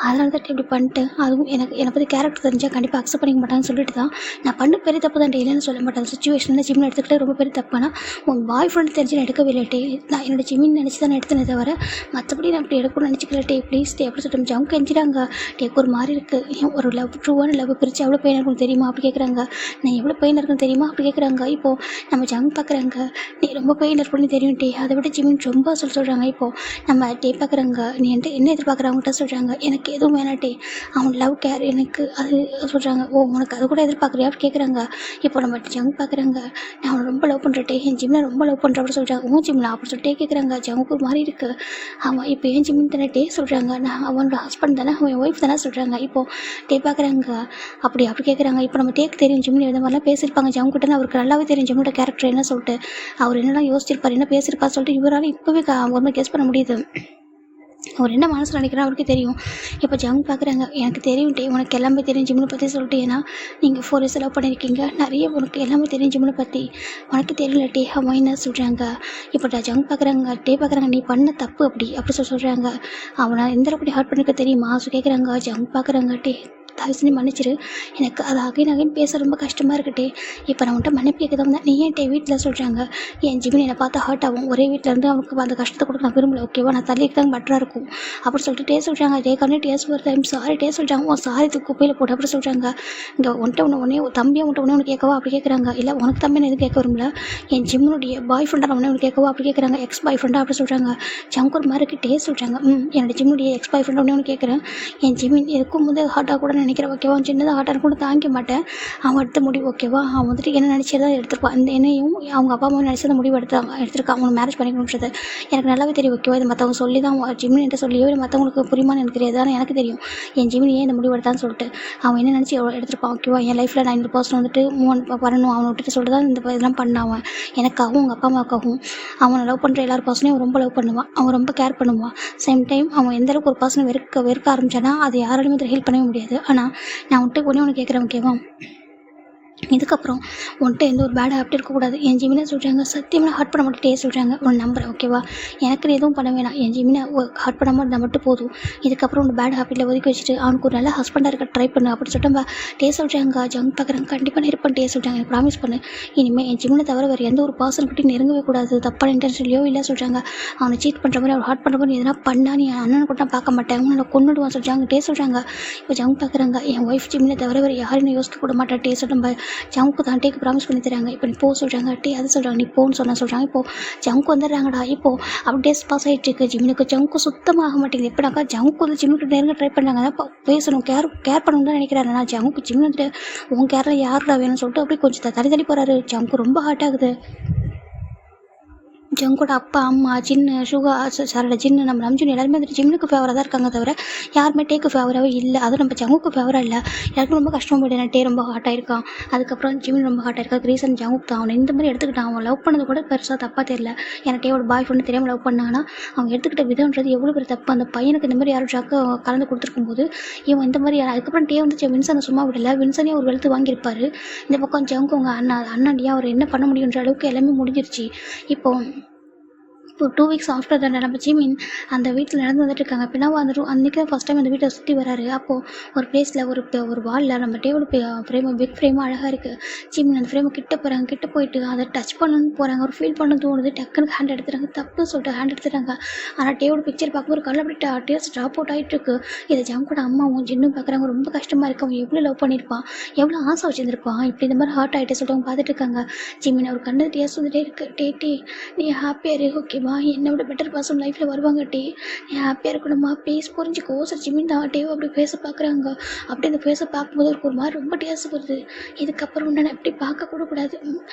[SPEAKER 1] அதனால தான் இப்படி பண்ணிட்டேன். அதுவும் என்னை பற்றி கேரக்டர் தெரிஞ்சால் கண்டிப்பாக அக்செப்ட் பண்ணிக்க மாட்டாங்கன்னு சொல்லிட்டு தான் நான் பண்ண பெரிய தப்பு தான் டே, இல்லைன்னு சொல்ல மாட்டேன். சுச்சுவேஷனில் ஜிம்மில் எடுத்துக்கிட்டே ரொம்ப பெரிய தப்பானா உன் பாய் ஃப்ரெண்டு தெரிஞ்சு நான் எடுக்கவே இல்லை டே. நான் என்னோட ஜிம்மின்னு நினச்சி தான் நான் எடுத்தேனே தவிர மற்றபடி நான் இப்படி எடுக்கணும்னு நினச்சிக்கல டே. ப்ளீஸ் டே அப்படி சொல்லிட்டு ஜங்க் எஞ்சிடாங்க. டேக்கு ஒரு மாதிரி இருக்குது. ஒரு லவ் ட்ரூவான லவ் பிரித்து எவ்வளோ பெயின் இருக்குன்னு தெரியுமா அப்படி கேட்குறாங்க. நான் எவ்வளோ பெயின் இருக்குன்னு தெரியுமா அப்படி கேட்குறாங்க. இப்போது நம்ம ஜங்க் பார்க்குறாங்க. நீ ரொம்ப பெயின் இருக்குன்னு தெரியும் டே, அதை விட ஜிம்மின் ரொம்ப சொல்கிறாங்க. இப்போது நம்ம டே பார்க்குறாங்க. நீ என்கிட்ட என்ன எதிர்பார்க்குற அவங்ககிட்ட சொல்கிறாங்க. எனக்கு எதுவும் வேணாம் டே, அவன் லவ் கேர் எனக்கு அது சொல்கிறாங்க. ஓ உனக்கு அது கூட எதிர்பார்க்குறியா அப்படி கேட்குறாங்க. இப்போ நம்ம ஜங்க் பார்க்குறாங்க. நான் அவனை ரொம்ப லவ் பண்ணுற டே, என் ஜிம்மில் ரொம்ப லவ் பண்ணுற அப்படி சொல்கிறாங்க. உன் ஜிம்மில் அப்படி சொல்லிட்டே கேட்குறாங்க. ஜங்க்கு ஒரு மாதிரி இருக்குது. அவன் இப்போ என் ஜிம்மின் தானே டே சொல்கிறாங்க. நான் அவனோட ஹஸ்பண்ட் தானே, அவன் ஒய்ஃப் தானே சொல்கிறாங்க. இப்போது டே பார்க்குறாங்க. அப்படி கேட்குறாங்க. இப்போ நம்ம டேக்கு தெரியும் ஜிம்மில் இந்த மாதிரிலாம் பேசியிருப்பாங்க ஜங்குக்கிட்ட. அவருக்கு நல்லாவே தெரியும் ஜிம்மோட கேரக்டர் என்ன சொல்லிட்டு, அவர் என்னெல்லாம் யோசிச்சிருப்பார், என்ன பேசியிருப்பார் சொல்லிட்டு இவரால் இப்போவே ஒரு மாதிரி கெஸ் பண்ண முடியுது. அவர் என்ன மனசில் நினைக்கிறா அவருக்கு தெரியும். இப்போ ஜங்க் பார்க்குறாங்க. எனக்கு தெரியும் டே, உனக்கு எல்லாமே தெரியும் ஜிம்மினை பற்றி சொல்லிட்டு. ஏன்னா நீங்கள் 4 இயர்ஸ் லவ் பண்ணியிருக்கீங்க, நிறைய உனக்கு எல்லாமே தெரியும் ஜிம்மினை பற்றி. உனக்கு தெரியல டே அவன் என்ன சொல்கிறாங்க. இப்போ ஜங்க் பார்க்குறாங்க. டே பார்க்குறாங்க. நீ பண்ண தப்பு அப்படி சொல்கிறாங்க. அவனை எந்த அளவுக்கு ஹர்ட் பண்ணிக்க தெரியுமா கேட்குறாங்க. ஜங்க் பார்க்குறாங்க. டே தயவு செஞ்சு மன்னிச்சிரு, எனக்கு அது அகைன் பேச ரொம்ப கஷ்டமாக இருக்கட்டே. இப்போ நான் உன்ட்ட மன்னிப்பு கேட்க தான் நீ ஏன் டே வீட்டில் சொல்கிறாங்க. என் ஜிம்மின் என்னை பார்த்தா ஹர்ட் ஆகும், ஒரே வீட்டில் இருந்து அவனுக்கு அந்த கஷ்டத்தை கொடுக்க நான் விரும்பல ஓகேவா, நான் தள்ளிக்கு தான் பெட்டராக இருக்கும் அப்படி சொல்லிட்டு டே சொல்கிறாங்க. டே கண்ணே டேஸ் ஒரு டைம் சாரி டே சொல்கிறாங்க. சாரி குப்பையில் போட்டு அப்படி சொல்கிறாங்க. இங்கே உன்ட்ட உடனே தம்பியை உடனே கேட்கவா அப்படி கேட்குறாங்க. இல்லை உனக்கு தம்பி எதுவும் கேட்க விரும்பல, என் ஜிம்முடைய பாய் ஃப்ரெண்டாக உடனே கேட்கவா அப்படி கேட்குறாங்க. எக்ஸ் பாய் ஃப்ரெண்டாக அப்படி சொல்கிறாங்க. ஜங்கூர் மாதிரி டே சொல்கிறாங்க. என்னோட ஜிம்முடைய எக்ஸ் பாய் ஃப்ரெண்டாக உடனே கேட்குறேன். என் ஜிம்மின் எதுக்கும் வந்து ஹார்ட்டாக கூட நினைக்கிறேன் ஓகேவா, சின்னதாக ஹார்ட்டாக கூட தாங்கிக்க மாட்டேன். அவன் எடுத்த முடிவு ஓகேவா, அவன் வந்துட்டு என்ன நினச்சதான் எடுத்துருப்பான். அந்த என்னையும் அவங்க அப்பா அம்மா நினச்சத முடிவு எடுத்திருக்கான் அவனை மேரேஜ் பண்ணிக்கணுன்றது எனக்கு நல்லாவே தெரியும் ஓகேவா. இது மற்றவங்க சொல்லி தான் ஜிம்மின் என்கிட்ட சொல்லியோ இல்லை மற்றவங்களுக்கு புரியுமான்னு எனக்கு தெரியாது. ஆனால் எனக்கு தெரியும் என் ஜிம்மின் ஏன் இந்த முடிவு எடுத்தான்னு சொல்லிட்டு. அவன் என்ன நினச்சி எடுத்திருப்பான் ஓகேவா. என் லைஃப்பில் நான் இந்த பர்சன் வந்துட்டு பண்ணணும் அவனை விட்டுட்டு சொல்லிட்டு தான் இந்த இதெல்லாம் பண்ணான். எனக்காகவும் அவங்க அப்பா அம்மாவுக்காகவும் அவனை லவ் பண்ணுற எல்லார் பர்சனையும் அவன் ரொம்ப லவ் பண்ணுவான், அவன் ரொம்ப கேர் பண்ணுவான். சேம் டைம் அவன் எந்தளவுக்கு ஒரு பர்சனை வெறுக்க ஆரம்பிச்சானா அது யாராலுமே அதை ஹெல்ப் பண்ணவே முடியாது. ஆனால் நான் வந்துட்டு ஒன்று கேட்குறேன் ஓகேவா, இதுக்கப்புறம் உன்ட்ட எந்த ஒரு பேட் ஹேபிட் இருக்கக்கூடாது. என் ஜிம்மினை சொல்கிறாங்க. சத்தியமாக ஹார்ட் பண்ண மாட்டே சொல்கிறாங்க. உன் நம்புறேன் ஓகேவா, எனக்கு எதுவும் பண்ண வேணாம், என் ஜிம்மினை ஹார்ட் பண்ணாமல் இருந்தால் மட்டும் போதும். இதுக்கப்புறம் உன் பேட் ஹேபிட்டில் ஒதுக்கி வச்சுட்டு அவனுக்கு ஒரு நல்ல ஹஸ்பண்டாக இருக்க ட்ரை பண்ணு அப்படி சொல்லிட்டு டே சொல்கிறாங்க. ஜங்க் பார்க்குறாங்க. கண்டிப்பாக நான் இருப்பேன் டே சொல்கிறாங்க. எனக்கு ப்ராமிஸ் பண்ணு இனிமேல் என் ஜிம்மினை தவிர வேறு எந்த ஒரு பர்சன் கிட்டே நெருங்கவே கூடாது, தப்பான இன்டென்ஷன்லையோ இல்லை சொல்கிறாங்க. அவனை சீட் பண்ணுற மாதிரி அவர் ஹார்ட் பண்ணுற மாதிரி எதனா பண்ணா நீ அண்ணனை கூட பார்க்க மாட்டேன், உன்னை கொண்டுடுவான் சொல்கிறாங்க. டே சொல்கிறாங்க. இப்போ ஜங்க் பார்க்குறாங்க. என் ஒய்ஃப் ஜிம்மினை தவிர வேறு யாரும் யோசிக்க கூட மாட்டேன் டே சொல்கிறாங்க. ஜங்க்கு தான் டேக்கு ப்ராமிஸ் பண்ணி தராங்க. இப்போ நீ போ சொல்கிறாங்க. டே அது சொல்கிறாங்க. நீ போன்னு சொல்கிறாங்க. இப்போது ஜங்க் வந்துடுறாங்கடா. இப்போது அப்படியே பாஸ் ஆகிட்டு இருக்கு ஜிம்மினுக்கு. ஜங்க்கு சுத்தமாக ஆக மாட்டேங்குது. எப்படினாக்கா ஜங்க் வந்து ஜிம்முக்கு நெருங்க ட்ரை பண்ணாங்க. அதான் பேசணும் கேர் பண்ணணும் தான் நினைக்கிறாரு. நான் ஜங்க்கு ஜிம் வந்துட்டு உன் கேரில் யாருடா வேணும்னு சொல்லிட்டு அப்படியே கொஞ்சம் தள்ளி போகிறாரு. ஜங்க்கு ரொம்ப ஹார்ட் ஆகுது. ஜங்கோட அப்பா அம்மா ஜின்னு சுகா சாரோட ஜின்னு நம்ம நம்ஜின் எல்லாருமே வந்துட்டு ஜிம்முக்கு ஃபேவராக தான் இருக்காங்க தவிர யாருமே டேக்கு ஃபேவராகவே இல்லை. அதுவும் நம்ம ஜங்குக்கு ஃபேவராக இல்லை. எல்லாருக்கும் ரொம்ப கஷ்டமாக போய்ட்டு டே ரொம்ப ஹார்ட்டாக இருக்கான். அதுக்கப்புறம் ஜிம்மின் ரொம்ப ஹார்ட்டாக இருக்கா. ரீசன் ஜங்குக்கு தான். அவனை இந்த மாதிரி எடுத்துக்கிட்டான். அவன் லவ் பண்ணது கூட பெருசாக தப்பாக தெரியல. எனக்கு டேவோட பாய் ஃப்ரெண்டு தெரியாமல் லவ் பண்ணாங்கன்னா அவங்க எடுத்துக்கிட்ட விதம்ன்றது எவ்வளோ பெரிய தப்பு. அந்த பையனுக்கு இந்த மாதிரி யாரும் ஜாக்க கலந்து கொடுத்துருக்கும் போது இவன் இந்த மாதிரி அதுக்கப்புறம் டே வந்துச்சு வின்சனை சும்மா விடலை. வின்சனே ஒரு வெளுத்து வாங்கியிருப்பார். இந்த பக்கம் ஜங்கு அவங்க அண்ணாண்டியா அவர் என்ன பண்ண முடியுன்ற அளவுக்கு எல்லாமே முடிஞ்சிருச்சு. இப்போது இப்போ 2 வீக்ஸ் ஆஃப்டர் தட் நம்ம ஜிமின் அந்த வீட்டில் நடந்து வந்துட்டுருக்காங்க. பின்னாவ அந்த அன்றைக்கி தான் ஃபஸ்ட் டைம் அந்த வீட்டை சுற்றி வராரு. அப்போது ஒரு பிளேஸில் ஒரு வாலில் நம்ம டேவோட ஃப்ரேம் பிக் ஃப்ரேமாக அழகாக இருக்குது. ஜிமின் அந்த ஃப்ரேமை கிட்ட போகிறாங்க. கிட்ட போயிட்டு அதை டச் பண்ணணும்னு போகிறாங்க. ஒரு ஃபீல் பண்ண தோணுது. டக்குன்னு ஹேண்ட் எடுத்துட்டாங்க. தப்பு சொல்லிட்டு ஹேண்ட் எடுத்துட்டாங்க. ஆனால் டேவோட பிக்சர் பார்க்கும்போது கல்ல அப்படி டீயர்ஸ் ட்ராப் அவுட் ஆகிட்டுருக்கு. இதை ஜங்கோட அம்மாவும் ஜின்னும் பார்க்குறாங்க. ரொம்ப கஷ்டமாக இருக்குது. அவன் எவ்வளோ லவ் பண்ணியிருப்பான், எவ்வளோ ஆசை வச்சுருந்துருப்பான், இப்படி இந்த மாதிரி ஹார்ட் ஆகிட்டு சொல்லிட்டு அவங்க பார்த்துட்டு இருக்காங்க. ஜிமின் அவர் கண்ணு டீயர்ஸ் வந்துட்டே இருக்குது. டே நீ ஹாப்பியாக இரு, ஓகேவா? என்னை விட பெட்டர் பர்சன் லைஃப்பில் வருவாங்க. நீ ஹாப்பியாக இருக்கணுமா, ப்ளீஸ் புரிஞ்சுக்கோ. சார் ஜிமின் தான் டேவ் அப்படி ஃபேஸை பார்க்குறாங்க. அப்படி அந்த ஃபேஸை பார்க்கும்போது ஒரு மாதிரி ரொம்ப டேஸ் வருது. இதுக்கப்புறம் நான் எப்படி பார்க்கக்கூட கூடாது.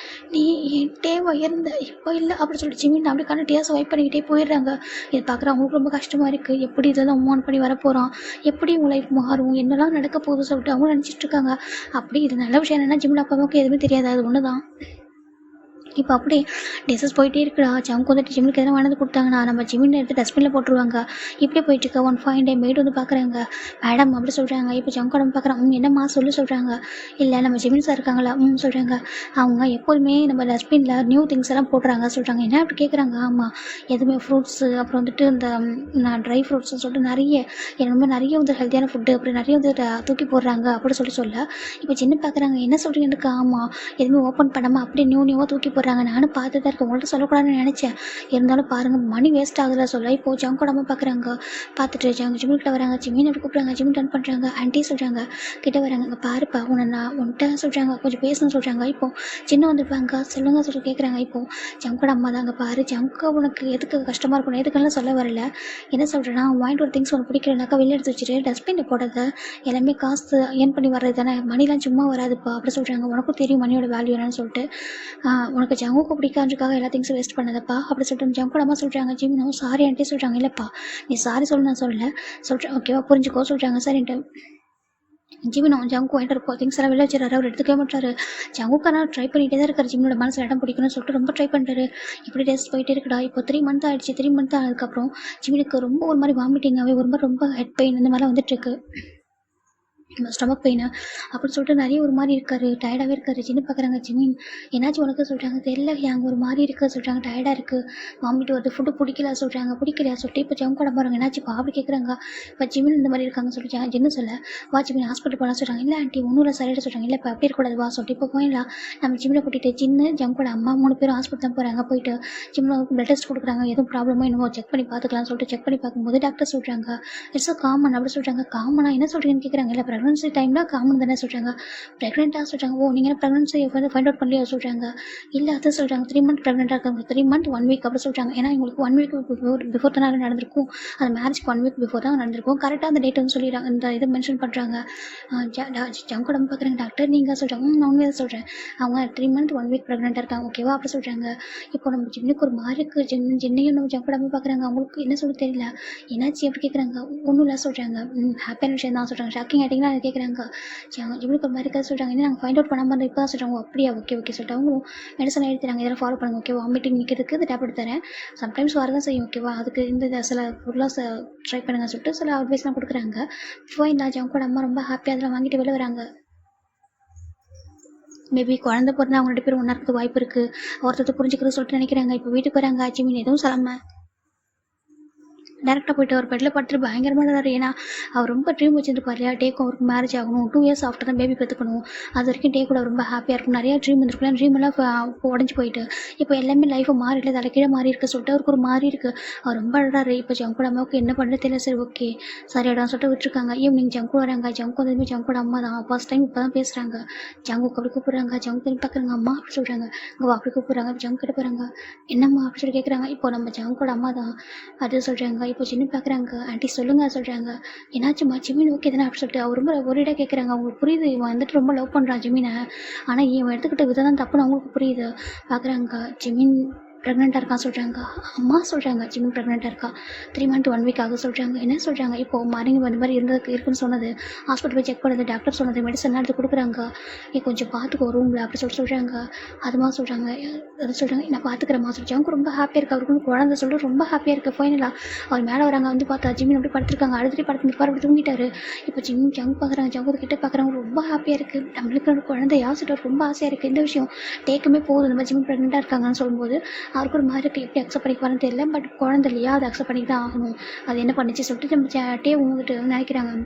[SPEAKER 1] நீ என் டேவா இருந்த இப்போ இல்லை அப்படி சொல்லிட்டு ஜிமின் அப்படி கண்ணு டேஸை வைப் பண்ணிக்கிட்டே போயிடுறாங்க. இது பார்க்குற அவங்களுக்கு ரொம்ப கஷ்டமாக இருக்குது. எப்படி இதெல்லாம் மூவ் ஆன் பண்ணி வரப்போகிறான், எப்படி உங்கள் லைஃப் மாறும், என்னெல்லாம் நடக்க போகுது சொல்லிட்டு அவங்க நினச்சிட்டு இருக்காங்க. அப்படி இது நல்ல விஷயம் என்னென்னா ஜிமின் அப்பாவுக்கு எதுவுமே தெரியாது. அது ஒன்று தான். இப்போ அப்படியே டேஸஸ் போயிட்டே இருக்குடா. ஜங்க் வந்துட்டு ஜிம்முக்கு எதனா வாங்கி கொடுத்தாங்கன்னா நம்ம ஜிம்மின் எடுத்து டஸ்ட்பினில் போட்டுருவாங்க. இப்படியே போயிட்டுருக்க ஒன் ஃபைன் டே மெய்டு வந்து பார்க்குறாங்க. மேடம் அப்படி சொல்கிறாங்க. இப்போ ஜங்க் உடம்பு பார்க்குறாங்க. என்னம்மா சொல்லி சொல்கிறாங்க. இல்லை நம்ம ஜிமின் சார் இருக்காங்களா சொல்கிறாங்க. அவங்க எப்போதுமே நம்ம டஸ்ட்பினில் நியூ திங்ஸ் எல்லாம் போட்டுறாங்க சொல்கிறாங்க. என்ன அப்படி கேட்குறாங்க. ஆமாம், எதுவுமே ஃப்ரூட்ஸு அப்புறம் வந்துட்டு இந்த ட்ரை ஃப்ரூட்ஸ்னு சொல்லிட்டு நிறைய வந்து ஹெல்த்தியான ஃபுட்டு அப்படி நிறைய வந்து தூக்கி போடுறாங்க அப்படி சொல்ல இப்போ சின்ன பார்க்குறாங்க. என்ன சொல்கிறீங்க எனக்கு. ஆமாம், எதுவுமே ஓப்பன் பண்ணாமல் அப்படியே நியூவாக தூக்கி போடுறாங்க. நானும் பார்த்து தான் இருக்கேன். உங்கள்கிட்ட சொல்லக்கூடாதுன்னு நினச்சேன். இருந்தாலும் பாருங்கள், மணி வேஸ்ட் ஆகுதுல சொல்ல. இப்போது ஜங்க் உடம்பு பார்க்குறாங்க. பார்த்துட்டு ஜிம்மின் கிட்ட வராங்க. ஜிம்மின் அப்படி கூப்பிட்றாங்க. ஜிம்மின் டர்ன் பண்ணுறாங்க. ஆன்ட்டி சொல்கிறாங்க. கிட்ட வராங்க. இங்கே பாருப்பா நான் உன்கிட்ட சொல்கிறாங்க, கொஞ்சம் பேசணும்னு சொல்கிறாங்க. இப்போது சின்ன வந்துருப்பாங்க. சொல்லுங்க சொல்லி கேட்குறாங்க. இப்போது ஜங்கோட அம்மா தான். அங்கே பாரு ஜங்கு, உனக்கு எதுக்கு கஷ்டமாக இருக்கணும், எதுக்கெல்லாம் சொல்ல வரல. என்ன சொல்கிறேன்னா, வாங்கிட்டு ஒரு திங்ஸ் உனக்கு பிடிக்கலனாக்கா வெளில எடுத்து வச்சுட்டு டஸ்ட்பினில் போடாத. எல்லாமே காசு ஏர்ன் பண்ணி வர்றது தானே, மணிலாம் சும்மா வராதுப்பா அப்படி சொல்கிறாங்க. உனக்கும் தெரியும் மணியோட வேல்யூ என்னன்னு சொல்லிட்டு. உனக்கு ஜங்குக்கு பிடிக்காதுக்காக எல்லா திங்ஸும் வேஸ்ட் பண்ணதப்பா அப்படி சொல்லிட்டு ஜங்கோட அம்மா சொல்கிறாங்க. ஜிமினோ சாரி ஆன்ட்டி சொல்கிறாங்க. இல்லைப்பா நீ சாரி சொல்லு, நான் சொல்கிறேன் ஓகேவா, புரிஞ்சுக்கோ சொல்கிறாங்க. சரின்ட்டு ஜிமினோ ஜங்கு வாங்கிட்டு இருப்போம் திங்ஸ் எல்லாம் வெளில வச்சுறாரு. அவர் எடுத்துக்கவே மாட்டாரு. ஜங்குக்கான ட்ரை பண்ணிகிட்டே தான் இருக்காரு. ஜிமினோட மனசில் இடம் பிடிக்கணும்னு சொல்லிட்டு ரொம்ப ட்ரை பண்ணுறாரு. இப்படி டேஸ்ட் போயிட்டே இருக்குடா. இப்போ 3 மந்த் ஆகிடுச்சு. 3 மந்த் ஆனதுக்கப்புறம் ஜிமினுக்கு ரொம்ப ஒரு மாதிரி வாமிட்டிங்காகவே ரொம்ப ஹெட் பெயின் இந்த மாதிரிலாம் வந்துட்டுருக்கு. ஸ்டமக் பெயின் அப்படின்னு சொல்லிட்டு நிறைய ஒரு மாதிரி இருக்காரு. டயர்டாகவே இருக்காரு. சின்ன பார்க்குறாங்க. ஜிமின் என்னாச்சும் உனக்கு சொல்கிறாங்க. தெரியல அங்கே ஒரு மாதிரி இருக்குது சொல்கிறாங்க. டயர்டாக இருக்குது, வாமிட்டு வருது, ஃபுட்டு பிடிக்கல சொல்கிறாங்க. பிடிக்கலையா சொல்லிட்டு இப்போ ஜங்கோட பாருங்க என்னாச்சுப்பா அப்படி கேட்குறாங்க. இப்போ ஜிமின் இந்த மாதிரி இருக்காங்க சொல்லிட்டு ஜின்னு சொல்ல வா ஜிமின் ஹாஸ்பிட்டல் போகலாம் சொல்கிறாங்க. இல்லை ஆண்டி ஒன்றும் இல்லை சரியாக சொல்கிறாங்க. இல்லை இப்போ அப்படி இருக்கக்கூடாது வா சொல்லிட்டு இப்போ போயிடலாம். நம்ம ஜிம்மில் கூட்டிகிட்டு ஜின்னு ஜங்கோட அம்மா 3 பேரும் ஹாஸ்பிட்டல் தான் போகிறாங்க. போயிட்டு ஜிம்மில் பிளட் டெஸ்ட் கொடுக்குறாங்க. எதுவும் ப்ராப்ளமோ என்னமோ செக் பண்ணி பார்த்துக்கலாம்னு சொல்லிட்டு செக் பண்ணி பார்க்கும்போது டாக்டர் சொல்கிறாங்க இட்ஸ் காமன் அப்படி சொல்கிறாங்க. காமனா என்ன சொல்கிறீங்கன்னு கேட்குறாங்க. இல்லை ப்ரெக்னன்சி டைமில் காமன் தானே சொல்கிறாங்க. ப்ரெக்னெண்ட்டாக சொல்கிறாங்க. ஓ நீங்கள் ப்ரெக்னன்சி வந்து ஃபைண்ட் அவுட் பண்ணலையா சொல்கிறாங்க. இல்லை அதை சொல்கிறாங்க. 3 மந்த் ப்ரெக்னெண்ட்டாக இருக்காங்க. 3 மந்த் 1 வீக் அப்படி சொல்கிறாங்க. ஏன்னா உங்களுக்கு 1 வீக் பிஃபோர் தானே நடந்திருக்கும். அந்த மேரேஜ்க்கு 1 வீக் பிஃபோர் தான் நடந்திருக்கும். கரெக்டாக அந்த டேட் வந்து சொல்லிடுறாங்க. இந்த இதை மென்ஷன் பண்ணுறாங்க. ஜங்கோட பார்க்குறாங்க. டாக்டர் நீங்கள் சொல்கிறாங்க. நான் உண்மையாக தான் சொல்கிறேன். அவங்க 3 மந்த் 1 வீக் ப்ரெக்னெண்ட்டாக இருக்காங்க. ஓகேவா அப்படி சொல்கிறாங்க. இப்போ நம்ம ஜின்னுக்கு ஒரு மாதிரி இருக்குது. ஜின்னையும் நம்ம ஜங்கோட பார்க்குறாங்க. அவங்களுக்கு என்ன சொல்ல தெரியல. என்னாச்சு அப்படி கேட்குறாங்க. ஒன்றும் இல்லை சொல்கிறாங்க. ஹாப்பியான விஷயம் தான் சொல்கிறாங்க. ஷாக்கிங் ஆகிட்டிங்கன்னா அதை கேட்குறாங்க. இவங்களுக்கு ஒரு மாதிரி இருக்காது சொல்கிறாங்க. ஏன்னா நாங்கள் ஃபைண்ட் அவுட் பண்ணாமல் இருந்தால் இப்போ தான் சொல்கிறாங்க. அப்படியா ஓகே சொல்லிட்டு அவங்களும் மெடிசன் எடுத்துறாங்க. இதெல்லாம் ஃபாலோ பண்ணுங்க ஓகே. வாமிட்டிங் நிற்கிறதுக்கு இந்த டேப்லெட் தரேன். சம்டைம்ஸ் வரதான் செய்யும் ஓகேவா. அதுக்கு இந்த சில பொருளாக ட்ரை பண்ணுங்க சொல்லிட்டு சில அட்வைஸ்லாம் கொடுக்குறாங்க. இப்போ இந்த ஜங்கோட அம்மா ரொம்ப ஹாப்பியாக அதெல்லாம் வாங்கிட்டு வெளில வராங்க. மேபி குழந்தை பிறந்தா அவங்க 2 பேரும் ஒன்றா இருக்கிறது வாய்ப்பு இருக்குது. ஒருத்தர் புரிஞ்சுக்கிறது சொல்லிட்டு நினைக்கிறாங்க. இப்போ வீட்டுக்கு வராங்க. ஜிமின் எதுவும் சொல்லாமல் டேரெக்டாக போய்ட்டு அவர் பெட்டில் படுத்துட்டு பயங்கரமாக. ஏன்னா அவர் ரொம்ப ட்ரீம் வச்சுருப்பார் இல்லையா, டேக்கும் அவருக்கு மேரேஜ் ஆகணும், 2 இயர்ஸ் ஆஃப்டர் தான் பேபி பெற்றுக்கணும். அது வரைக்கும் டே கூட ரொம்ப ஹாப்பியாக இருக்கும். நிறையா ட்ரீம் வந்துருக்கலாம். ட்ரீம் எல்லாம் இப்போ உடஞ்சி போயிட்டு இப்போ எல்லாமே லைஃப்பை மாறிடல, தலை கீழே மாறி இருக்க சொல்லிட்டு அவருக்கு ஒரு மாறி இருக்குது. அவர் ரொம்ப அழகாரு. இப்போ ஜங்கோட அம்மாவுக்கு என்ன பண்ணுறது தெரியல. சரி ஓகே சரியாடான்னு சொல்லிட்டு விட்டுருக்காங்க. ஈவினிங் ஜங்கு வராங்க. ஜங்கு வந்து ஜங்கோட அம்மா தான் ஃபர்ஸ்ட் டைம் இப்போ தான் பேசுகிறாங்க. ஜங்குக்கு அப்படி கூப்பிட்றாங்க. ஜங்கு திரும்பி பார்க்குறாங்க. அம்மா அப்படி சொல்கிறாங்க. அங்கே அப்படி கூப்பிட்றாங்க. ஜங்கு கிட்ட போகிறாங்க. என்னம்மா அப்படி சொல்லி கேட்குறாங்க. இப்போ நம்ம ஜங்கோட அம்மா தான் அது சொல்கிறாங்க. இப்போ சின்ன பார்க்குறாங்க. ஆண்டி சொல்லுங்க சொல்கிறாங்க. என்னாச்சும்மா ஜிமின் ஓகே தானே அப்படி சொல்லிட்டு அவர் ரொம்ப ஒரேடாக கேட்குறாங்க. அவங்களுக்கு புரியுது இவன் வந்துட்டு ரொம்ப லவ் பண்ணுறான் ஜிமினை. ஆனால் இவன் எடுத்துக்கிட்ட விதம் தான் தப்புன்னு அவங்களுக்கு புரியுது. பார்க்குறாங்க. ஜிமின் ப்ரெக்னெண்ட்டாக இருக்கான் சொல்கிறாங்க. அம்மா சொல்கிறாங்க ஜிமின் ப்ரெக்னெண்ட்டாக இருக்கா. 3 மந்த் 1 வீக் ஆக சொல்கிறாங்க. என்ன சொல்கிறாங்க. இப்போது மார்னிங் இந்த மாதிரி இருக்குன்னு சொன்னது, ஹாஸ்பிட்டல் போய் செக் பண்ணது, டாக்டர் சொன்னது, மெடிசன்லாம் எடுத்து கொடுக்குறாங்க. நீ கொஞ்சம் பார்த்துக்கோ ரூமில் அப்படி சொல்கிறாங்க. அதுமா சொல்கிறாங்க. அது சொல்கிறாங்க நான் பார்த்துக்கிறேம்மா சொல்லிட்டு ரொம்ப ஹாப்பியாக இருக்குது. அவருக்கு குழந்தை சொல்லிட்டு ரொம்ப ஹாப்பியாக இருக்குது. ஃபைனலாக அவர் மேலே வராங்க. வந்து பார்த்தா ஜிமின் அப்படி படுத்துருக்காங்க. அழுதுட்டு படுத்துருப்பார். அப்படி தூங்கிட்டாரு. இப்போ ஜிமின் ஜங்கு பார்க்குறாங்க. ஜங்கு கிட்ட பார்க்குறாங்க. ரொம்ப ஹாப்பியாக இருக்குது. நம்மளுக்கு குழந்தை யாசிட்டு ரொம்ப ஆசையாக இருக்குது. இந்த விஷயம் டேக்குமே போகுது. இந்த மாதிரி ஜிமின் ப்ரெக்னெண்ட்டாக இருக்காங்கன்னு சொல்லும்போது அவருக்கு ஒரு மாதிரி எப்படி அக்செப்ட் பண்ணிக்குவாருன்னு தெரியல. பட் குழந்தை இல்லையா, அதை அக்செப்ட் பண்ணிட்டு தான் ஆகணும். அது என்ன பண்ணுச்சு சொல்லிட்டு நம்ம டேவும் வந்துட்டு நினைக்கிறாங்க.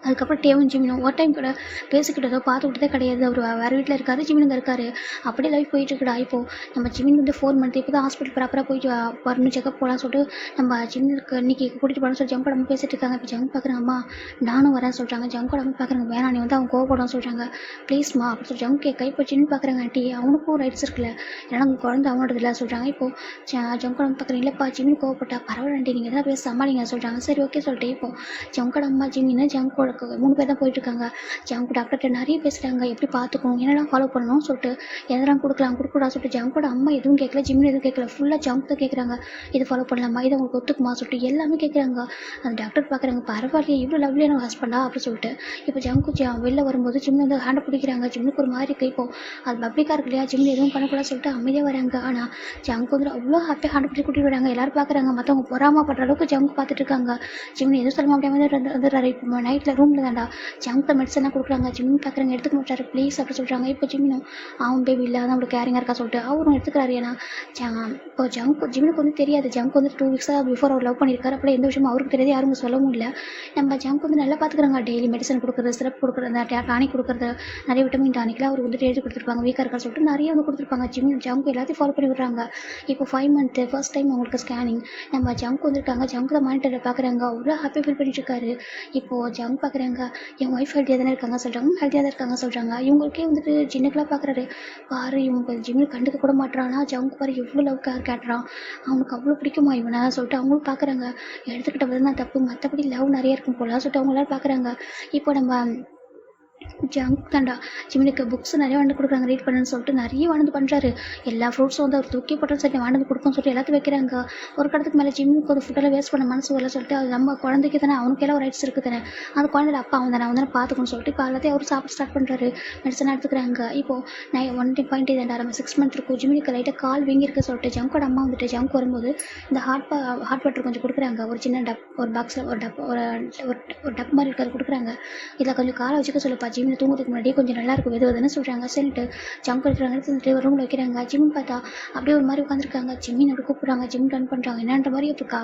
[SPEAKER 1] அதுக்கப்புறம் டேவும் ஜிமினும் ஒரு டைம் கூட பேசிக்கிட்டதோ பார்த்துக்கிட்டதே கிடையாது. அவர் வேறு வீட்டில் இருக்காரு, ஜிமின் இருக்காரு. அப்படியே லைஃப் போயிட்டுருக்குடா. இப்போது நம்ம ஜிமின் வந்து 4 மந்த் இப்போ தான் ஹாஸ்பிட்டல் ப்ராப்பராக போயிட்டு வரணும், செக்கப் போகலான்னு சொல்லிட்டு நம்ம ஜிமினுக்கு இன்றைக்கி கூட்டிகிட்டு போகணும்னு சொல்லி ஜங்கோட அம்மா பேசிட்டு இருக்காங்க. இப்போ ஜங்க் பார்க்குறாங்க, அம்மா நானும் வரேன்னு சொல்கிறாங்க. ஜங்கோட அம்மா பார்க்குறாங்க, வேணாம் நீ வந்து அவங்க கோவப்படணும்னு சொல்கிறாங்க. ப்ளீஸ்மா அப்படின்னு சொல்லி ஜங்க் கேட்க இப்போ ஜிமின் பார்க்குறாங்க, ஆண்டி அவனுக்கும் ரைட்ஸ் இருக்குல்ல, ஏன்னா அவங்க குழந்தை அவனோடது இல்லை சொல்கிறாங்க. இப்போது ஜங்கோட அம்மா பார்க்குறேன், இல்லைப்பா ஜிமின் கோவப்பட்டா பரவாயில்ல ஆண்டி, நீங்கள் எதாவது பேச சமாளிங்க சொல்கிறாங்க. சரி ஓகே சொல்லிட்டு இப்போ ஜங்கோட அம்மா ஜிமின் ஜங்கோட 3 பேர் தான் போயிட்டுருக்காங்க. ஜங்கு டாக்டர்கிட்ட நிறைய பேசுகிறாங்க, எப்படி பார்த்துக்கணும், என்னெல்லாம் ஃபாலோ பண்ணணும்னு சொல்லிட்டு எதெல்லாம் கொடுக்கூடா சொல்லிட்டு ஜங்கோட அம்மா எதுவும் கேட்கல, ஜிமின் எதுவும் கேட்கல, ஃபுல்லாக ஜங்க் தான் கேட்குறாங்க. இது ஃபாலோ பண்ணலாமா, இதை உங்களுக்கு ஒத்துக்குமா சொல்லிட்டு எல்லாமே கேட்குறாங்க. அந்த டாக்டர் பார்க்குறாங்க, பரவாயில்லையே இவ்வளோ லவ்லியான ஹஸ்பண்டா அப்படின்னு சொல்லிட்டு இப்போ ஜங்கு வெளில வரும்போது ஜிமின் வந்து ஹேண்டை பிடிக்கிறாங்க. ஜிம்னுக்கு ஒரு மாதிரி இப்போ அது பப்ளிக்காக இருக்கு இல்லையா, ஜிமின் எதுவும் பண்ணக்கூடாது சொல்லிட்டு அமைதியாக வராங்க. ஆனால் ஜங்கு வந்து அவ்வளோ ஹாப்பியாக ஹேண்டை பிடிச்சி கூட்டிட்டு வராங்க. எல்லாரும் பார்க்குறாங்க, மற்றவங்க பொறாமப்படுற அளவுக்கு ஜங்கு பார்த்துட்டு இருக்காங்க. ஜிமின் எதுவும் சொல்ல முடியாமல் வந்துடுறாரு. இப்போ நைட்டில் ரூமில் தான்டா ஜங்க் மெடிசனாக கொடுக்குறாங்க. ஜிமின் பார்க்குறாங்க, எடுத்துக்க மாட்டாரு ப்ளீஸ் அப்படி சொல்கிறாங்க. இப்போ ஜிமினும் அவன் பேபி இல்லை, அதான் அவங்களுக்கு கேரிங்காக இருக்கா சொல்லிட்டு அவரும் எடுத்துக்கிறாரு. ஏன்னா இப்போ ஜிமினுக்கு வந்து தெரியாது, ஜங்க் வந்து 2 வீக்ஸாக பிஃபோர் அவர் லவ் பண்ணியிருக்காரு. அப்படி எந்த விஷயமும் அவருக்கு தெரியாது, யாரும் சொல்லவும் இல்லை. நம்ம ஜங்க் வந்து நல்லா பார்த்துக்குறாங்க. டெய்லி மெடிசன் கொடுக்குறது, சிரப் கொடுக்குறது, அந்த டானிக் கொடுக்குறது, நிறைய விட்டமின் டானிக்லாம் அவர் வந்து எழுதி கொடுத்துருப்பாங்க. வீக்காக இருக்கா சொல்லிட்டு நிறைய வந்து கொடுத்துருப்பாங்க. ஜங்க் எல்லாத்தையும் ஃபாலோ பண்ணி விடுறாங்க. இப்போ 5 மந்த்து ஃபர்ஸ்ட் டைம் அவங்களுக்கு ஸ்கேனிங். நம்ம ஜங்க் வந்துருக்காங்க, ஜங்க் தான் மானிட்டரில் பார்க்குறாங்க. அவ்வளோ ஹாப்பி ஃபீல் பண்ணிட்டு இருக்காரு. இப்போது ஜங்க் பார்க்குறாங்க, என் ஒய்ஃப் ஹெல்த்தியாக தானே இருக்காங்க சொல்கிறாங்க. ஹெல்த்தியாக தான் இருக்காங்க சொல்கிறாங்க. இவங்களுக்கே வந்துட்டு ஜின்னுக்கெலாம் பார்க்குறாரு, பாரு இவங்க ஜிம்மில் கண்டுக்க கூட மாட்டுறான்னா, ஜங்க் பாரு எவ்வளோ லவ் கேட்டுறான், அவனுக்கு அவ்வளோ பிடிக்குமா இவனை சொல்லிட்டு அவங்களும் பார்க்குறாங்க. எடுத்துக்கிட்ட வந்து தான் தப்பு, மற்றபடி லவ் நிறைய இருக்கும் போல சொல்லிட்டு அவங்க எல்லாரும் பார்க்குறாங்க. இப்போ நம்ம ஜங்க் தாண்டா ஜிமினுக்கு புக்ஸ் நிறைய வாங்கி கொடுக்குறாங்க, ரீட் பண்ணுன்னு சொல்லிட்டு நிறைய வாங்கி பண்ணுறாரு. எல்லா ஃப்ரூட்ஸும் வந்து அவர் தூக்கி போட்டாலும் சரி வாங்கி கொடுக்குன்னு சொல்லிட்டு எல்லாத்தையும் வைக்கிறாங்க. ஒரு கடத்துக்கு மேலே ஜிம்முக்கு ஒரு ஃபுட்டெல்லாம் வேஸ்ட் பண்ண மனசு வரல சொல்லிட்டு அது நம்ம குழந்தைக்கு தானே, அவனுக்கு எல்லாம் ரைட்ஸ் இருக்குது தானே, அந்த குழந்தைல அப்பா அவன் தானே பார்த்துக்கணும்னு சொல்லிட்டு இப்போ எல்லாத்தையும் அவர் சாப்பிட ஸ்டார்ட் பண்ணுறாரு. மெடிசனாக எடுத்துக்கிறாங்க. இப்போது 1.8 நம்ம 6 மந்த் இருக்கும். ஜிமினுக்கு லைட்டாக கால் வீங்கிருக்கு சொல்லிட்டு ஜங்கோட அம்மா வந்துட்டு ஜங்க் வரும்போது இந்த ஹாட் வாட்டர் கொஞ்சம் கொடுக்குறாங்க. ஒரு சின்ன டப், ஒரு பாக்ஸில் ஒரு டப் மாதிரி இருக்கிறது கொடுக்குறாங்க. இதில் கொஞ்சம் காலை வச்சுக்க சொல்லுப்பா, ஜிமின் தூங்குறதுக்கு முன்னாடி கொஞ்சம் நல்லா இருக்கும் எதுன்னு சொல்கிறாங்க. சரிட்டு ஜங்க் இருக்கிறாங்க, ரூமில் வைக்கிறாங்க. ஜிமின் பார்த்தா அப்படியே ஒரு மாதிரி உட்காந்துருக்காங்க. ஜிமின் அப்படி கூப்பிட்றாங்க, ஜிமின் ரன் பண்ணுறாங்க. என்னன்ற மாதிரி இப்போ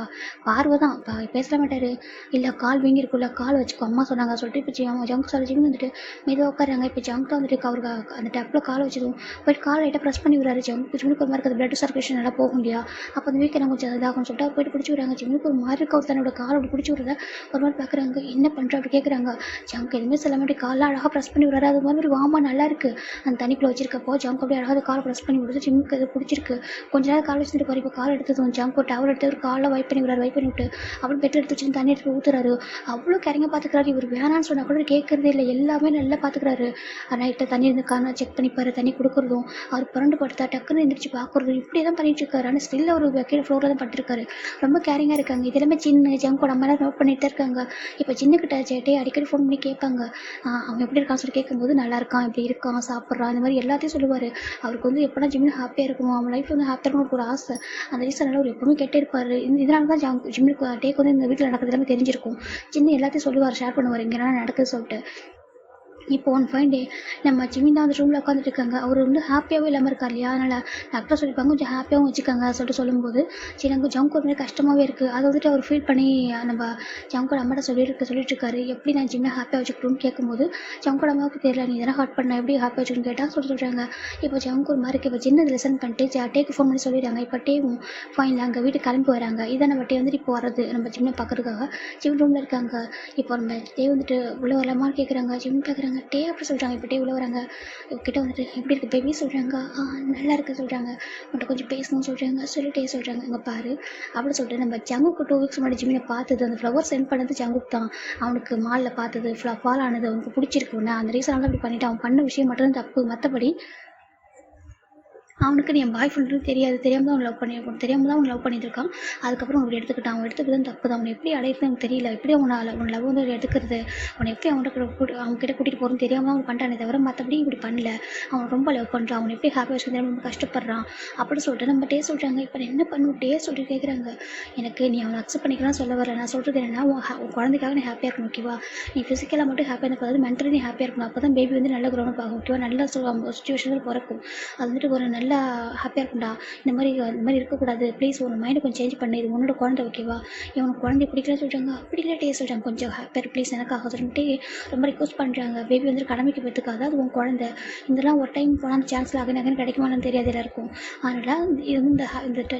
[SPEAKER 1] பார்வை தான் பேசல மாட்டார். இல்லை கால் வீங்கி இருக்குல்ல, கால் வச்சுக்கோ அம்மா சொன்னாங்க சொல்லிட்டு இப்போ ஜங்க் சொல்ல ஜிமின் வந்துட்டு மெதுவாக உட்காராங்க. இப்போ ஜங்க் தான் வந்துட்டு அவருக்கு அந்த டப்பில் காலை வச்சதும் போய்ட்டு காலை லைட்டாக ப்ரெஸ் பண்ணி விடுறாரு. ஜிமினுக்கு ஒரு மாதிரி இருக்குது, பிளட் சர்க்குலேஷன் நல்லா போகும் இல்லையா, அப்போ அந்த வீக்கெல்லாம் கொஞ்சம் இதாகும்னு சொல்லிட்டு போய்ட்டு பிடிச்சி விடுறாங்க. ஜிமினுக்கு ஒரு மாதிரி இருக்க தன்னோட காலை அப்படி பிடிச்சி விடுறத ஒரு மாதிரி பார்க்குறாங்க. என்ன பண்ணுற அப்படி கேட்குறாங்க. ஜங்க் எதுவுமே சொல்ல மாட்டேன், காலை அழகாக ப்ரெஸ் பண்ணி விடுறாரு. அது மாதிரி வாமா நல்லா இருக்குது. அந்த தண்ணிக்குள்ளே வச்சிருக்கப்போ ஜங்க் அப்படியே அழகாக காலை ப்ரெஸ் பண்ணி விடுறது. ஜிம்முக்கு அது பிடிச்சிருக்கு. கொஞ்ச நேரம் காலை வச்சுட்டு போய் இப்போ காலை எடுத்ததும் ஜங்க் ஒரு டவல் எடுத்து ஒரு காலை வைப் பண்ணி விடுறாரு. வைப் பண்ணி விட்டு அப்படி பெட்டு எடுத்து வச்சு தண்ணி எடுத்து ஊற்றுறாரு. அவ்வளோ கேரிங்காக பார்த்துக்கிறாரு. இவர் வேணான்னு சொன்னால் கூட கேட்குறதே இல்லை, எல்லாமே நல்லா பார்த்துக்கிறாரு. நைட்டை தண்ணி இருந்து காரணம் செக் பண்ணிப்பாரு, தண்ணி கொடுக்குறதும் அவர் புரண்டு படுத்தா டக்குன்னு எழுந்திரிச்சு பார்க்குறதும் இப்படி தான் பண்ணிட்டு இருக்காரு. ஆனால் ஸ்டில் அவர் கீழே ஃப்ளோரில் தான் படுத்திருக்காரு. ரொம்ப கேரிங்காக இருக்காங்க. இது எல்லாமே சின்ன ஜங்கோட அம்மாலாம் நோட் பண்ணிட்டு தான் இருக்காங்க. இப்போ சின்னக்கிட்ட சேட்டே அடிக்கடி ஃபோன் பண்ணி கேட்பாங்க, அவன் எப்படி இருக்கான்னு சொல்லி கேட்கும்போது நல்லா இருக்கான், இப்படி இருக்கான், சாப்பிட்றான், இந்த மாதிரி எல்லாத்தையும் சொல்லுவார். அவருக்கு வந்து எப்போனா ஜிம்மில் ஹாப்பியாக இருக்கணும், அவன் லைஃப் வந்து ஹாப்பியாக இருக்கணும் ஒரு ஆசை. அந்த ரீசனால் அவர் எப்பவுமே கேட்டே இருப்பார். இதனால தான் ஜிம்முக்கு டேக்கு வந்து இந்த வீட்டில் நடக்கிறது எல்லாமே தெரிஞ்சிருக்கும். சின்ன எல்லாத்தையும் சொல்லுவார், ஷேர் பண்ணுவார், இங்கே என்ன நடக்குது சொல்லிட்டு. இப்போ ஒன் ஃபைன் டே நம்ம ஜிமின் தான் அந்த ரூமில் உட்காந்துட்டு இருக்காங்க. அவர் வந்து ஹாப்பியாகவே இல்லாமல் இருக்கார் இல்லையா, அதனால் டாக்டர் சொல்லியிருப்பாங்க கொஞ்சம் ஹாப்பியாகவும் வச்சுக்காங்க சொல்லிட்டு சொல்லும்போது சரி எனக்கு ஜங்க் ஒரு மாதிரி கஷ்டமாகவே இருக்குது. அதை வந்துட்டு அவர் ஃபீல் பண்ணி நம்ம ஜங்கோட அம்மாட்ட சொல்லிட்டு இருக்காரு, எப்படி நான் ஜிம்மில் ஹாப்பியாக வச்சுக்கணும்னு கேட்கும்போது ஜங்கோட அம்மாவுக்கு தெரியல, நீ இதெல்லாம் ஹார்ட் பண்ண எப்படி ஹாப்பியாக வச்சுக்கணும்னு கேட்டால் சொல்கிறாங்க. இப்போ ஜங்க் ஒரு மாதிரி இப்போ சின்ன லெசன் பண்ணிட்டு டேக்கு ஃபோன் பண்ணி சொல்லிடுறாங்க. இப்போ டேவும் ஃபைனில் அங்கே வீட்டுக்கு கிளம்பி வராங்க. இதை நம்ம டே வந்துட்டு இப்போ வர்றது நம்ம ஜிம்மில் பார்க்குறதுக்காக ஜிம் ரூமில் இருக்காங்க. இப்போ நம்ம டே வந்துட்டு உள்ள வரலாமான்னு கேட்குறாங்க. ஜிம் கேட்குறாங்க, டே அப்படி சொல்கிறாங்க. இப்போ டே உள்ள வராங்க. கிட்ட வந்துட்டு எப்படி இருக்குது பேபி சொல்கிறாங்க. நல்லா இருக்குது சொல்கிறாங்க. உன்கிட்ட கொஞ்சம் பேசணும்னு சொல்கிறாங்க. சொல்லிட்டே சொல்கிறாங்க, இங்கே பாரு அப்படி சொல்லிட்டு நம்ம ஜங்குக்கு 2 வீக்ஸ் முன்னாடி ஜிம்மில் பார்த்தது அந்த ஃப்ளவர் சென்ட் பண்ணது ஜங்குக்கு தான். அவனுக்கு மாலில் பார்த்தது ஃபால் ஆனது அவனுக்கு பிடிச்சிருக்குன்னு அந்த ரீசனால அப்படி பண்ணிவிட்டு அவன் பண்ண விஷயம் மட்டும் தப்பு. மற்றபடி அவனுக்கு என் பாய் ஃப்ரெண்டுன்னு தெரியாது, தெரியாமல் தான் அவன் லவ் பண்ணியிருக்கணும், தெரியாமல் தான் அவன் லவ் பண்ணியிருக்கான். அதுக்கப்புறம் அவன் எடுத்துக்கிட்டான். அவன் எடுத்துக்கிட்டு தப்பு தான். அவனை எப்படி அடையிறது எனக்கு தெரியல, எப்படி அவனை லவ் வந்து எடுத்துக்கிறது, அவனை எப்படி அவன்கிட்ட கூட்டிகிட்டு போகிறோன்னு தெரியாமல் அவன் பண்ணிட்டானே தவிர மற்றபடி இப்படி பண்ணல. அவன் ரொம்ப லவ் பண்ணுறான், அவனை எப்படி ஹாப்பியாக வச்சுக்க ரொம்ப கஷ்டப்படுறான் அப்படின்னு சொல்லிட்டு நம்ம டே சொல்கிறாங்க. இப்போ என்ன பண்ணும் டே சொல்லிட்டு கேட்குறாங்க. எனக்கு நீ அவனை அக்செப்ட் பண்ணிக்கலாம் சொல்ல வரல, நான் சொல்கிறது என்னன்னா உன் குழந்தைக்காக நீ ஹாப்பியாக இருக்கணும் ஓகேவா. நீ ஃபிசிக்கலாக மட்டும் ஹாப்பியாக இருக்காது, மென்டலி நீ ஹாப்பியாக இருக்கணும். அப்போ தான் பேபி வந்து நல்ல க்ரோனப் ஆகும் ஓகேவா. நல்ல சுச்சுவேஷனில் பிறக்கும். அது வந்துட்டு ஒரு நல்ல நல்லா ஹாப்பியாக இருக்கும்டா, இந்த மாதிரி இருக்கக்கூடாது, ப்ளீஸ் உன் மைண்டை கொஞ்சம் சேஞ்ச் பண்ணு, இது உன்னோட குழந்தை ஓகேவா, இவனுக்கு குழந்தை பிடிக்கலன்னு சொல்கிறாங்க, அப்படி இல்லாட்டே சொல்கிறாங்க, கொஞ்சம் ஹாப்பியாக ப்ளீஸ் எனக்காக சொல்லிட்டு ரொம்ப ரிக்வஸ்ட் பண்ணுறாங்க. பேபி வந்து கடமைக்கு பெற்றுக்காது, அது உன் குழந்தை, இதெல்லாம் ஒரு டைம் போனால் அந்த சான்ஸில் அகன் கிடைக்குமான்னு தெரியாது எல்லாருக்கும். அதனால் இது வந்து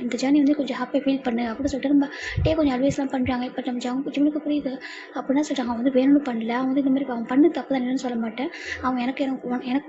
[SPEAKER 1] இந்த ஜேர்னி வந்து கொஞ்சம் ஹாப்பியாக ஃபீல் பண்ணு அப்படின்னு சொல்லிட்டு ரொம்ப கொஞ்சம் அட்வைஸ்லாம் பண்ணுறாங்க. இப்போ நம்ம ஜிம்முக்கு புரியுது அப்படின்னா சொல்கிறாங்க, அவன் வந்து வேணும்னு பண்ணல, அவன் வந்து இந்த மாதிரி அவன் பண்ணு தப்பு தான் என்னன்னு சொல்ல மாட்டேன், அவன் எனக்கு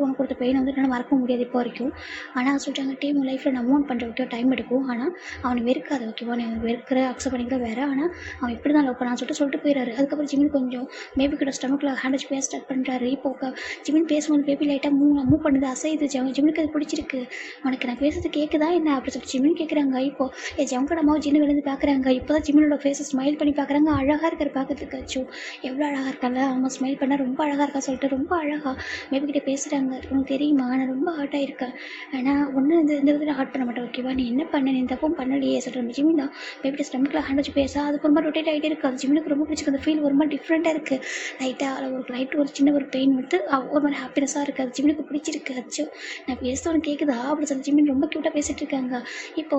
[SPEAKER 1] உனக்கு கொடுத்த பெயினை வந்து என்னால் மறக்க முடியாது இப்போ வரைக்கும். ஆனால் சொல்கிறாங்க டீம் லைஃப்பில் நான் மூவ் பண்ணுறதுக்கு டைம் எடுக்கும், ஆனால் அவனை வெறுக்காது ஓகேவா, நீ அவன் வெறுக்கிற அக்செப்ட் பண்ணிக்கிற வேறு, ஆனால் அவன் இப்படி தான் லவ் பண்ணான்னு சொல்லிட்டு போயிடுறாரு. அதுக்கப்புறம் ஜிமின் கொஞ்சம் பேபி கிட்ட ஸ்டமக்கில் ஹேண்ட் வச்சு பேச ஸ்டார்ட் பண்ணுறாரு. இப்போ ஜிமின் பேசும்போது பேபி லைட்டாக மூவ் பண்ணுது, அசைது. ஜிமினுக்கு அது பிடிச்சிருக்கு, உனக்கு நான் பேசுறது கேட்குதா என்ன அப்படி சொல்லிட்டு ஜிமின் கேட்குறாங்க. இப்போ ஜம்கோட அம்மாவை ஜின்னு விழுந்து பார்க்குறாங்க. இப்போ தான் ஜிமினோட ஃபேஸை ஸ்மைல் பண்ணி பார்க்குறாங்க, அழகாக இருக்கிற பார்க்கறதுக்கு. அச்சோ எவ்வளோ அழகாக இருக்காங்க, அவங்க ஸ்மைல் பண்ணால் ரொம்ப அழகாக இருக்கா சொல்லிட்டு ரொம்ப அழகாக பேபி கிட்டே பேசுகிறாங்க. உனக்கு தெரியுமா நான் ரொம்ப ஹார்ட்டாக இருக்கேன், ஆனால் ஒன்றும் இந்த விதத்தில் ஹார்ட் பண்ண மாட்டேன் ஓகேவா, நீ என்ன பண்ண, நீ தப்பும் பண்ணலையே சொல்கிற நம்ம ஜிமின் தான் பேபிட்ட ஸ்டமக்கில் ஹேண்ட் வச்சு பேச அதுக்கு ரொம்ப ரொட்டேட் ஆகிட்டே இருக்குது. அது ஜிமினுக்கு ரொம்ப பிடிச்சிருக்கு, அந்த ஃபீல் ஒரு மாதிரி டிஃப்ரெண்ட்டாக இருக்குது. லைட்டாக ஒரு சின்ன ஒரு பெயின் வந்து ஒரு மாதிரி ஹாப்பினஸாக இருக்குது, அது ஜிமினுக்கு பிடிச்சிருக்கு. அச்சோ நான் பேசுகிறவனு கேட்குதா அப்படி சொல்லி ஜிமின் ரொம்ப க்யூட்டாக பேசிகிட்டு இருக்காங்க. இப்போ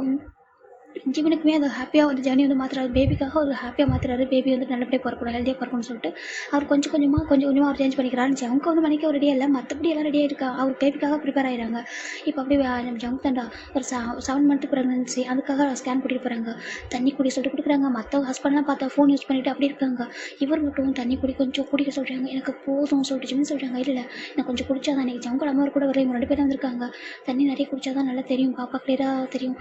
[SPEAKER 1] ஜிமினுக்குமே அது ஹாப்பியாக ஒரு ஜேர்னி வந்து மாற்றுறாரு, பேபிக்காக ஒரு ஹாப்பியாக மாற்றுறாரு. பேபி வந்து நல்லபடியாக பிறக்கணும், ஹெல்த்தியாக பிறக்கணும்னு சொல்லிட்டு அவர் கொஞ்சம் கொஞ்சமாக அவர் சேஞ்ச் பண்ணிக்கிறாரு. ஜங்க் வந்து மணிக்கு ரெடியாக இல்லை, மற்றபடி எல்லாம் ரெடியாக இருக்கா, அவர் பேபிக்காக ப்ரிப்பேர் ஆகிறாங்க. இப்போ அப்படியே நம்ம ஜங்க் தாண்டா ஒரு 7 மந்த் ப்ரெக்னன்சி, அதுக்காக ஸ்கேன் கூட்டிகிட்டு போகிறாங்க. தண்ணி குடி சொல்லிட்டு கொடுக்குறாங்க. மற்ற ஹஸ்பண்ட்லாம் பார்த்தா ஃபோன் யூஸ் பண்ணிவிட்டு அப்படி இருக்காங்க. இவர் மட்டும் தண்ணி கொஞ்சம் குடிக்க சொல்கிறாங்க. எனக்கு போதும் சொல்லிட்டு ஜிமின் சொல்கிறாங்க, இல்லை நான் கொஞ்சம் குடிச்சா தான், இன்றைக்கி ஜங்கோட அம்மா கூட வர இவங்க 2 பேரும் வந்திருக்காங்க, தண்ணி நிறைய குடிச்சா தான் நல்லா தெரியும், பாப்பா கிளியராக தெரியும்,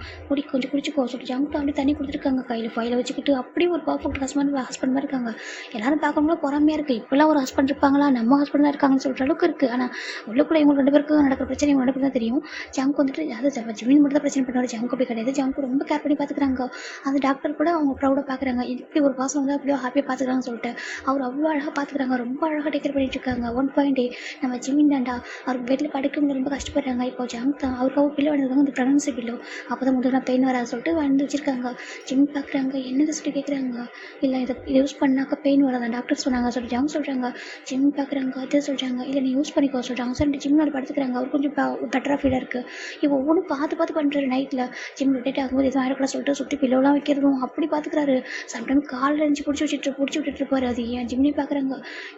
[SPEAKER 1] கொஞ்சம் குடிச்சிக்கோ சொல்லிட்டு ஜங்க் அப்படி தண்ணி கொடுத்துருக்காங்க. கையில் ஃபைலை வச்சுக்கிட்டு அப்படி ஒரு பர்ஃபெக்ட் ஹஸ்பண்ட் மாதிரி இருக்காங்க. எல்லாரும் பார்க்கும்போது பொறாமையாக இருக்குது, இப்போல்லாம் ஒரு ஹஸ்பண்ட் இருப்பாங்களா, நம்ம ஹஸ்பண்ட் தான் இருக்காங்கன்னு சொல்கிற அளவுக்கு இருக்குது. ஆனால் உள்ளுக்குள்ளே இவங்க 2 பேருக்கு நடக்கிற பிரச்சனை இவங்க 2 பேருக்கு தான் தெரியும். ஜங்க் வந்துட்டு அது ஜிமின் மட்டும் தான் பிரச்சனை பண்ணுவார், ஜங்க் அப்படி கிடையாது. ஜங்க் ரொம்ப கேர் பண்ணி பார்த்துக்கிறாங்க. அந்த டாக்டர் கூட அவங்க ப்ரௌடாக பார்க்குறாங்க, இப்படி ஒரு பாசம் வந்து அப்படியோ ஹாப்பியாக பார்த்துக்கிறாங்கன்னு சொல்லிட்டு அவர் அவ்வளோ அழகாக பார்த்துக்கிறாங்க, ரொம்ப அழகாக டேக்கர் பண்ணிட்டு இருக்காங்க. 1.8 நம்ம ஜிமின் தாண்டா அவர் பெட்டில் படுக்க ரொம்ப கஷ்டப்படுறாங்க. இப்போ ஜங்க் தான் அவருக்காக பில்லு வந்ததுக்காக அந்த ப்ரெக்னன்சி பில்லோ அப்போ தான் முதல்ல பெயின் வராது சொல்லிட்டு வந்து வச்சுருக்காங்க. ஜிமின் பார்க்குறாங்க, என்னது சொல்லி கேட்குறாங்க. இல்லை இதை யூஸ் பண்ணாக்க பெயின் வராதான் டாக்டர் சொன்னாங்க சொல்லிட்டு ஜங்க் சொல்கிறாங்க. ஜிமின் பார்க்குறாங்க, அதை சொல்கிறாங்க. இல்லை நீ யூஸ் பண்ணிக்கோ சொல்கிறாங்க. சொல்லிட்டு ஜிம்மில் படுத்துக்கிறாங்க. அவர் கொஞ்சம் பெட்டராக ஃபீலாக இருக்குது. இப்போ ஒவ்வொன்றும் பார்த்து பண்ணுறாரு. நைட்டில் ஜிம் ரொட்டேட் ஆகும்போது எதுவும் ஆயிடக்கூடாது சொல்லிட்டு சுற்றி பில்லோலாம் வைக்கிறதும் அப்படி பார்த்துக்கிறாரு. சம்டைம் காலில் இருந்துச்சு பிடிச்சி விட்டுட்டு இருப்பார். அது ஏன் ஜிம்னி பார்க்குறாங்க,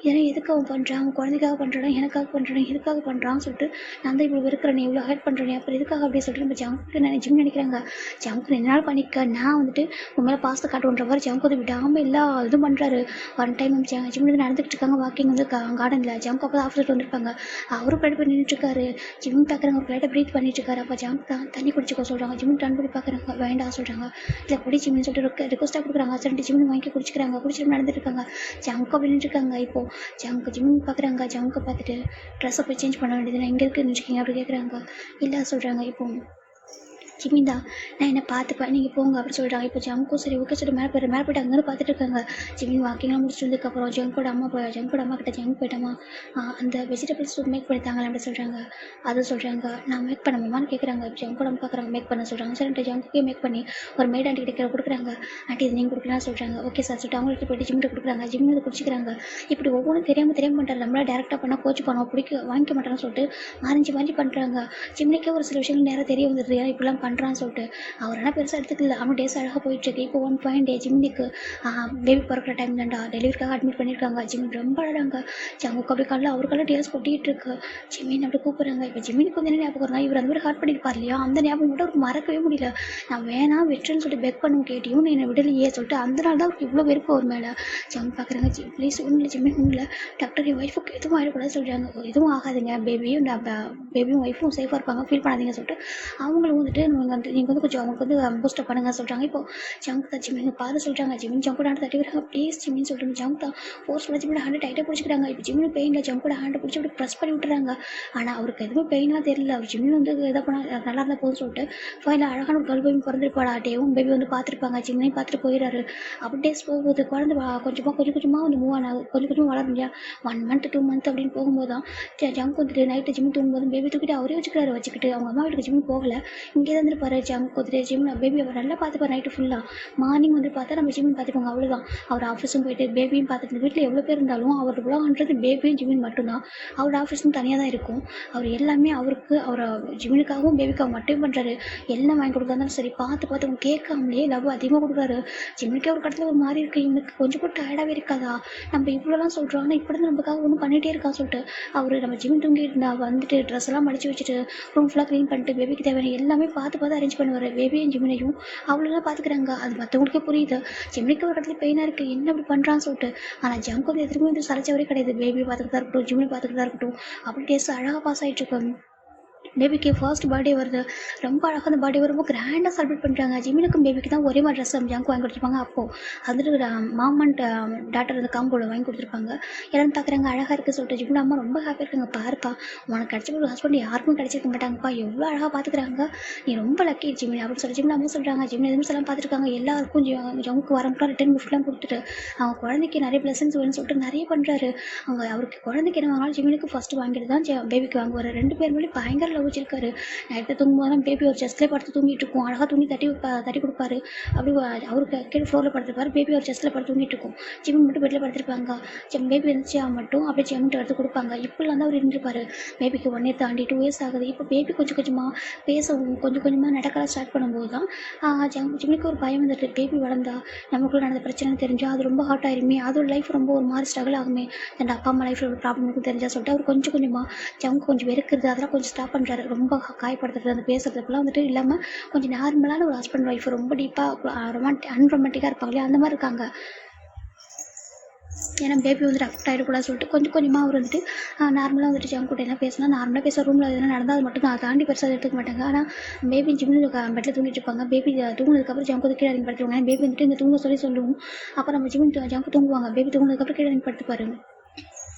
[SPEAKER 1] ஏன்னா எதுக்கு அவன் பண்ணுறான், அவன் குழந்தைக்காக பண்ணுறான், எனக்காக பண்ணுறான், எதுக்காக பண்ணுறான்னு சொல்லிட்டு நான் தான் இவ்வளோ இருக்கிறேன், இவ்வளோ ஹெல்ப் பண்ணுறேன், அப்புறம் எதுக்காக அப்படின்னு சொல்லிட்டு நம்ம ஜங்க்கு ஜிம் நினைக்கிறாங்க. ஜங்க்கு என்னால் பண்ணிக்க, நான் வந்துட்டு உன் மேலே பாசத்தை காட்டுன்ற மாதிரி ஜங்க் வந்து விடாமல் எல்லா இதுவும் பண்ணுறாரு. 1 டைம் ஜிம் வந்து நடந்துக்கிட்டு இருக்காங்க, வாக்கிங் வந்து கார்டனில். ஜங்க் அப்போ தான் ஆஃபீஸில் வந்திருப்பாங்க, அவரும் ப்ரெட் பண்ணி நின்றுட்டுருக்காரு. ஜிம் பார்க்குறாங்க, ஒரு லைட்டாக ப்ரீத் பண்ணிட்டு இருக்காரு. அப்போ ஜங்க் தான் தண்ணி குடிச்சிக்கோ சொல்கிறாங்க. ஜிம் டர்ன் பண்ணி பார்க்குறாங்க, வேண்டாம் சொல்கிறாங்க. இல்லை குடி ஜிம்னு சொல்லிட்டு ரிக்வஸ்ட்டாக கொடுக்குறாங்க. சொல்லிட்டு ஜிம் வாங்கி குடிச்சிக்கிறாங்க. குடிச்சிட்டு நடந்துட்டு இருக்காங்க. ஜங்க் அப்படின்னு இருக்காங்க. இப்போது ஜிம் பார்க்குறாங்க. ஜங்கை பார்த்துட்டு ட்ரெஸ்ஸை போய் சேஞ்ச் பண்ண வேண்டியது, நான் எங்கே இருக்குன்னு வச்சுக்கிங்க அப்படி கேட்குறாங்க. இல்லை சொல்கிறாங்க. இப்போது ஜிமின் தான் நான் என்ன பார்த்துப்பேன், நீங்கள் போங்க அப்படி சொல்கிறாங்க. இப்போ ஜங்கும் சரி ஓகே சொல்லிட்டு மேலே போய்ட்டு அங்கே பார்த்துட்டு இருக்காங்க. ஜிமின் வாக்கிங்லாம் முடிச்சுட்டு வந்ததுக்கப்புறம் ஜங்கோட அம்மா கிட்ட ஜங்க் போயிட்டோமா அந்த வெஜிடபிள் சூப் மேக் பண்ணித்தாங்களே அப்படி சொல்கிறாங்க. அது சொல்கிறாங்க, நான் மேக் பண்ணமான்னு கேட்குறாங்க. இப்போ ஜங்கோட அம்மா பார்க்குறாங்க, மேக் பண்ண சொல்கிறாங்க. சரின்ட்டு ஜங்குக்கே மேக் பண்ணி ஒரு மேட் ஆண்டி கிட்ட கொடுக்குறாங்க. ஆண்டி இது நீங்கள் கொடுக்கலாம் சொல்கிறாங்க. ஓகே சார் சொல்லிட்டு அவங்களுக்கு போய்ட்டு ஜிம்மில் கொடுக்குறாங்க. ஜிம்மில் இதை குடிச்சிக்கிறாங்க. இப்படி ஒவ்வொன்றும் தெரியாமல் பண்ணுறாரு. நம்மளால் டேரெக்டாக பண்ணால் கோச்சு பண்ணோம் வாங்கிக்க மாட்டேன்னு சொல்லிட்டு மாறி பண்ணுறாங்க. ஜிம்மிக்கே ஒரு சில விஷயங்கள் நேரம் தெரிய வந்துடுது, ஏன்னா இப்படிலாம் பண்ணுறான்னு சொல்லிட்டு அவர் என்ன பெருசாக எடுத்துக்கல. அவன் டேஸ் அழகாக போயிட்டுருக்கு. இப்போ 1.8 ஜிம்னிக்கு பேபி பிறக்கிற டைம் தான்டா டெலிவரிக்காக அட்மிட் பண்ணியிருக்காங்க. ஜிமின் ரொம்ப அழகாங்க. ஜங்குக்கு அப்படி காலில் அவருக்கெல்லாம் டேஸ் கொட்டிகிட்டு இருக்கு. ஜிமின் அப்படி கூப்பிட்றாங்க. இப்போ ஜிமினுக்கு வந்து என்ன ஞாபகம் வருங்க, இவர் அந்த மாதிரி ஹார்ட் பண்ணியிருப்பார் இல்லையா, அந்த ஞாபகம் மட்டும் அவருக்கு மறக்கவே முடியல. நான் வேணாம் வெட்டுன்னு சொல்லிட்டு பெக் பண்ண கேட்டியும் என்னை விடலையே சொல்லிட்டு அந்த நாள் தான் அவருக்கு இவ்வளோ வெறுப்பு ஒரு மேலே. ஜங்க் பார்க்குறாங்க. ப்ளீஸ் ஒன்றும் இல்லை ஜிமின் ஒன்றும் இல்லை, டாக்டர் என் ஒய்ஃபுக்கு எதுவும் ஆகிடக்கூடாது சொல்கிறாங்க. எதுவும் ஆகாதுங்க, பேபியும் ஒய்ஃபும் சேஃபாக இருப்பாங்க, ஃபீல் பண்ணாதீங்க சொல்லிட்டு அவங்களும் வந்துட்டு நீங்கள் வந்து கொஞ்சம் அவங்களுக்கு வந்து பூஸ்டப் பண்ணுங்க சொல்கிறாங்க. இப்போ ஜங்க் தான் ஜிமின் பாரு சொல்கிறாங்க. ஜிமின் ஜங்கோட ஹேண்ட் தட்டி விடுறாங்க. ப்ளீஸ் ஜிமின் சொல்கிறாங்க. ஜங்க் தான் ஃபோர்ஸ்ஃபுல்லாக ஜிமின் ஹேண்டை டைட்டாக பிடிச்சிக்கிறாங்க. இப்போ ஜிமின் பெயினில் ஜங்கோட ஹேண்டை பிடிச்சி அப்படி ப்ரெஸ் பண்ணி விட்டுறாங்க. ஆனால் அவருக்கு எதுவுமே பெயினாக தெரியல. அவர் ஜிமின் வந்து எதை பண்ணால் நல்லா இருந்தால் போதும் சொல்லிட்டு ஃபைனல் அழகான ஒரு கேர்ள் பேபி பிறந்திருப்பாடா. டேவும் பேபி வந்து பார்த்துருப்பாங்க. ஜிமினையும் பார்த்துட்டு போயிடுறாரு. அப்படி டேஸ் போகுது. குழந்தை கொஞ்சமாக வந்து மூவ் ஆனாங்க, கொஞ்சம் வளரும் இல்லையா. 1 மந்த் 2 மந்த் அப்படின்னு போகும்போது தான் ஜங்க் வந்துட்டு நைட்டு ஜிமின் தூங்கும்போது பேபி தூக்கிட்டு அவரே வச்சுக்கிட்டு அவங்க அம்மா வீட்டுக்கு ஜிமின் போகலை, இங்கே தான் இருந்திருப்பாரு ஜங்க் வந்துட்டு பேபி அவர் நல்லா பார்த்துப்பார் நைட்டு ஃபுல்லாக. மார்னிங் வந்து பார்த்தா நம்ம ஜிம்மின் பார்த்துக்கோங்க அவ்வளோதான். அவர் ஆஃபீஸும் போயிட்டு பேபியும் பார்த்துட்டு வீட்டில் எவ்வளோ பேர் இருந்தாலும் அவர் உலகன்றது பேபியும் ஜிம்மின் மட்டும்தான். அவரோட ஆஃபீஸும் தனியாக தான் இருக்கும். அவர் எல்லாமே அவரை ஜிம்மினுக்காகவும் பேபிக்காகவும் மட்டும் பண்ணுறாரு. எல்லாம் வாங்கி கொடுக்குறதாலும் சரி பார்த்து பார்த்து அவங்க கேட்காமலே லவ் அதிகமாக கொடுக்குறாரு. ஜிம்மினுக்கே ஒரு கடத்தில் ஒரு மாதிரி இருக்குது, இவனுக்கு கொஞ்சம் கூட டயர்டாகவே இருக்காதா, நம்ம இவ்வளோலாம் சொல்கிறோம் ஆனால் இப்படி தான் நமக்காக ஒன்றும் பண்ணிகிட்டே இருக்கா சொல்லிட்டு அவர் நம்ம ஜிம்மின் தூங்கி இருந்தா வந்துட்டு ட்ரெஸ் எல்லாம் மடிச்சு வச்சுட்டு ரூம் ஃபுல்லாக க்ளீன் பண்ணிட்டு பேபிக்கு தேவையான எல்லாமே பார்த்து அரேஞ்ச் பண்ணுவார். பேபியும் ஜிம்மினையும் அவ்வளோதான் பார்த்துக்கிறாங்க. அது மற்றவங்களுக்கே புரியுது. ஜிம்மினுக்கு ஒரு இடத்துல பெயினாக இருக்குது, என்ன இப்படி பண்ணுறான்னு சொல்லிட்டு. ஆனால் ஜங்க் வந்து எதுவுமே வந்து சளைச்சவரே கிடையாது. பேபியை பார்த்துக்கிட்டு தான் இருக்கட்டும், ஜிம்மினை பார்த்துக்கிட்டு தான் இருக்கட்டும், அப்படி டேஸ்ட் அழகாக பாஸ் ஆகிட்டு இருக்காங்க. பேபிக்கு ஃபர்ஸ்ட் பர்த்டே வருது. ரொம்ப அழகாக அந்த பர்த்டே ரொம்ப கிராண்டாக செலிப்ரேட் பண்ணுறாங்க. ஜிம்மினுக்கும் பேபிக்கு தான் ஒரே மாதிரி ட்ரெஸ் ஜங்க் வாங்கி கொடுத்துருப்பாங்க. அப்போது வந்துட்டு மாம் அண்ட் டாட்டர் அந்த காம்போவில் வாங்கி கொடுத்துருப்பாங்க. எல்லாரும் பார்க்குறாங்க அழகாக இருக்குது சொல்லிட்டு. ஜிம்மின் அம்மா ரொம்ப ஹாப்பியாக இருக்காங்க. பாருப்பா உனக்கு கிடச்ச ஒரு ஹஸ்பண்ட் யாருக்கும் கிடச்சிருக்க மாட்டாங்கப்பா, எவ்வளோ அழகாக பார்த்துக்கிறாங்க, நீ ரொம்ப லக்கி ஜிம்மின் அப்படின்னு சொல்லி ஜிம்மின் அம்மா சொல்கிறாங்க. ஜிம்மின் எதுவும் எல்லாம் பார்த்துருக்காங்க. எல்லாருக்கும் ஜங்க்கு வரவங்களாம் ரிட்டன் கிஃப்ட்லாம் கொடுத்துட்டு அவங்க குழந்தைக்கு நிறைய பிளஸன்ஸ் வேணும்னு சொல்லிட்டு நிறைய பண்ணுறாரு. அவங்க அவருக்கு குழந்தைக்கு என்ன வாங்கினாலும் ஜிம்மினுக்கு ஃபஸ்ட்டு வாங்கிட்டு தான் பேபிக்கு வாங்குவார். 2 பேர் மேலே பயங்கர லவ் வச்சிருக்காரு. நைட்டு தூங்கும்போது பேபி ஒரு செஸ்ட்லேயே படுத்து தூங்கிட்டு இருக்கும். அழகாக தூங்கி தட்டி கொடுப்பாரு. அப்படி அவருக்கு கீழே ஃப்ளோரில் படுத்துருப்பாரு, பேபி ஒரு செஸ்ட்டில் படுத்து தூங்கிட்டு இருக்கும். ஜிம்மின் மட்டும் பெட்டில் படுத்திருப்பாங்க. பேபி இருந்துச்சு மட்டும் அப்படியே ஜிம்மின் எடுத்து கொடுப்பாங்க. இப்படிலாம் தான் அவர் இருந்திருப்பாரு. பேபிக்கு 1 year தாண்டி 2 years ஆகுது. இப்போ பேபி கொஞ்சம் கொஞ்சமாக பேசவும் கொஞ்சம் கொஞ்சமாக நடக்கலாம் ஸ்டார்ட் பண்ணும்போது தான் ஜிம்மினுக்கு ஒரு பயம் வந்துட்டு, பேபி வளர்ந்தா நமக்குள்ள நடந்த பிரச்சனைன்னு தெரிஞ்சால் அது ரொம்ப ஹார்ட் ஆயிருமே, அதோட லைஃப் ரொம்ப ஒரு மாதிரி ஸ்ட்ரகிள் ஆகுமே, தன் அப்பா அம்மா லைஃப்பில் ஒரு ப்ராப்ளம் இருக்கும் தெரிஞ்சா சொல்லிட்டு அவர் கொஞ்சம் கொஞ்சமாக ஜங்க் கொஞ்சம் வெறுக்கிறது அதெல்லாம் கொஞ்சம் ஸ்டாப் பண்ணுறாரு. ரொம்ப காயப்படுத்துறது அந்த பேசுறதுக்குலாம் வந்துட்டு இல்லாமல் கொஞ்சம் நார்மலான ஒரு ஹஸ்பண்ட் ஒய்ஃப் ரொம்ப டீப்பாக அன்ரொமான்டிக்காக இருப்பாங்க இல்லையா, அந்த மாதிரி இருக்காங்க. ஏன்னா பேபி வந்துட்டு அஃபெக்ட் ஆகிடக்கூடாது சொல்லிட்டு கொஞ்சம் கொஞ்சமாக அவர் வந்துட்டு நார்மலாக வந்துட்டு ஜங்க் கூட என்ன பேசினா நார்மலாக பேச ரூமில் எதுனா நடந்தால் அது மட்டும் தான், அதை தாண்டி பெருசாக எடுத்துக்க மாட்டாங்க. ஆனால் பேபி ஜிம்மில் பெட்டில் தூங்கிட்டு இருப்பாங்க. பேபி தூங்கினதுக்கப்புறம் ஜங்க் வந்து கீழே இறங்கி படுத்துவாங்க. பேபி வந்துட்டு இந்த தூங்க சொல்லுவோம். அப்போ நம்ம ஜிம்மின் ஜங்க் தூங்குவாங்க. பேபி தூங்கினதுக்கப்புறம் கீழே இறங்கி படுத்துப்பாரு.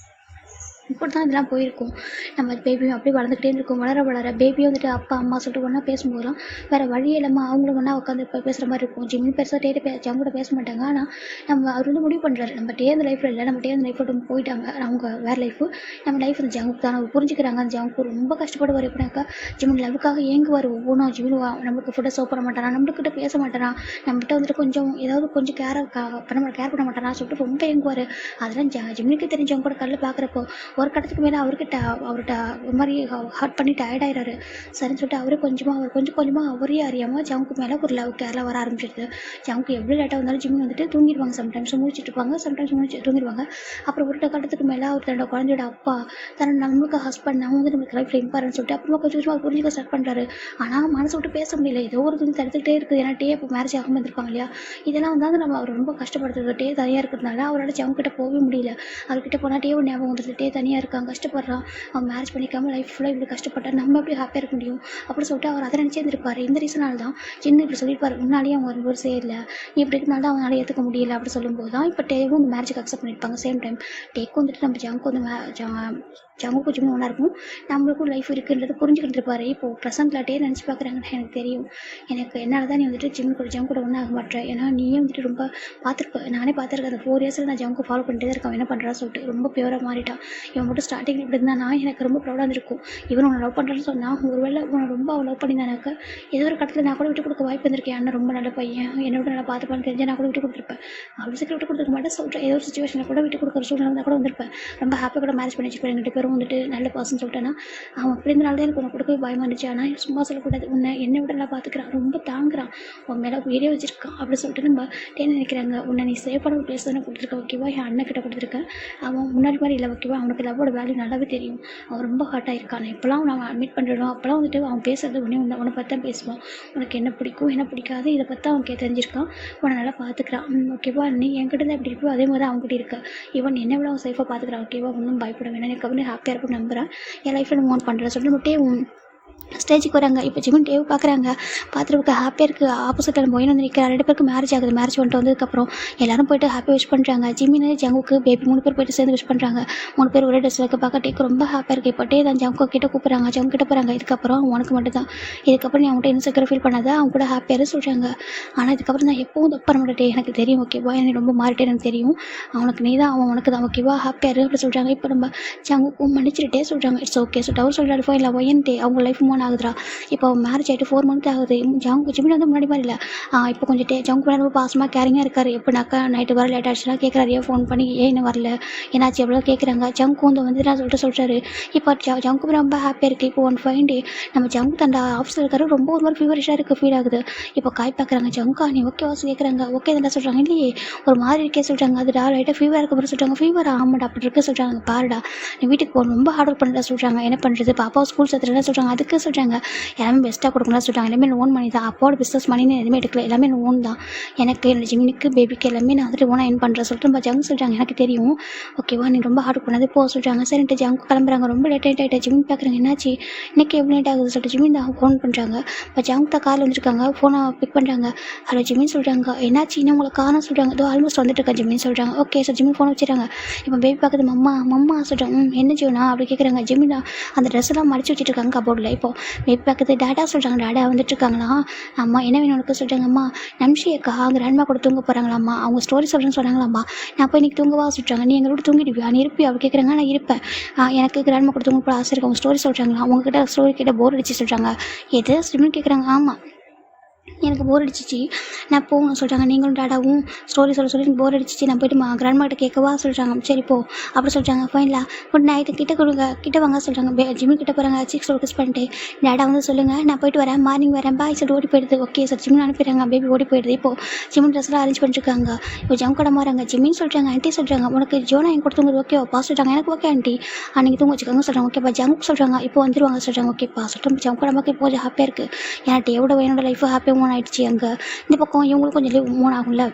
[SPEAKER 1] இப்படி தான் இதெல்லாம் போயிருக்கும். நம்ம பேபியும் அப்படியே வளர்ந்துக்கிட்டே இருக்கும். வளர பேபியும் வந்துட்டு அப்பா அம்மா சொல்லிட்டு ஒன்றா பேசும்போதெல்லாம் வேறு வழியே இல்லாமல் அவங்களும் ஒன்றா உட்காந்து இப்போ பேசுகிற மாதிரி இருக்கும். ஜிம்மின் பெருசாக ஜங்க் கூட பேச மாட்டாங்க. ஆனால் அவர் வந்து முடிவு பண்ணுறாரு, நம்ம அந்த லைஃப்பில் இல்லை, நம்ம அந்த லைஃப்பில் போயிட்டாங்க, அவங்க வேறு லைஃபு, நம்ம லைஃப் அந்த ஜங்க் தான். அவர் புரிஞ்சுக்கிறாங்க. அந்த ஜங்க் ரொம்ப கஷ்டப்படுவார். எப்படினாக்கா ஜிம்மின் லவ்வுக்காக ஏங்குவார். ஒவ்வொன்றும் ஜிம்மின் நம்மளுக்கு ஃபுட்டை சோப் பண்ண மாட்டாரா, நம்மளுக்கிட்ட பேச மாட்டாரா, நம்மகிட்ட வந்துட்டு கொஞ்சம் ஏதாவது கொஞ்சம் கேர் பண்ண மாட்டாரா சொல்லிட்டு ரொம்ப ஏங்குவார். அதெல்லாம் ஜிம்மினுக்கு தெரிஞ்சவங்க கூட கல்லில் பார்க்குறப்போ ஒரு கட்டத்துக்கு மேலே அவர்கிட்ட ஒரு மாதிரி ஹர்ட் பண்ணி டயர்டாயிடாரு. சரின்னு சொல்லிட்டு அவரே கொஞ்சம் கொஞ்சமாக அவரே அறியாமல் ஜங்க்கு மேலே ஒரு லவ் கேர்லாம் வர ஆரம்பிச்சிடுது. ஜங்க்கு எவ்வளோ லேட்டாக வந்தாலும் ஜிம்மின் வந்துட்டு தூங்கிடுவாங்க. சம்டைம்ஸ் முடிச்சுட்டு இருப்பாங்க, சம்டைம்ஸ் தூங்கிடுவாங்க. அப்புறம் ஒரு கட்டத்துக்கு மேலே அவர் தன்னோட குழந்தையோட அப்பா நம்மளுக்கு ஹஸ்பண்ட் நம்ம வந்து நம்மளுக்கு லைஃப்பில் இம்பார்ட்டன் சொல்லிட்டு அப்புறமா கொஞ்சம் கொஞ்சமாக புரிஞ்சுக்க ஸ்டார்ட் பண்ணுறாரு. ஆனால் மனசை விட்டு பேச முடியல. ஏதோ ஒரு துணி தடுத்துக்கிட்டே இருக்குது. ஏன்னா இப்போ மேரேஜ் ஆகாமல் இருந்திருப்பாங்க இல்லையா, இதெல்லாம் வந்து நம்ம அவர் ரொம்ப கஷ்டப்படுறது. தனியாக இருக்கிறதுனால அவரால் ஜங்க்கிட்ட போகவே முடியல. அவர்கிட்ட போனால் ஒரு ஞாபகம் வந்துட்டு தனியாக இருக்காங்க, கஷ்டப்படுறான், அவன் மேரேஜ் பண்ணிக்காமல் லைஃப் ஃபுல்லாக இப்படி கஷ்டப்பட்டா நம்ம எப்படி ஹாப்பியாக இருக்க முடியும் அப்படின்னு சொல்லிட்டு அவர் அதை நினச்சே இருந்திருப்பார். இந்த ரீசனால் தான் சின்ன இப்படி சொல்லியிருப்பார், முன்னாலேயே அவங்க ஒரு சேரல, நீ இப்படி இருக்கனால தான் அவனால் ஏற்றுக்க முடியல அப்படி சொல்லும்போது தான் இப்போ டேவும் அந்த மேரேஜுக்கு அக்செப்ட் பண்ணியிருப்பாங்க. சேம் டைம் டேக்கு வந்துட்டு நம்ம ஜங்க்கு வந்து ஜங்கு கொஞ்சம் ஒன்றா இருக்கும், நம்மளுக்கும் லைஃப் இருக்குன்றது புரிஞ்சுக்கிட்டு இருப்பார். இப்போது ப்ரெசென்ட்டில் டே நினச்சி பார்க்குறாங்கன்னு எனக்கு தெரியும். எனக்கு என்னால் தான் நீ வந்துட்டு ஜங்க் கூட ஒன்றும் ஆக மாட்டேன். ஏன்னா நீயே வந்துட்டு ரொம்ப பார்த்துருப்பேன், நானே பார்த்துருக்கேன். அந்த 4 years நான் ஜங்க்கு ஃபாலோ பண்ணிட்டு தான் இருக்கேன். என்ன பண்ணுறா சொல்லிட்டு ரொம்ப பியூராக மாறிட்டான். இவன் மட்டும் ஸ்டார்டிங் இப்படி இருந்தால் நான் எனக்கு ரொம்ப ப்ரௌடாக இருந்திருக்கும். இவன் உன்னை லவ் பண்ணுறான்னு சொன்னால் ஒருவேளை உன்னை ரொம்ப லவ் பண்ணியிருந்தானாக்கா ஏதோ ஒரு கட்டத்தில் நான் கூட விட்டு கொடுக்க வாய்ப்பு இருந்திருக்கேன். அண்ணன் ரொம்ப நல்ல பையன், என்னோட நல்லா பார்த்துப்பான்னு தெரிஞ்சு நான் கூட விட்டு கொடுத்துருப்பேன். அவ்வளோ சீக்கிரம் விட்டு கொடுத்துருக்க மாட்டேன் சொல்கிறேன். ஏதோ ஒரு சுச்சுவேஷனில் கூட விட்டு கொடுக்குற சூழ்நிலை இருந்தால் கூட வந்திருப்பேன். ரொம்ப ஹாப்பியாக கூட மேரேஜ் பண்ணி வச்சுருப்பேன். 2 பேரும் வந்துட்டு நல்ல பர்சன் சொல்லிட்டேன்னா அவன் அப்படி இருந்தனால தான் எனக்கு உன்னை கொடுக்கவே பயமாக இருந்துச்சு. ஆனால் சும்மா சொல்லக்கூடாது, என்னை விட நல்லா பார்த்துக்கிறான், ரொம்ப தாங்குறான், உன் மேலே உயிரே வச்சிருக்கான் அப்படி சொல்லிட்டு நம்ம நினைக்கிறாங்க. உன்னை நீ சேஃபான ஒரு பிளேஸ் தானே கொடுத்துருக்க ஓகேவா, என் அண்ணன் கிட்ட கொடுத்துருக்கேன், அவன் முன்னாடி மாதிரி இல்லை ஓகேவா, அவனுக்கு லவ்வோட வேல்யூ நல்லாவே தெரியும். அவன் ரொம்ப ஹார்ட்டாக இருக்கான். இப்போலாம் நான் அட்மிட் பண்ணுறோம், அப்போலாம் வந்துட்டு அவன் பேசுறது உன்னை பற்றி தான் பேசுவான். உனக்கு என்ன பிடிக்கும் என்ன பிடிக்காது இதை பற்றி அவன் தெரிஞ்சிருக்கான். உன்னை நல்லா பார்த்துக்கிறான் ஓகேவா, நீ என்கிட்ட தான் எப்படி இருக்கோ அதே மாதிரி அவங்ககிட்ட இருக்க. ஈவன் என்ன விட அவன் சேஃபாக பார்த்துக்கிறான் ஓகேவா, ஒன்றும் பயப்பட வேணாம், எனக்கு வந்து ஹாப்பியாக இருக்கும் நம்புகிறேன். என் லைஃப்பில் நம்ம ஓன் பண்ணுறேன் சொல்லிட்டு மட்டும் ஸ்டேஜுக்கு வராங்க. இப்போ ஜிம்மின் டேவ் பார்க்குறாங்க, பார்த்துட்டு ஹாப்பியாக இருக்குது. ஆப்போசிட்டில் நம்ம வந்து நிற்கிற 2 பேருக்கு மேரேஜ் ஆகுது. மேரேஜ் பண்ணிட்டு வந்ததுக்கப்புறம் எல்லாரும் போய்ட்டு ஹாப்பி விஷ் பண்ணுறாங்க. ஜிம்மின் ஜங்குக்கு பேபி 3 பேர் போய்ட்டு சேர்ந்து விஷ் பண்ணுறாங்க. 3 பேர் ஒரே ட்ரெஸ்ஸில் இருக்க பார்க்க டேக்கு ரொம்ப ஹாப்பியாக இருக்குது. இப்போ டே தான் ஜங்கு கிட்ட கூப்பிட்றாங்க, ஜங்கு கிட்ட போகிறாங்க. இதுக்கப்புறம் உனக்கு மட்டும் தான், இதுக்கப்புறம் நீ அவங்ககிட்ட இன்செக்யூர் ஃபீல் பண்ணாத, அவங்க கூட ஹாப்பியாக சொல்கிறாங்க. ஆனால் இதுக்கப்புறம் நான் எப்பவும் தப்பு பண்ண மாட்டேன், எனக்கு தெரியும் ஓகேவா, எனக்கு ரொம்ப மாறிட்டே எனக்கு தெரியும், அவனுக்கு நீ தான், அவன் உனக்கு தான் ஓகேவா, ஹாப்பியாக அப்படி சொல்கிறாங்க. இப்போ நம்ம ஜங்குக்கும் மன்னிச்சுட்டே சொல்கிறாங்க. இட்ஸ் ஓகே சொல்லிட்டு அவர் சொல்கிறாரு ஃபைன் லவ் என் டே அவங்க லைஃப் மூவ் ஆகுதுடா. இப்போ மேரேஜ் ஆகிட்டு 4 மந்த் ஆகுது. ஜிமின் வந்து முன்னாடி மாதிரி இல்லை. இப்போ கொஞ்சம் ஜங்கு மேலே ரொம்ப பாசமாக கேரிங்காக இருக்காரு. எப்படினாக்கா நைட்டு வர லேட் ஆச்சுன்னா கேட்குறாரு, ஏன் ஃபோன் பண்ணி ஏன் இன்னும் வரல, என்னாச்சு எவ்வளோ கேட்குறாங்க. ஜங்கு வந்து நான் சொல்கிறாரு. இப்போ ஜங்கு ரொம்ப ஹாப்பியாக இருக்குது. இப்போ ஒன் ஃபைன் டே நம்ம ஜங்கு தண்டா ஆஃபீஸில் இருக்காரு, ரொம்ப ஒரு மாதிரி ஃபீவரிஷாக இருக்குது, ஃபீல் ஆகுது. இப்போ காய் பார்க்குறாங்க. ஜங்கா நீ ஓகேவா கேட்குறாங்க. ஓகே தாண்டா சொல்கிறாங்க. இல்லையே ஒரு மாதிரி இருக்கே சொல்கிறாங்க. அதுடா லைட்டாக ஃபீவராக இருக்க மாதிரி சொல்கிறாங்க. ஃபீவரா ஆமாடா அப்படி இருக்க சொல்கிறாங்க. பாருடா நீ வீட்டுக்கு போகணும், ரொம்ப ஹார்ட் ஒர்க் பண்ணுறா சொல்கிறாங்க. என்ன பண்ணுறது, பாப்பாவை ஸ்கூல் சேர்த்துறதா சொல்கிறாங்க. அதுக்கு சொல்கிறாங்க எல்லாமே பெஸ்ட்டாக கொடுக்கணும்னு சொல்கிறாங்க. எல்லாமே லோன் மணி தான், அப்போட பிஸ்னஸ் மணின்னு எதுவுமே எடுக்கல, எல்லாமே லோன் தான். எனக்கு என்னோட ஜிமினுக்கு பேபிக்கு எல்லாமே நான் வந்துட்டு ஓனாக என் பண்ணுறேன் சொல்லிட்டு நம்ம ஜங்கு சொல்கிறாங்க. எனக்கு தெரியும் ஓகேவா, நீ ரொம்ப ஹார்ட் ஒர்க் பண்ணது போக சொல்கிறாங்க. சரின்ட்டு ஜங்கு கிளம்புறாங்க. ரொம்ப லேட் ஆகிட்டா. ஜிமின் பார்க்குறாங்க. என்னாச்சு இன்னைக்கு எவ்வளோ லேட் ஆகுது சொல்லிட்டு ஜிமின் தான் ஃபோன் பண்ணுறாங்க. இப்போ ஜங்கு தான் காரில் வந்துருக்காங்க. ஃபோனை பிக் பண்ணுறாங்க. ஹலோ ஜிமின் சொல்கிறாங்க. என்னாச்சு இன்னும் உங்களை காரணம் சொல்கிறாங்க. இதோ ஆல்மோஸ்ட் வந்துட்டு இருக்கா ஜிமின் சொல்கிறாங்க. ஓகே சார் ஜிமின் ஃபோன் வச்சுறாங்க. இப்போ பேபி பார்க்குது. மம்மா சொல்கிறாங்க. என்ன ஜீவனா அப்படி கேட்குறாங்க. ஜிமினா அந்த ட்ரெஸ்ஸெல்லாம் மடிச்சு வச்சுட்டு இருக்காங்க கபோர்டில். இப்போ பேபி பார்க்குது. டேடா சொல்கிறாங்க. டேடா வந்துட்டு இருக்காங்களா. அம்மா என்ன வேணும் உனக்கு சொல்கிறாங்க. அம்மா நம்ஷி அக்கா கிராண்ட்மா கூட தூங்க போகிறாங்களாம்மா, அவங்க ஸ்டோரி சொல்கிறேன்னு சொன்னாங்களாம்மா. நான் போய் இன்றைக்கி தூங்கவா சொல்கிறாங்க. நீ எங்களோட தூங்கிடுவியா, நீ இருப்பியா அப்படி கேட்குறாங்க. நான் இருப்பேன், எனக்கு கிராண்ட்மா கூட தூங்க போட ஆசை இருக்கு. அவங்க ஸ்டோரி சொல்கிறாங்களா, அவங்ககிட்ட ஸ்டோரி கிட்ட போர் அடிச்சு சொல்கிறாங்க. எது ஸ்ட்ரிம்னு கேட்குறாங்க. ஆமாம் எனக்கு போர் அடிச்சிச்சு, நான் போகணும் சொல்கிறாங்க. நீங்களும் டாடாவும் ஸ்டோரி சொல்லி எனக்கு போர் அடிச்சிச்சு, நான் போய்ட்டு கிராண்ட்மா கிட்ட கேட்கவா சொல்கிறாங்க. சரி போ அப்படி சொல்கிறாங்க. ஃபைனலாக குட் நைட்டு கிட்ட வாங்க சொல்கிறாங்க. ஜிமின் கிட்ட போகிறாங்க. சிக்ஸ் கிஸ் பண்ணிட்டு டேடா வந்து சொல்லுங்கள் நான் போய்ட்டு வரேன், மார்னிங் வரேன் பாய் சொல்லிட்டு ஓடி போயிடுது. ஓகே சார் ஜிமின் அனுப்பிடுறாங்க. பேபி ஓடி போயிடுது. இப்போது ஜிமின் ட்ரெஸ்லாம் அரேஞ்ச் பண்ணிருக்காங்க. இப்போ ஜங்கோட மாறாங்க. ஜிமின் சொல்கிறாங்க. ஆண்டி சொல்கிறாங்க உனக்கு ஜோனா என் கூட தூங்குறது ஓகேவாப்பா சொல்கிறாங்க. எனக்கு ஓகே ஆண்டி அன்றைக்கி தூங்க வச்சுக்காங்க சொல்கிறாங்க. ஓகேப்பா ஜங்க் சொல்கிறாங்க. இப்போ வந்துடுவாங்க சொல்கிறாங்க. ஓகேப்பா சொல்லிட்டு ஜங்கோட நமக்கு இப்போ கொஞ்சம் ஹாப்பியாக இருக்குது. ஏன்னா டேவோட என்னோட லைஃப் ஹாப்பியாக மூவ் ஆகிடுச்சு. அங்கே இந்த பக்கம் இவங்களுக்கும் கொஞ்சம் லீவ் மூவ் ஆகும்ல.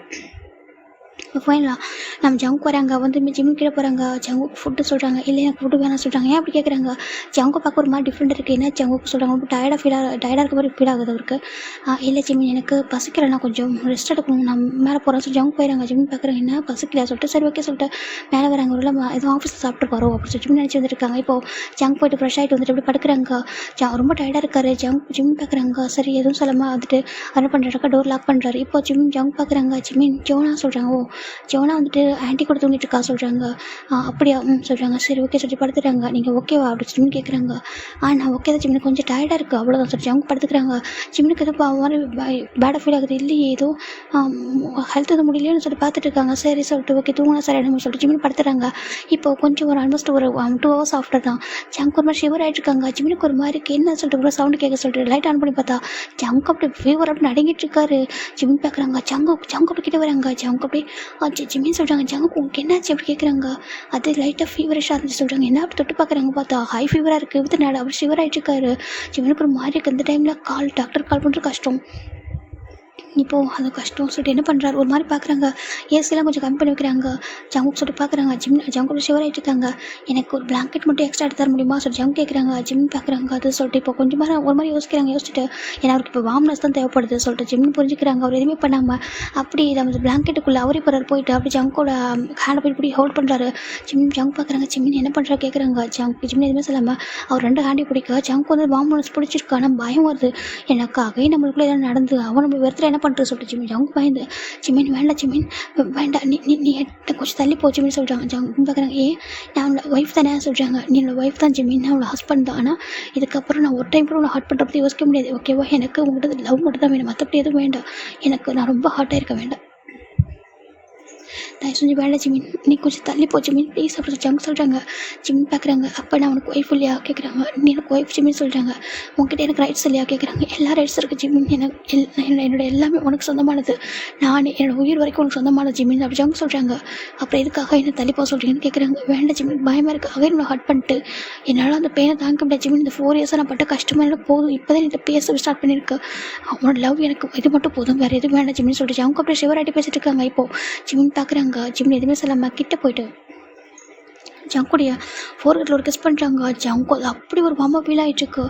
[SPEAKER 1] ஃபைனலாக நம்ம ஜங்கு வராங்க. வந்து ஜிம்முக்கு கீழே போகிறாங்க. ஜங்குக்கு ஃபுட்டு சொல்கிறாங்க. இல்லை எனக்கு ஃபுட்டு வேணாம் சொல்கிறாங்க. ஏன் அப்படி கேட்குறாங்க. ஜங்கு பார்க்க ஒரு மாதிரி டிஃப்ரெண்ட் இருக்குது. என்ன ஜங்குக்கு சொல்கிறாங்க. ரொம்ப டயர்டாக இருக்க மாதிரி ஃபீல் ஆகுது அவருக்கு. இல்லை ஜிம்மின் எனக்கு பசிக்கலை, நான் கொஞ்சம் ரெஸ்ட் எடுக்கணும், நான் மேலே போகிறேன் சொல்லி ஜங்கு போயிடறாங்க. ஜிம்மின் பார்க்குறாங்க. என்ன பசிக்கலையா சொல்லிட்டு சரி ஓகே சொல்லிட்டு மேலே வராங்க. ஒரு எதுவும் ஆஃபீஸில் சாப்பிட்டு போகிறோம் அப்படின்னு சொல்லி ஜிம்மின் நினச்சி வந்துருக்காங்க. இப்போது ஜங்கு போயிட்டு ஃப்ரெஷ் ஆகிட்டு வந்துட்டு எப்படி படுக்கிறாங்க. ரொம்ப டயர்டாக இருக்காரு. ஜிம்மின் பார்க்குறாங்க. சரி எதுவும் சொல்லாமல் வந்துட்டு என்ன பண்ணுறாருக்கா டோர் லாக் பண்ணுறாரு. இப்போ ஜங்கு பார்க்குறாங்க. ஜிம்மின் ஜோனா சொல்கிறாங்க. ஓ ஜோனா வந்துட்டு ஆன்ட்டி கூட தூங்கிட்டு இருக்கா சொல்கிறாங்க. அப்படியா சொல்கிறாங்க. சரி ஓகே சொல்லி படுத்துட்டாங்க. நீங்கள் ஓகேவா அப்படி ஜிம்மின் கேட்குறாங்க. நான் ஓகே தான் ஜிம்மின் கொஞ்சம் டயர்டாக இருக்குது அவ்வளோதான் சொல்லி அவங்க படுத்துக்கிறாங்க. ஜிம்மினுக்கு எதுவும் மாதிரி பேடாக ஃபீல் ஆகுது. இல்லையே ஏதோ ஹெல்த் எதுவும் முடியலைன்னு சொல்லி பார்த்துட்டு இருக்காங்க. சரி சொல்லிட்டு ஓகே தூங்கினா சரி என்ன சொல்லிட்டு ஜிம்மின் படுத்துறாங்க. இப்போ கொஞ்சம் ஒரு ஆல்மோஸ்ட் ஒரு 2 hours ஆஃப்டர் தான் ஜங்க் ஒரு மாதிரி ஷிவர் ஆகிட்டு இருக்காங்க. ஜிம்மினுக்கு ஒரு மாதிரி என்ன சொல்லிட்டு ஒரு சவுண்டு கேட்க சொல்லிட்டு லைட் ஆன் பண்ணி பார்த்தா ஜங்க் அப்படி ஃபீவர் அப்படி நடுங்கிட்டு இருக்காரு. ஜிம்மின் பார்க்குறாங்க. ஜங்கு அப்படி கிட்ட வராங்க. ஜங்கு அப்படி ஜிம்மின் சொல்கிறாங்க. ஜங்கு உங்களுக்கு என்னாச்சு அப்படி கேட்குறாங்க. அது லைட்டாக ஃபீவரிஷாக இருந்துச்சு சொல்கிறாங்க. என்ன அப்படி தொட்டு பார்க்குறாங்க. பார்த்தா ஹை ஃபீவராக இருக்குது. வித்து நாடு அப்படி ஷிவர் ஆகிட்டு இருக்காரு. ஜிம்மினுக்கு ஒரு மாதிரி இருக்குது. இந்த டைமில் டாக்டர் கால் பண்ணுறது கஷ்டம். இப்போது அது கஷ்டம் சொல்லிட்டு என்ன பண்ணுறாரு ஒரு மாதிரி பார்க்குறாங்க. ஏசிலாம் கொஞ்சம் கம்மி பண்ணி வைக்கிறாங்க. ஜங்குக்கு சொல்லிட்டு பார்க்குறாங்க. ஜங்கு ஷிவர் ஆகிட்டு இருக்காங்க. எனக்கு ஒரு பிளாங்கெட் மட்டும் எக்ஸ்ட்ரா எடுத்து தர முடியுமா சொல்லி ஜங்கு கேட்குறாங்க. ஜிம்மின் பார்க்குறாங்க. அது சொல்லிட்டு இப்போ கொஞ்சம் ஒரு மாதிரி யோசிச்சுட்டு ஏன்னா அவருக்கு இப்போ வார்ம்னஸ் தான் தேவைப்படுது சொல்லிட்டு ஜிம்மின் புரிஞ்சுக்கிறாங்க. அவர் எதுவுமே பண்ணாமல் அப்படி நம்ம பிளாங்கெட்டுக்குள்ளே அவரே போயிட்டு அப்படி ஜங்கோட ஹேண்டை போய் இப்படி ஹோல்ட் பண்ணுறாரு. ஜங்கு பார்க்குறாங்க. ஜிம்மின் என்ன பண்ணுறா கேட்குறாங்க. ஜிம்மின் எதுவுமே சொல்லாமல் அவர் 2 ஹேண்டையும் பிடிக்க ஜங்கு வந்து வார்ம்னஸ் பிடிச்சிருக்கு. ஆனால் பயம் வருது. எனக்காகவே நம்மளுக்குள்ளே எதாவது நடந்து அவன் நம்ம வெறுத்துல என்ன பண்ணுறது சொல்லிட்டு ஜிம்மின் ஜங்கு பயந்து ஜிம்மின் வேண்டாம் ஜிம்மின் வேண்டாம் நீ கொஞ்சம் தள்ளி போ ஜிம்மின் சொல்கிறாங்க. ஜங்கு பார்க்குறாங்க. நான் அவனோட ஒய்ஃப் தானே சொல்கிறாங்க. நீ என்னோட ஒய்ஃப் தான் ஜிம்மின், நான் அவளோட ஹஸ்பண்ட் தான். ஆனால் இதுக்கப்புறம் நான் ஒரு டைம் கூட உன்னை ஹார்ட் பண்ணுற பற்றி யோசிக்க முடியாது ஓகேவா. எனக்கு உங்கள்கிட்ட லவ் மட்டும் தான் வேணும், மற்றபடி எதுவும் வேண்டாம். நான் ரொம்ப ஹார்ட்டாக இருக்க வேண்டாம். தயவு செஞ்சு வேண்டாம் ஜிம்மின், நீ கொஞ்சம் தள்ளி போ ஜிம்மின் ப்ளீஸ் அப்படி ஜங்கு சொல்கிறாங்க. ஜிம்மின் பார்க்குறாங்க. அப்போ நான் உனக்கு ஒய்ஃப் இல்லையா கேட்குறாங்க. நீ எனக்கு ஒய்ஃப் ஜிம்மின் சொல்கிறாங்க. உங்ககிட்ட எனக்கு ரைட்ஸ் இல்லையா கேட்குறாங்க. எல்லா ரைட்ஸ் இருக்குது ஜிம்மின், என்னோட எல்லாமே உனக்கு சொந்தமானது, என்னோட உயிர் வரைக்கும் உனக்கு சொந்தமானது ஜிம்மின் அப்படி ஜங்கு சொல்கிறாங்க. அப்புறம் எதுக்காக என்ன தள்ளி போக சொல்கிறீங்கன்னு கேட்குறாங்க. வேண்டாம் ஜிம்மின் பயமாக இருக்குது, அகைன் என்னோட ஹர்ட் பண்ணிட்டு என்னால் அந்த பெயினை தாங்க முடியாது ஜிம்மின். இந்த 4 years நான் பட்ட கஷ்டமாக எனக்கு போதும், இப்போ தான் இந்த பேச ஸ்டார்ட் பண்ணியிருக்கேன். அவனோட லவ் எனக்கு இது மட்டும் போதும், வேறு எதுவும் வேண்டாம் ஜிம்மின் சொல்லிட்டு அவங்க அப்படியே ஷிவர் ஆகிட்டு பேசிட்டு இருக்காங்க. இப்போது ஜிம்மின் பார்க்குறாங்க. ஜிம்மின் எதுவுமே சொல்லாமல் கிட்ட போயிட்டு ஜங்குடைய ஃபோர்கட்டில் ஒரு கிஸ் பண்ணுறாங்க. ஜங்கு அது அப்படி ஒரு வார்மாக ஃபீல் ஆகிட்டுருக்கு.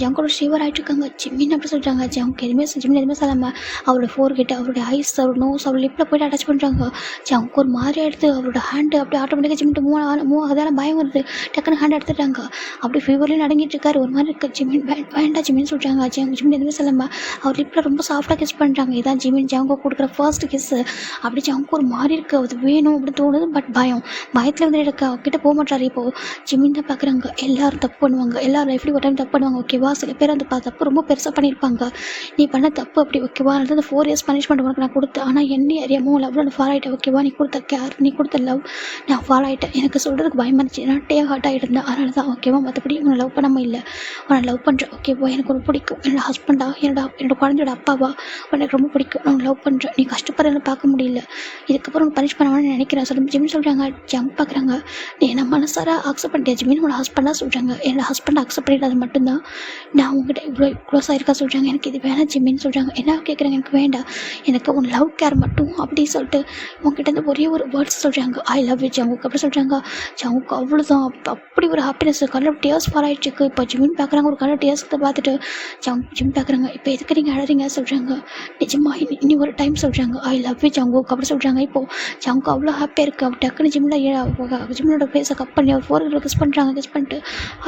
[SPEAKER 1] ஜங்கோட ஷிவர் ஆகிட்டுருக்காங்க. ஜிம்மின் அப்படி சொல்கிறாங்க. ஜிம்மின் எதுவுமே சொல்லாமல் அவரோட ஃபோர்கெட், அவருடைய ஐஸ், அவரோட நோஸ், அவர் லிப்பில் போய்ட்டு அட்டாச் பண்ணுறாங்க. ஜங்கு ஒரு மாதிரி எடுத்து அவரோட ஹேண்டு அப்படியே ஆட்டோமேட்டிக்காக ஜிம்மின் மூவ் ஆகுதால பயம் வருது. டக்குன்னு ஹேண்ட் எடுத்துட்டாங்க. அப்படி ஃபீவர்லேயும் நடங்கிட்டு இருக்காரு. ஒரு மாதிரி இருக்குது. ஜிம்மின் வேண்டாம் ஜிம்மின் சொல்கிறாங்க. ஜிம்மின் எதுவுமே சொல்லாமல் அவர் லிப்பில் ரொம்ப சாஃப்டாக கிஸ் பண்ணுறாங்க. இதான் ஜிம்மின் ஜங்கோ கொடுக்குற ஃபர்ஸ்ட் கிஸ்ஸு. அப்படி ஜங்கு ஒரு மாதிரி இருக்குது. அது வேணும் அப்படின்னு தோணுது. பட் பயத்தில் வந்து எடுக்க அவங்ககிட்ட போக மாட்டாரு. இப்போது ஜிமின் தான் பார்க்குறாங்க. எல்லோரும் தப்பு பண்ணுவாங்க, எல்லார் லைஃப்லேயும் ஒரு டைம் தப்பு பண்ணுவாங்க ஓகேவா. சில பேர் அந்த தப்பு ரொம்ப பெருசாக பண்ணியிருப்பாங்க. நீ பண்ண தப்பு அப்படி ஓகேவா. அதாவது அந்த 4 years பனிஷ்மெண்ட் உனக்கு நான் கொடுத்தேன். ஆனால் என்ன அறியாமல் லவ்வில் நான் ஃபாலோ ஆகிட்டேன் ஓகேவா. நீ கொடுத்த கேர், நீ கொடுத்த லவ் நான் ஃபாலோ ஆகிட்டேன். எனக்கு சொல்கிறதுக்கு பயமாக இருந்துச்சு. நான் ஹார்ட் ஆகிட்டு இருந்தேன். அதனால தான் ஓகேவா. மற்றபடி உன்னை லவ் பண்ணாமல் இல்லை, உன்னை லவ் பண்ணுறேன் ஓகேவா. எனக்கு ரொம்ப பிடிக்கும். என்னோடய ஹஸ்பண்டா, என்னோட குழந்தையோட அப்பாவா உனக்கு ரொம்ப பிடிக்கும். நான் லவ் பண்ணுறேன். நீ கஷ்டப்படுறதுன்னு பார்க்க முடியல. இதுக்கப்புறம் உனக்கு பனிஷ் பண்ணாமல் நினைக்கிறேன் சொல்லி ஜிமின் சொல்கிறாங்க. ஜங்க் பார்க்குறாங்க. நீ என்ன மனசார அக்செப்ட் பண்ணிட்டேன் ஜிமின். உன்னோட ஹஸ்பண்டாக சொல்கிறாங்க. என்னோட ஹஸ்பண்ட் அக்செப்ட் பண்ணிட்டு மட்டும்தான் நான் உங்ககிட்ட இவ்வளோ க்ளோஸ் ஆகிருக்கா சொல்கிறாங்க. எனக்கு இது வேணாம் ஜிமின்னு சொல்கிறாங்க. என்ன கேட்குறாங்க. எனக்கு வேண்டாம், எனக்கு உன் லவ் கேர் மட்டும் அப்படி சொல்லிட்டு உங்ககிட்ட இருந்து ஒரே ஒரு வேர்ட்ஸ் சொல்கிறாங்க. ஐ லவ் யூ ஜங்குக்கு அப்படி சொல்கிறாங்க. ஜங்குக்கு அவ்வளோதான். அப்படி ஒரு ஹாப்பினஸ் கலர் டேர்ஸ் ஃபாலோ ஆகிடுச்சு. இப்போ ஜிமின் பார்க்குறாங்க. ஒரு கலர் டேர்ஸ்க்கு பார்த்துட்டு ஜிம் பார்க்குறாங்க. இப்போ எதுக்கு நீங்கள் அழறீங்க சொல்கிறாங்க. நிஜமா இனி ஒரு டைம் சொல்கிறாங்க. ஐ லவ் யூ ஜங்குக்கு அப்படி சொல்கிறாங்க. இப்போது ஜங்கு அவ்வளோ ஹாப்பியாக இருக்குது. அவர் டக்குன்னு ஜிம்மினோட ஃபேஸை கப் பண்ணி அவர் ஃபோர்கில் கிஸ் பண்ணுறாங்க. கிஸ் பண்ணிட்டு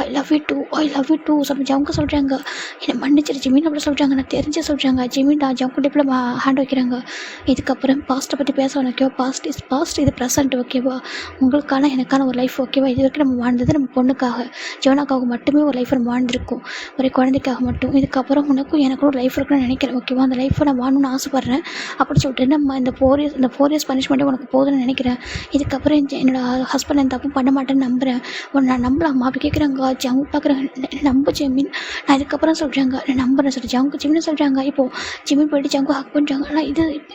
[SPEAKER 1] I love you too, I love you too சொல்லி ஜங்கு சொல்கிறாங்க. என்னை மன்னிச்சிரு ஜிமின் அப்படி சொல்கிறாங்க. நான் தெரிஞ்சு சொல்கிறாங்க. ஜிமின் தான் ஜங்கு டிப்பில் ஹேண்ட் வைக்கிறாங்க. இதுக்கப்புறம் பாஸ்ட்டை பற்றி பேசணும் ஓகேவா. பாஸ்ட் இஸ் பாஸ்ட், இது ப்ரெசென்ட் ஓகேவா. உங்களுக்கான எனக்கான ஒரு லைஃப் ஓகேவா. இது வரைக்கும் நம்ம வாழ்ந்தது நம்ம பொண்ணுக்காக ஜோனாக்காக மட்டுமே ஒரு லைஃப் நம்ம வாழ்ந்திருக்கோம், ஒரு குழந்தைக்காக மட்டும். இதுக்கப்புறம் உனக்கும் எனக்கும் ஒரு லைஃப் இருக்குன்னு நினைக்கிறேன் ஓகேவா. அந்த லைஃப்பை நான் வாழணும்னு ஆசைப்பட்றேன் அப்படி சொல்லிட்டு நம்ம இந்த 4 years பனிஷ்மெண்ட்டு உனக்கு போதுன்னு நினைக்கிறேன். இதுக்கப்புறம் என்னோட ஹஸ்பண்ட் நான் தப்பு பண்ண மாட்டேன்னு நம்புகிறேன். உன்னை நான் நம்பலாமா அப்படி கேட்குறாங்க. ஜங்கு பார்க்குறாங்க. நம்பு ஜிமின், நான் இதுக்கப்புறம் சொல்கிறாங்க. நான் நம்புறேன் சொல்லி ஜங்கு ஜிமின்னு சொல்கிறாங்க. இப்போது ஜிமின் போய்ட்டு ஜங்கு ஹக் பண்ணுறாங்க. ஆனால்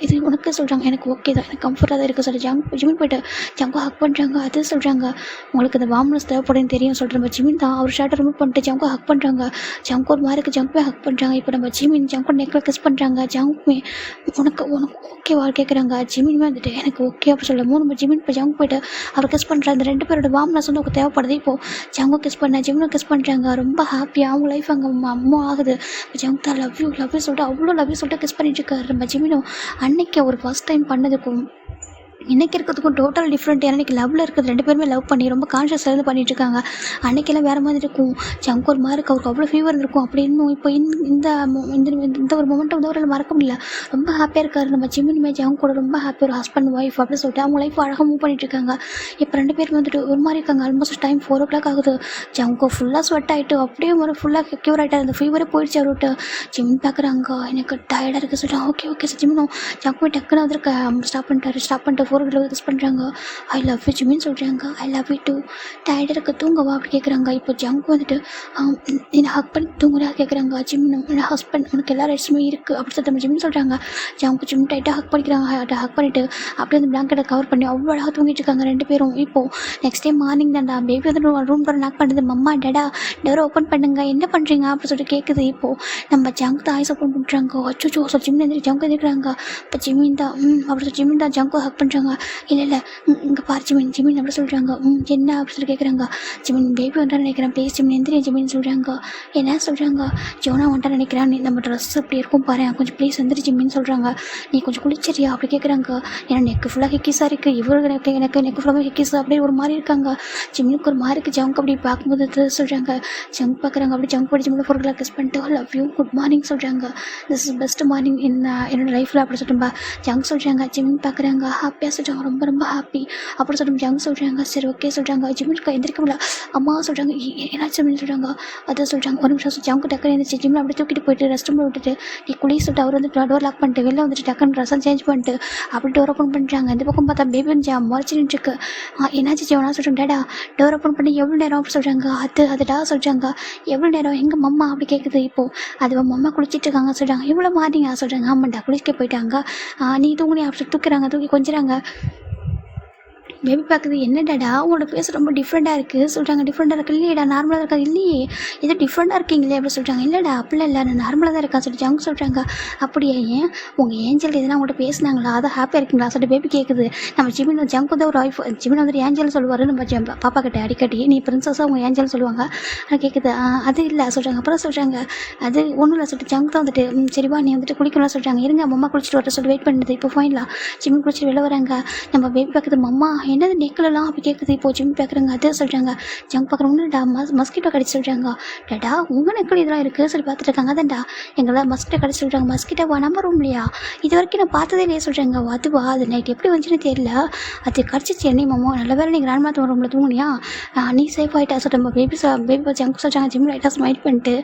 [SPEAKER 1] இது உனக்கு சொல்கிறாங்க. எனக்கு ஓகே தான், எனக்கு கம்ஃபர்ட்டாக தான் இருக்குது சொல்லி ஜிமின் போய்ட்டு ஜங்கு ஹக் பண்ணுறாங்க. அது சொல்கிறாங்க. உங்களுக்கு இந்த வார்ம்னஸ் தேவைப்படுன்னு தெரியும் சொல்கிற நம்ம ஜிமின் தான் அவர் ஷர்ட்டை ரிமூவ் பண்ணிட்டு ஜங்கு ஹக் பண்ணுறாங்க. ஜங்கு ஒரு மாதிரி ஜங்குமே ஹக் பண்ணுறாங்க. இப்போ நம்ம ஜிமின் ஜங்கு நெக்கில் கிஸ் பண்ணுறாங்க. ஜங்குமே உனக்கு ஓகேவா கேட்குறாங்க. ஜிமினுமே வந்துட்டு எனக்கு ஓகே அப்படி சொல்லும் போது நம்ம ஜிமின் இப்போ ஜங்கு போய்ட்டு அவர் கிஸ் பண்ணுறாங்க. அந்த 2 பேரோட வார்ம்னஸ் வந்து உங்களுக்கு தேவைப்படுது. இப்போது ஜங்கு கிஸ் பண்ண ஜிமினும் கிஸ் பண்ணுறாங்க. ரொம்ப ஹாப்பியாக அவங்க லைஃப் அங்கே அம்மா ஆகுது. ஜங்கு தான் லவ் யூ சொல்லிட்டு அவ்வளோ லவ் யூ சொல்லிட்டு கிஸ் பண்ணிட்டு இருக்காரு. நம்ம ஜிமினும் அன்னைக்கு ஒரு ஃபர்ஸ்ட் டைம் பண்ணதுக்கும் இன்றைக்கி இருக்கிறதுக்கும் டோட்டல் டிஃப்ரெண்ட். ஏன்னா இன்றைக்கி லவ்வில் இருக்கிறது 2 பேருமே லவ் பண்ணி ரொம்ப கான்ஷியஸாக இருந்து பண்ணிகிட்ருக்காங்க. அன்றைக்கெல்லாம் வேறு மாதிரி இருக்கும். ஜங்கு ஒரு மாதிரி அவருக்கு அவ்வளோ ஃபீவர் இருந்திருக்கும். அப்படி இன்னும் இப்போ இந்த ஒரு மொமெண்ட்டை வந்து அவரால் மறக்க முடியல. ரொம்ப ஹாப்பியாக இருக்கார். நம்ம ஜிமினுமே ஜங்கு கூட ரொம்ப ஹாப்பி. ஒரு ஹஸ்பண்ட் ஒய்ஃப் அப்படின்னு சொல்லிட்டு அவங்க லைஃப் அழகாக மூவ் பண்ணிகிட்ருக்காங்க. இப்போ 2 பேரும் வந்துட்டு ஒரு மாதிரி இருக்காங்க. ஆல்மோஸ்ட் டைம் 4 o'clock ஆகுது. ஜங்கு ஃபுல்லாக ஸ்வெட் ஆகிட்டு அப்படியே ஒரு ஃபுல்லாக க்யூர் ஆகிட்டார். அந்த ஃபீவரே போயிடுச்சு அவர்கிட்ட. ஜிமின் பார்க்குறாங்க. எனக்கு டயர்டாக இருக்குது சொல்லிட்டு ஓகே ஜிமினும் ஜங்கு டக்குன்னு வந்து ஸ்டாப் பண்ணிட்டு 4 o'clock கிஸ் பண்ணுறாங்க. ஐ லவ் யூ ஜிமின்னு சொல்கிறாங்க. I love you too. டயர்டாக இருக்க தூங்கவா அப்படி கேட்குறாங்க. இப்போ ஜங்கு வந்துட்டு என்னை ஹக் பண்ணி தூங்குறா கேட்குறாங்க. ஜிமினும் என்னோட ஹஸ்பண்ட் உனக்கு எல்லா ரைட்ஸுமே இருக்குது அப்படி சொல்லிட்டு நம்ம ஜிமின்னு சொல்கிறாங்க. ஜங்கு ஜிம் டைட்டாக ஹக் பண்ணிக்கிறாங்க. ஹக் பண்ணிவிட்டு அப்படியே அந்த பிளாங்கெட்டை கவர் பண்ணி அவ்வளோ அழகாக தூங்கிட்டு இருக்காங்க 2 பேரும். இப்போது நெக்ஸ்ட் டே மார்னிங் தான்டா பேபி வந்து ரூம் டோர் நாக் பண்ணுறது. மம்மா டேடா டோரை ஓப்பன் பண்ணுங்க, என்ன பண்ணுறீங்க அப்படி சொல்லிட்டு கேட்குது. இப்போது நம்ம ஜங்கு தான் ஐஸ் ஓப்பன் பண்ணுறாங்க. அச்சோ சொல்லி ஜிமின் எந்திரி ஜங்கு எந்திரிக்கிறாங்க. இப்போ ஜிமின் தான் அப்படி சொல்லி ஜிமின் தான் ஜங்கு ஹக் பண்ணுறாங்க. இல்லை இங்கே பாரு ஜிமின் அப்படி சொல்கிறாங்க. என்ன அப்படி சொல்லி கேட்குறாங்க. ஜிமின் பேபி வந்துட்டான்னு நினைக்கிறேன், ப்ளீஸ் ஜிமின் எந்திரி ஜிமின்னு சொல்கிறாங்க. என்ன சொல்கிறாங்க. ஜோனா வந்துட்டான்னு நினைக்கிறான். நம்ம ட்ரெஸ் இப்படி இருக்கும் பாரு, கொஞ்சம் ப்ளீஸ் எந்திரி ஜிமின்னு சொல்கிறாங்க. நீ கொஞ்சம் குளிச்சரியா அப்படி கேட்குறாங்க. ஏன்னா நெக்கு ஃபுல்லாக ஹிக்கிஸாக இருக்குது. இவருக்கு எனக்கு நெக்கு ஃபுல்லாக ஹிக்கிஸ் அப்படியே ஒரு மாதிரி இருக்காங்க. ஜிமினுக்கு ஒரு மாதிரி இருக்குது. ஜங்கு அப்படி பார்க்கும்போது சொல்கிறாங்க. ஜங்கு பார்க்குறாங்க. அப்படி ஜங்கு போய் ஜிமின் 4 o'clock கிஸ் பண்ணிட்டு லவ் யூ குட் மார்னிங் சொல்கிறாங்க. திஸ் இஸ் பெஸ்ட் மார்னிங் என்னோட லைஃப்பில் அப்படி சொல்லிட்டு ஜங்கு சொல்கிறாங்க. ஜிமின் பார்க்குறாங்க. ஹாப்பியாக சொல்கிறாங்க. ரொம்ப ரொம்ப ஹாப்பி அப்படி சொல்லிட்டு ஜங்கு சொல்கிறாங்க. சரி ஓகே சொல்கிறாங்க. ஜிமினுக்கு எந்திரிக்க முடியல. அம்மா சொல்கிறாங்க. என்னாச்சு அப்படின்னு சொல்கிறாங்க. அதை சொல்கிறாங்க. ஒரு நிமிஷம் ஜங்கு டக்குன்னு எழுந்திரிச்சு ஜிமில் அப்படியே தூக்கிட்டு போயிட்டு ரெஸ்ட் ரூமில் விட்டுட்டு நீ குளி சொல்லிட்டு அவர் வந்து டோர் லாக் பண்ணிட்டு வெளில வந்துட்டு டக்குன்னு ட்ரெஸ்ஸை சேஞ்ச் பண்ணிட்டு அப்படி டோர் ஓப்பன் பண்ணுறாங்க. இந்த பக்கம் பார்த்தா பேபி வந்து முறைச்சிட்டு இருக்கு. என்னாச்சு ஜெவனா சொல்கிறேன். டேடா டோர் ஓப்பன் பண்ணி எவ்வளோ நேரம் அப்படி சொல்கிறாங்க. அதுடா சொல்கிறாங்க. எவ்வளோ நேரம் எங்கள் மம்மா அப்படி கேட்குது. இப்போது அது மம்மா குளிச்சிட்டு இருக்காங்க சொல்கிறாங்க. இவ்வளோ மார்னிங்கா சொல்கிறாங்க. ஆமாண்டா குளிக்க போயிட்டாங்க, நீ தூங்குனி அப்படி தூக்கி கொஞ்சிறாங்க. பேபி பார்க்குது. என்னடாடா உங்களோட ஃபேஸ் ரொம்ப டிஃப்ரெண்ட்டாக இருக்குது சொல்கிறாங்க. டிஃப்ரெண்ட்டாக இருக்குது இல்லையடா நார்மலாக இருக்கா இல்லையே ஏதோ டிஃப்ரெண்ட்டாக இருக்கீங்களே அப்படி சொல்கிறாங்க. இல்லைடா அப்படிலாம் இல்லை நான் நார்மலாக தான் இருக்கா சொல்லிட்டு ஜங்கு சொல்கிறாங்க. அப்படியே ஏன் உங்கள் ஏஞ்சல் எதுனா உங்கள்கிட்ட பேசினாங்களா அதை ஹாப்பியாக இருக்கீங்களா சொல்லிட்டு பேபி கேட்குது. நம்ம ஜிமின் ஜங்கு தான் ஒரு ஒய்ஃப். ஜிமின் வந்துட்டு ஏஞ்சல் சொல்லுவார் நம்ம பாப்பா கிட்ட அடிக்கடி. நீ பிரின்சஸாக உங்கள் ஏஞ்சல் சொல்லுவாங்க. அது கேட்குது. அது இல்லை சொல்கிறாங்க. அப்புறம் சொல்கிறாங்க அது ஒன்றும் இல்லை சொல்லிட்டு ஜங்கு தான் வந்துட்டு சரிவா நீ வந்துட்டு குளிக்கலாம் சொல்கிறாங்க. இருங்க அம்மா குளிச்சுட்டு வர சொல்லி வெயிட் பண்ணுது. இப்போ ஃபைனலாக ஜிமின் குளிச்சுட்டு வெளில வராங்க. நம்ம பேபி பார்க்குது. மம்மா என்னது நெக்கிலலாம் அப்படி கேட்குது. இப்போ ஜிம் பார்க்குறாங்க அது சொல்கிறாங்க. ஜங்க் பார்க்குறவங்க மஸ்கிட்டோ கடிச்சு சொல்கிறாங்க. டடா உங்கள் நெக்கில் இதெல்லாம் இருக்குது சொல்லி பார்த்துட்டு இருக்காங்க. அதான்டா எங்களை மஸ்கிட்டோ கடிச்சு சொல்கிறாங்க. மஸ்கிட்டோவா நம்ம ரூம்லையா? இது வரைக்கும் நான் பார்த்ததே இல்லையே சொல்கிறாங்க. அதுவா அது நைட் எப்படி வந்துச்சுன்னு தெரியல, அது கடிச்சிச்சு என்னை மாமா. நல்ல வேலை நீ கிராண்ட் மாத்த ரூமில் தூங்குனியா, நீ சேஃப் ஆகிட்டா சொல்கிறேன். பேபி ஜங்க் சொல்கிறாங்க. ஜிம் லைட்டாக ஸ்மைல் பண்ணிட்டு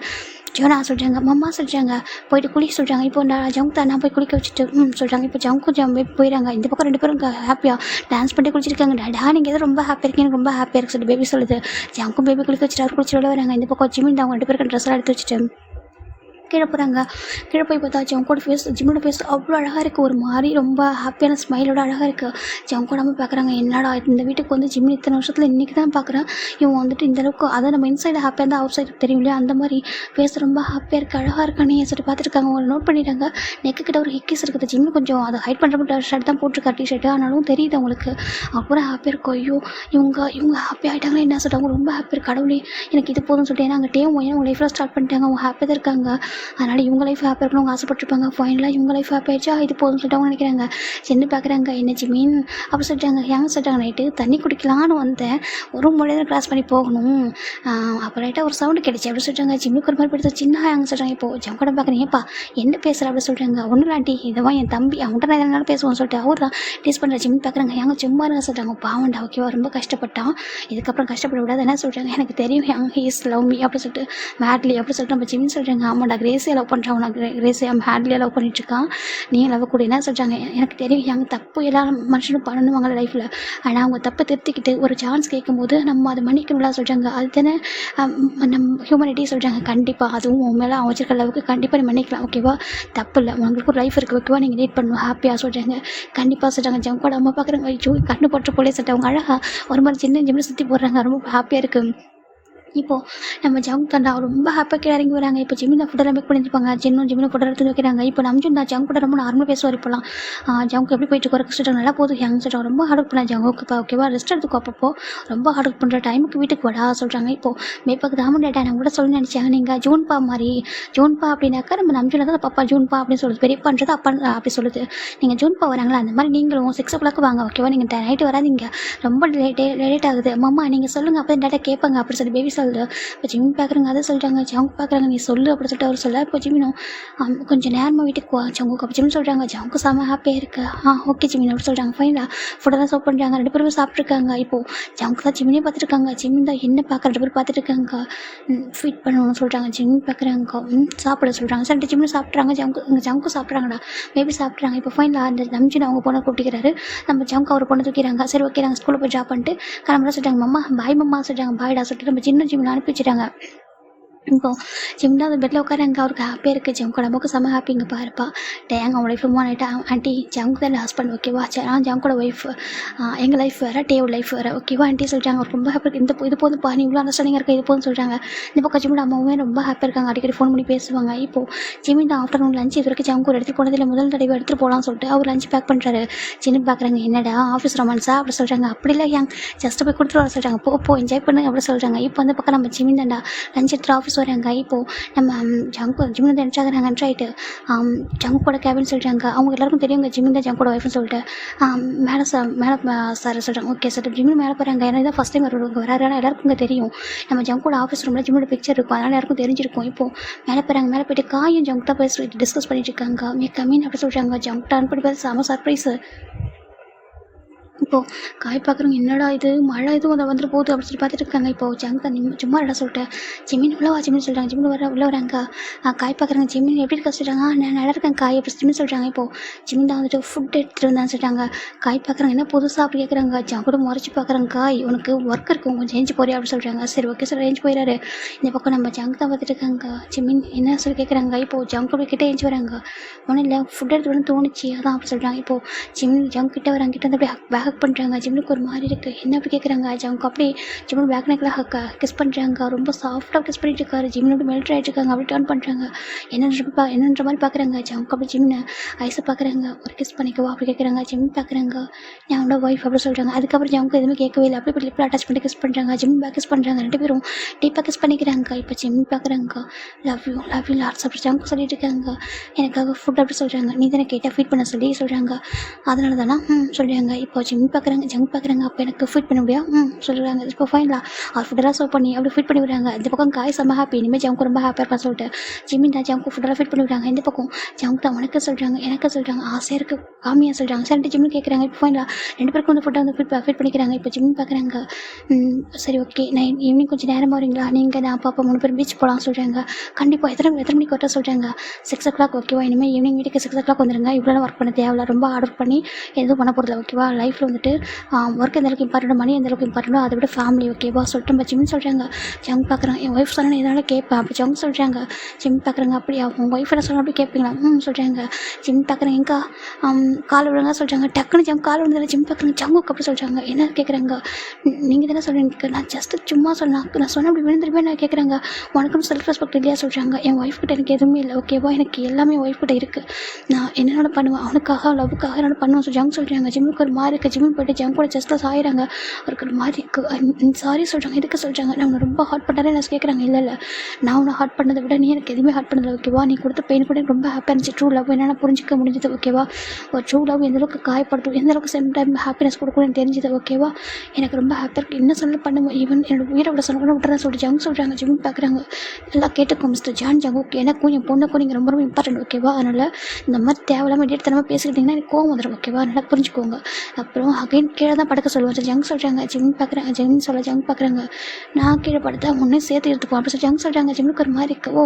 [SPEAKER 1] ஜோனா சொல்கிறாங்க. மம்மா சொல்கிறாங்க போயிட்டு குளிக்க சொல்கிறாங்க. இப்போ நான் ஜங்க் தான் நான் போய் குளிக்க வச்சுட்டு சொல்கிறாங்க. இப்போ ஜங்கும் போயிடறாங்க. இந்த பக்கம் 2 பேரும் ஹாப்பியாக டான்ஸ் பண்ணிட்டு குளிச்சிருக்காங்க. டா நீங்கள் எதாவது ரொம்ப ஹாப்பியாக இருக்கீங்க, எனக்கு ரொம்ப ஹாப்பியாக இருக்கு சொல்லி பேபி சொல்லுது. ஜங்கும் பேபி குளிக்க வச்சுட்டு அவர் குளிச்சுட்டு வராங்க. இந்த பக்கம் ஜிமின் அவங்க 2 பேருக்கு ட்ரெஸ்ஸெல்லாம் எடுத்து வச்சுட்டு கீழே போகிறாங்க. கீழே போய் பார்த்தா ஜங்கோட ஃபேஸ், ஜிம்மோட ஃபேஸ் அவ்வளோ அழகாக இருக்குது. ஒரு மாதிரி ரொம்ப ஹாப்பியான ஸ்மைலோட அழகாக இருக்குது. ஜங்கோடாம பார்க்குறாங்க. என்னடா இந்த வீட்டுக்கு வந்து ஜிம்மி இத்தனை வருஷத்தில் இன்றைக்கி தான் பார்க்குறேன் இவன் வந்துட்டு இந்தளவுக்கு, அதை நம்ம இன்சைடு ஹாப்பியாக இருந்தால் அவுட் சைடு தெரியும் இல்லையா, அந்த மாதிரி ஃபேஸ் ரொம்ப ஹாப்பியாக இருக்குது, அழகாக இருக்கானே சொல்லிட்டு பார்த்துருக்காங்க. அவங்க நோட் பண்ணிடுறாங்க. நெக்கு கிட்ட ஒரு ஹிக்கிஸ் இருக்குது. ஜிம்மி கொஞ்சம் அதை ஹைட் பண்ணுற ஷர்ட் தான் போட்டிருக்கா, டிஷர்ட்டு. ஆனாலும் தெரியுது அவங்களுக்கு அப்புறம் ஹாப்பியாக இருக்கும். ஐயோ இவங்க ஹாப்பி ஆகிட்டாங்களே என்ன சொல்லிட்டு அவங்க ரொம்ப ஹாப்பி இருக்கு. கடவுளே எனக்கு இது போதும்னு சொல்லிட்டு ஏன்னா அங்கே டேம் அவங்க லைஃப்பில் ஸ்டார்ட் பண்ணிட்டாங்க. அவங்க ஹாப்பியாக தான் இருக்காங்க. அதனால் இவங்க லைஃப் ஹாப்பியாக இருக்கணும் அவங்க ஆசைப்பட்டுருப்பாங்க. ஃபைனலாக இவங்க லைஃப் ஹாப்பி ஆயிடுச்சா, இது போதும்னு சொல்லிட்டு அவங்க நினைக்கிறாங்க. சென்று பார்க்குறாங்க. என்ன ஜிமீன் அப்படி சொல்லிட்டாங்க. ஏங்க சொல்லிட்டாங்க, நைட்டு தண்ணி குடிக்கலான்னு வந்தேன், ஒரு மொழியில கிராஸ் பண்ணி போகணும், அப்போ லைட்டாக ஒரு சவுண்டு கிடைச்சி அப்படி சொல்லிட்டாங்க. ஜிம்முக்கு ஒரு மாதிரி படுத்து சின்ன ஏங்க சொல்கிறாங்க. இப்போது ஜங்கோட பார்க்குறீங்கப்பா என்ன பேசுகிற அப்படி சொல்கிறாங்க. ஒன்றும் இல்லாட்டி இதுவான் என் தம்பி, அவன்கிட்ட நான் எதனாலும் பேசுவோன்னு சொல்லிட்டு அவர் தான் டீஸ் பண்ணுற. ஜிம் பார்க்குறாங்க. ஏங்க சும்மா இருங்க சொல்கிறாங்க. பாவண்டா ஓகேவா, ரொம்ப கஷ்டப்பட்டான், இதுக்கப்புறம் கஷ்டப்பட விடாது என்ன சொல்கிறாங்க. எனக்கு தெரியும் ஏங்க ஹீஸ் லவ் மீ அப்படி சொல்லிட்டு மேட்லி அப்படி சொல்லிட்டு நம்ம ஜிம் சொல்கிறாங்க. ஆமாண்டா கிரேஸியை லவ் பண்ணுறான், உனக்கு கிரேஸியை ஹேட்லியாக லவ் பண்ணிட்டுருக்கான், நீ லவ் கூட என்ன சொல்கிறாங்க. எனக்கு தெரியும் எங்கள் தப்பு எல்லா மனுஷனும் பண்ணணுவாங்க லைஃப்பில், ஆனால் அவங்க தப்பை திருத்திக்கிட்டு ஒரு சான்ஸ் கேட்கும்போது நம்ம அதை மன்னிக்கணும்லாம் சொல்கிறாங்க. அது தானே நம்ம ஹியூமனிட்டி சொல்கிறாங்க. கண்டிப்பாக அதுவும் உன் மேலே அவன் வச்சிருக்க அளவுக்கு கண்டிப்பாக நீ மன்னிக்கலாம் ஓகேவா, தப்பு இல்லை, உங்களுக்கு ஒரு லைஃப் இருக்குது ஓகேவா, நீங்கள் டேட் பண்ணணும் ஹாப்பியாக சொல்கிறாங்க. கண்டிப்பாக சொல்கிறாங்க. ஜங்கோட அம்மா பார்க்குறாங்க. ஐயோ கண்ணு போட்டு போலே சொல்லிட்டு அவங்க அழகாக ஒரு மாதிரி சின்ன ஜிம்மில் சுற்றி போடுறாங்க. ரொம்ப ஹாப்பியாக இருக்குது. இப்போது நம்ம ஜங்க் தண்டா ரொம்ப ஹாப்பியாக கீழே இறங்கி வராங்க. இப்போ ஜிம்மில் ஃபுட்டெல்லாம் மேக் பண்ணியிருப்பாங்க. ஜிம்மில் ஃபுட்டை எடுத்து வைக்கிறாங்க. இப்போ நம்ஜுன் தான் ஜங்க் கூட ரொம்ப நார்மலாக பேசுவார். இப்போலாம் ஜங்க் எப்படி போயிட்டு இருக்கோ ரெஸ்ட் நல்லா போதும் யங் சொல்கிறாங்க. ரொம்ப ஹார்ட் ஒர்க் பண்ண ஜங்குக்கு இப்போ ஓகேவா, ரெஸ்ட் எடுத்துக்கோ. அப்பப்போ ரொம்ப ஹார்ட் ஒர்க் பண்ணுற டைமுக்கு வீட்டுக்கு வடா சொல்கிறாங்க. இப்போது மேப்பாக்கு தாமன் டேட்டா நான் கூட சொல்ல நினச்சாங்க. நீங்கள் ஜூன்பா மாதிரி ஜூன்பா அப்படின்னாக்கா நம்ம நம்ஜுனில் தான் பாப்பா ஜூன்பா அப்படின்னு சொல்லுது, பெரியப்பான்றது அப்பா அப்படி சொல்லுது. நீங்கள் ஜூன்பா வராங்களா அந்த மாதிரி நீங்களும் 6 o'clock வாங்க ஓகேவா, நீங்கள் நைட்டு வராதிங்க, ரொம்ப லேட் ஆகுது. அம்மா நீங்கள் சொல்லுங்கள் அப்போ டேட்டா கேட்பாங்க அப்படி சொல்லி பேபி சொல்லுது. இப்போ ஜிம் பார்க்குறாங்க. அதை சொல்கிறாங்க. ஜங்கு பார்க்குறாங்க. நீ சொல்லு அப்படி சொல்லிட்டு அவர் சொல்ல. இப்போ ஜிமினும் கொஞ்சம் நேரமாக வீட்டுக்கு போ ஜங்குக்கு அப்போ ஜிம் சொல்கிறாங்க. ஜங்கு செம்ம ஹாப்பியாக இருக்குது. ஓகே ஜிமின் அப்படி சொல்கிறாங்க. ஃபைனலாக ஃபுட்டெல்லாம் சர்வ் பண்ணுறாங்க. 2 பேரும் சாப்பிட்ருக்காங்க. இப்போது ஜங்கு தான் ஜிமினே பார்த்துருக்காங்க. ஜிமின் தான் என்ன பார்க்குற 2 பேர் பார்த்துட்டு இருக்காங்க. ஃபீட் பண்ணணும்னு சொல்கிறாங்க. ஜிம் பார்க்குறாங்க. சாப்பிட சொல்கிறாங்க. சரி ஜிம்னு சாப்பிட்றாங்க. ஜங்கு சாப்பிட்றாங்கடா மேபி சாப்பிட்றாங்க. இப்போ ஃபைனலாக அந்த நம்ஜின் அவங்க பொண்ணை கூப்பிட்டுக்கிறாரு. நம்ம ஜங்கு அவர் பொண்ணை தூக்கிறாங்க. சரி ஓகே நாங்கள் ஸ்கூலில் போய் ட்ராப் பண்ணிட்டு கிளம்புற சொல்கிறாங்க. மம்மா பாய் மம்மா சொல்கிறாங்க. பாய்டா சொல்லிட்டு நம்ம சின்ன ஜிம்மில் அனுப்பி வச்சுட்டாங்க. இப்போ ஜிம்னா அந்த பெட்டில் உட்காராங்க. அவருக்கு ஹாப்பியாக இருக்குது. ஜங்கு நமக்கு செம்ம ஹாப்பி. இங்கே பாருப்பா டேங்க அவங்க லைஃப் மூவ் ஆகிட்டா ஆண்டி ஜங்கு தான் ஹஸ்பண்ட் ஓகேவா, ஜங்கோட ஒய்ஃப், எங்கள் லைஃப் வேறு டேவோட லைஃப் வேறு ஓகேவா ஆண்டி சொல்கிறாங்க. அவருக்கு ரொம்ப ஹாப்பி இருக்குது. இது போதும் நீ இவ்வளோ அண்டர்ஸ்டாண்டிங்காக இருக்குது, இது போதும் சொல்கிறாங்க. இந்த பக்கம் ஜிம்மில் அம்மாவுமே ரொம்ப ஹாப்பியாக இருக்காங்க. அடிக்கடி ஃபோன் பண்ணி பேசுவாங்க. இப்போது ஜிம்மி தான் ஆஃப்டர்நூன் லஞ்ச் இது வரைக்கும் ஜங்கு ஒரு இடத்துக்கு போனதில்லை, முதல் தடவை எடுத்துகிட்டு போகலான்னு சொல்லிட்டு அவர் லஞ்ச் பேக் பண்ணுறாரு. ஜிம்மி பார்க்குறாங்க. என்னடா ஆஃபீஸ் ரொமான்ஸா அப்படி சொல்கிறாங்க. அப்படி இல்லை ஏன் ஜஸ்ட்டு போய் கொடுத்துட்டு வர சொல்கிறாங்க. போ என்ஜாய் பண்ணு அப்படி சொல்கிறாங்க. இப்போ வந்து பக்கம் நம்ம ஜிம்மி தாண்டா லஞ்ச் எடுத்துகிட்டு ஆஃபீஸ் வராங்க. இப்போது நம்ம ஜங்கு ஜிம்மி வந்து என்ட்ராகிறாங்க. என்ட்ராயிட்டு ஜங்கோட கேபின் சொல்கிறாங்க. அவங்க எல்லாருக்கும் தெரியுங்க ஜிம்மி தான் ஜங்கோட ஒய்ஃப்னு சொல்லிட்டு மேலே சார் சொல்கிறாங்க. ஓகே சார் ஜிம்மி மேலே போகிறாங்க. ஏன்னா இதான் ஃபஸ்ட் டைம் வராரு. ஆனால் எல்லாருக்கும் இங்கே தெரியும் நம்ம ஜங்கோட ஆஃபீஸ் ரூமில் ஜிம்மோட பிக்சர் இருக்கும், அதனால் எல்லாருக்கும் தெரிஞ்சிருக்கும். இப்போது மேலே போகிறாங்க. மேலே போய்ட்டு காயும் ஜங்கு தான் போய் டிஸ்கஸ் பண்ணிட்டு இருக்காங்க. மீ கம்மின்னு அப்படி சொல்கிறாங்க. ஜங்கு டான் பண்ணி பார்த்து செம சர்ப்ரைஸு. இப்போது காய் பார்க்குறவங்க என்னடா இது மழை எதுவும் அதை வந்துட்டு போகுது அப்படின்னு சொல்லி பார்த்துட்டு இருக்காங்க. இப்போது ஜங்கு சும்மா இடம் சொல்லிட்டேன். ஜிம்மின் உள்ளவா ஜிம்மின்னு சொல்கிறாங்க. ஜிம்மின் உள்ள வராங்க. காய் பார்க்குறாங்க. ஜிம்மின் எப்படி இருக்க சொல்கிறாங்க. நான் நல்லா இருக்கேன் காய் அப்படி ஜிம்மின்னு சொல்கிறாங்க. இப்போது ஜிம்மின் தான் வந்துட்டு ஃபுட் எடுத்துகிட்டு வந்தான்னு சொல்கிறாங்க. காய் பார்க்குறாங்க. என்ன புதுசாக அப்படி கேட்குறாங்க. ஜங்கோட முறைச்சி பார்க்குறாங்க. காய் உனக்கு ஒர்க் இருக்கும் கொஞ்சம் ஏஞ்சி போறியா அப்படின்னு சொல்கிறாங்க. சரி ஓகே சார் ஏஞ்சி போயிடாரு. இந்த பக்கம் நம்ம ஜங்கு தான் பார்த்துட்டு இருக்காங்க. ஜிம்மின் என்ன சொல்லி கேட்குறாங்க. இப்போது ஜங்கு கிட்டே ஏஞ்சி வராங்க. ஒன்றும் இல்லை ஃபுட் எடுத்து வந்து தோணுச்சு அதான் அப்படி சொல்கிறாங்க. இப்போது ஜிம்மின் ஜங்கு கிட்டே வராங்க. கிட்ட வந்து அப்படியே பேக் பண்ணுறாங்க. ஜிம்முக்கு ஒரு மாதிரி இருக்குது. என்ன அப்படி கேட்குறாங்க. ஜங்கு அப்படியே ஜிம்மோட பேக் நெக்கில் கிஸ் பண்ணுறாங்க. ரொம்ப சாஃப்டாக கிஸ் பண்ணிட்டு இருக்காரு. ஜிம்மோட மெல்ட் ஆகிட்டு இருக்காங்க. அப்படி டர்ன் பண்ணுறாங்க. என்னன்ற மாதிரி பார்க்குறாங்க. ஜங்கு அப்படி ஜிம்னை ஐஸை பார்க்குறாங்க. ஒரு கிஸ் பண்ணிக்கவா அப்படி கேட்குறாங்க. ஜிம் பார்க்குறாங்க. என்னோட ஒய்ஃப் அப்படி சொல்கிறாங்க. அதுக்கப்புறம் ஜங்கு எதுவுமே கேட்கவே இல்லை. அப்படி லிப்பில் அட்டாச் பண்ணி கிஸ் பண்ணுறாங்க. ஜிம் பேக் கிஸ் பண்ணுறாங்க. 2 பேரும் டீப்பாக கிஸ் பண்ணிக்கிறாங்க. இப்போ ஜிம் பார்க்குறாங்க. லவ் யூ லாட்ஸ் அப்படி ஜங்கு சொல்லிட்டு இருக்காங்க. எனக்காக ஃபுட் அப்படி சொல்கிறாங்க. நீ தானே கேட்டால் ஃபீட் பண்ண சொல்லி சொல்கிறாங்க. அதனால தானே சொல்கிறாங்க. இப்போ ஜிம் ஜிம் பார்க்குறாங்க. அப்போ எனக்கு ஃபீட் பண்ண முடியும் சொல்கிறாங்க. இப்போ ஃபைனலாக அவர் ஃபுட்டெல்லாம் சர்வ் பண்ணி அப்படி ஃபீட் பண்ணி விடுறாங்க. இந்த பக்கம் காய் செம்ம ஹாப்பி, இனிமேல் ஜம்க்கு ரொம்ப ஹாப்பியாக இருப்பான்னு சொல்லிட்டு ஜிமின் தான் ஜம்க்கு ஃபுட்டெல்லாம் ஃபீட் பண்ணி விடுறாங்க. இந்த பக்கம் ஜம்க்கு தான் உனக்கு சொல்கிறாங்க, எனக்கு சொல்கிறாங்க, ஆசையாக இருக்குது காமியாக சொல்கிறாங்க. சரிட்டு ஜிம்னு கேட்குறாங்க. இப்போ ஃபைனலாக 2 பேருக்கும் வந்து ஃபுட்டை வந்து ஃபீட் பண்ணிக்கிறாங்க. இப்போ ஜிம் பார்க்குறாங்க. சரி ஓகே, நான் ஈவினிங் கொஞ்சம் நேரமாக வரீங்களா, நீங்கள் நான் பாப்பா 3 பேர் பீச் போகலாம் சொல்கிறாங்க. கண்டிப்பாக எத்தனை மணிக்கு வரட்டா சொல்கிறாங்க. 6 o'clock ஓகேவா, இனிமேல் ஈவினிங் வீட்டுக்கு 6 o'clock வந்துடுங்க. இவ்வளோ ஒர்க் பண்ண தேவையில்ல, ரொம்ப ஹார்ட் ஒர்க் பண்ணி எதுவும் பண்ண போகிறதில்ல ஓகேவா. லைஃப்பில் வந்துட்டு ஒர்க் எந்த அளவுக்கு இம்பார்ட்டன்ட், மணி எந்த அளவுக்கு இம்பார்ட்டன்ட்டோ அதை விட ஃபேமிலி ஓகேவா சொல்லிட்டு நம்ம ஜிம் சொல்கிறாங்க. ஜம் பார்க்குறாங்க. என் ஒய்ஃப் சொன்னால் எதனால கேட்பேன் அப்படி ஜம் சொல்கிறாங்க. ஜிம் பார்க்குறாங்க. அப்படியா உங்கள் ஒய்ஃப் என்ன சொன்னால் அப்படி கேட்பீங்களா சொல்கிறாங்க. ஜிம் பார்க்குறாங்க. எங்கா கால் விடுங்க சொல்கிறாங்க. டக்குன்னு ஜம் கால் விடுறதில்ல. ஜிம் பார்க்குறாங்க. ஜம்முக்கு அப்படி சொல்கிறாங்க. என்ன கேட்குறாங்க, நீங்கள் தானே சொல்கிறீங்க, நான் ஜஸ்ட்டு சும்மா சொன்னேன், நான் சொன்ன அப்படி விழுந்துருமே நான் கேட்குறாங்க. உனக்கும் செல்ஃப் ரெஸ்பெக்ட் இல்லையா சொல்கிறாங்க. என் ஒய்ஃப் கிட்ட எனக்கு எதுவுமே இல்லை ஓகேவா, எனக்கு எல்லாமே ஒய்ஃப் கிட்ட இருக்குது, நான் என்னென்ன பண்ணுவேன் அவனுக்காக லவ்வுக்காக என்னோட பண்ணுவேன் ஜம் சொல்கிறாங்க. ஜிம்முக்கு ஒரு மாதிரி இருக்குது. ஜிம் போய்ட்டு ஜம் கூட ஜஸ்ட்டில் சாயிறாங்க. அவருக்கு ஒரு மாதிரி இருக்குது. சாரி சொல்கிறாங்க. எதுக்கு சொல்கிறாங்க, நான் உன்னை ரொம்ப ஹார்ட் பண்ணாரே நான் கேட்குறாங்க. இல்லை நான் உன்னை ஹார்ட் பண்ணதை விட நீ எனக்கு எதுவுமே ஹார்ட் பண்ணதில்லை ஓகேவா, நீ கொடுத்த பெயின் கூட எனக்கு ரொம்ப ஹாப்பியாக இருந்துச்சு. ட்ரூ லவ் என்னென்ன புரிஞ்சிக்க முடிஞ்சது ஓகேவா, ஒரு ட்ரூ லவ் எந்தளவுக்கு காயப்படுத்தும், எந்தளவுக்கு சேம் டைம் ஹாப்பினஸ் கொடுக்கணும்னு தெரிஞ்சது ஓகேவா, எனக்கு ரொம்ப ஹாப்பியாக இருக்குது, என்ன சொல்ல பண்ணுவோம், ஈவன் என்னோட உயிரை விட சொல்ல கூட விட்டுறேன் சொல்லிட்டு ஜங் சொல்கிறாங்க. ஜிம் பார்க்குறாங்க. எல்லாம் கேட்டுக்கோ மிஸ்டர் ஜான் ஜங், ஓகே எனக்கும் என் பொண்ணுக்கும் நீங்கள் ரொம்ப ரொம்ப இம்பார்ட்டன்ட் ஓகேவா, அதனால் இந்த மாதிரி தேவையில்லாமல் இடைத்தனமாக பேசிக்கிட்டிங்கன்னா எனக்கு கோவம் வந்துடும் ஓகேவா, நல்லா புரிஞ்சுக்கோங்க. அப்புறம் அகைன் கீழே தான் படுக்க சொல்லுவார் ஜங் சொல்கிறாங்க. ஜிம் பார்க்குறாங்க. ஜங் பார்க்குறாங்க. நான் கீழே படுத்தா ஒன்றே சேர்த்து எடுத்துப்போம் அப்படி சொல்லி ஜங் சொல்கிறாங்க. ஜிம்முக்கு ஒரு மாதிரி இருக்கு. ஓ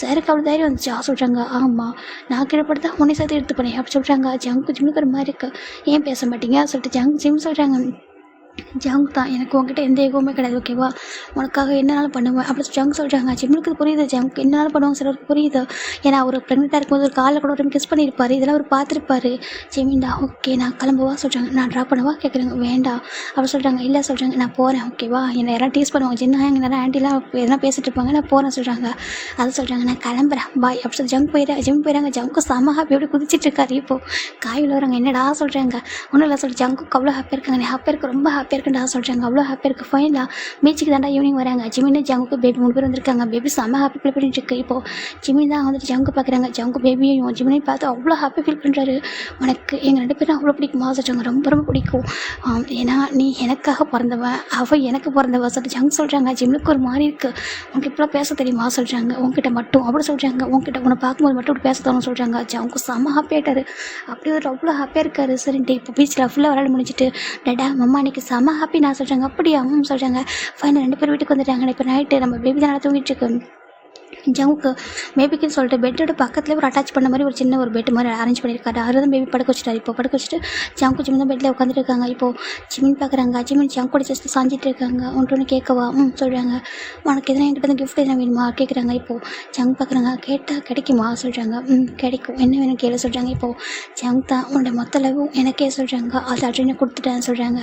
[SPEAKER 1] சாருக்கு அவ்வளோ தைரியம் வந்துச்சா சொல்கிறாங்க. ஆமாம் நான் கீழே படுத்தா ஒன்றே சேர்த்து எடுத்துப்பேன் அப்படி சொல்கிறாங்க. ஜிம்முக்கு ஒரு மாதிரி இருக்கு. ஏன் பேச மாட்டீங்க சொல்லிட்டு ஜிம் சொல்கிறாங்க. ஜங் தான் எனக்கு உங்ககிட்ட எந்த எதுவுமே கிடையாது ஓகேவா, உனக்காக என்னனாலும் பண்ணுவேன் அப்படி ஜங் சொல்கிறாங்க. ஜிம்முக்கு புரியுது ஜங்க் என்னனாலும் பண்ணுவாங்க சிலருக்கு புரியுது. ஏன்னா அவர் ப்ரெக்னெண்ட்டாக இருக்கும்போது ஒரு காலில் கூட ஒரு கிஸ் பண்ணியிருப்பார், இதெல்லாம் அவர் பார்த்துருப்பாரு. ஜிமின்டா ஓகே நான் கிளம்புவா சொல்கிறாங்க. நான் ட்ராப் பண்ணவா கேட்குறாங்க. வேண்டாம் அப்படி சொல்கிறாங்க. இல்லை சொல்கிறாங்க. நான் போகிறேன் ஓகேவா, என்னை யாராவது டீஸ் பண்ணுவாங்க, சின்ன எங்கள் நேரம் ஆண்டிலாம் எதனா பேசிட்டு இருப்பாங்க, நான் போகிறேன் சொல்கிறாங்க. அதை சொல்கிறாங்க. நான் கிளம்புறேன் பாய் அப்படி சொல்லி ஜிம் போயிடுறாங்க. ஜங்க்கு செம்ம ஹாப்பி எப்படி குதிச்சிட்டு இருக்காரு. இப்போது காயில் வராங்க. என்னடா சொல்கிறாங்க. ஒன்றும் இல்லை சொல்லி ஜங்குக்கு அவ்வளோ ஹாப்பியாக இருக்காங்க. நீ ஹாப்பியாக இருக்க ரொம்ப ஹாப்பியாக இருக்குண்டா சொல்கிறாங்க. அவ்வளோ ஹாப்பியாக இருக்குது. ஃபைனலாக பீச்சுக்கு தாண்டா ஈவினிங் வராங்க. ஜிமின்னு ஜங்குக்கு பேபி 3 பேர் வந்திருக்காங்க. பேபி செம்ம ஹாப்பி ஃபீல் பண்ணிட்டு இருக்கு. இப்போது ஜிமின் தான் வந்துட்டு ஜங்கு பார்க்குறாங்க. ஜங்கு பேபியையும் ஜிமினையும் பார்த்து அவ்வளோ ஹாப்பி ஃபீல் பண்ணுறாரு. உனக்கு எங்கள் 2 பேரும் அவ்வளோ பிடிக்குமா சொல்கிறாங்க. ரொம்ப ரொம்ப பிடிக்கும், ஏன்னா நீ எனக்காக பிறந்தவன், அவள் எனக்கு பிறந்தவ சொல்லிட்டு ஜங்கு சொல்கிறாங்க. ஜிம்னுக்கு ஒரு மாதிரி இருக்குது. உனக்கு இப்போலாம் பேச தெரியுமா சொல்கிறாங்க. உங்ககிட்ட மட்டும் அப்படி சொல்கிறாங்க. உங்ககிட்ட உன்னை பார்க்கும்போது மட்டும் இப்படி பேச தரணும்னு சொல்கிறாங்க. ஜங்கு செம்ம ஹாப்பி ஆகிட்டாரு. அப்படி ஒரு அவ்வளோ ஹாப்பியாக இருக்காரு. சரின்ட்டு இப்போ பீச்சில் ஃபுல்லாக விளையாட முடிஞ்சிட்டு டேடா மம்மா இன்னைக்கு செம்ம ஹாப்பி நான் சொல்கிறாங்க. அப்படியா சொல்கிறாங்க. ஃபைனல் 2 பேர் வீட்டுக்கு வந்துட்டாங்க. இப்போ நைட்டு நம்ம பேபி தான் நல்லா தூங்கிட்டு இருக்கு. ஜங்குக்கு பேபிக்குன்னு சொல்லிட்டு பெட்டோட பக்கத்துலேயே ஒரு அட்டாச் பண்ண மாதிரி ஒரு சின்ன ஒரு பெட் மாதிரி அரேஞ்ச் பண்ணியிருக்காரு. அதில் தான் பேபி படுக்க வச்சுட்டாரு. இப்போ படுக்க வச்சுட்டு ஜங்கு ஜிம் தான் பெட்டில் உட்காந்துட்டு இருக்காங்க. இப்போது ஜிமின் பார்க்குறாங்க. ஜிமின் ஜங்கோட ஜஸ்ட் சாஞ்சிட்டு இருக்காங்க. ஒன்று கேட்கவா சொல்கிறாங்க. உனக்கு எதனா என்கிட்ட தான் கிஃப்ட் எதனா வேணுமா கேட்குறாங்க. இப்போது ஜங் பார்க்குறாங்க. கேட்டால் கிடைக்குமா சொல்கிறாங்க. கிடைக்கும், என்ன வேணும் கேளு சொல்கிறாங்க. இப்போது ஜங் தான் உன்னோட மொத்த லவ்வும் எனக்கே சொல்கிறாங்க. அது ஆல்ரெடி கொடுத்துட்டேன்னு சொல்கிறாங்க.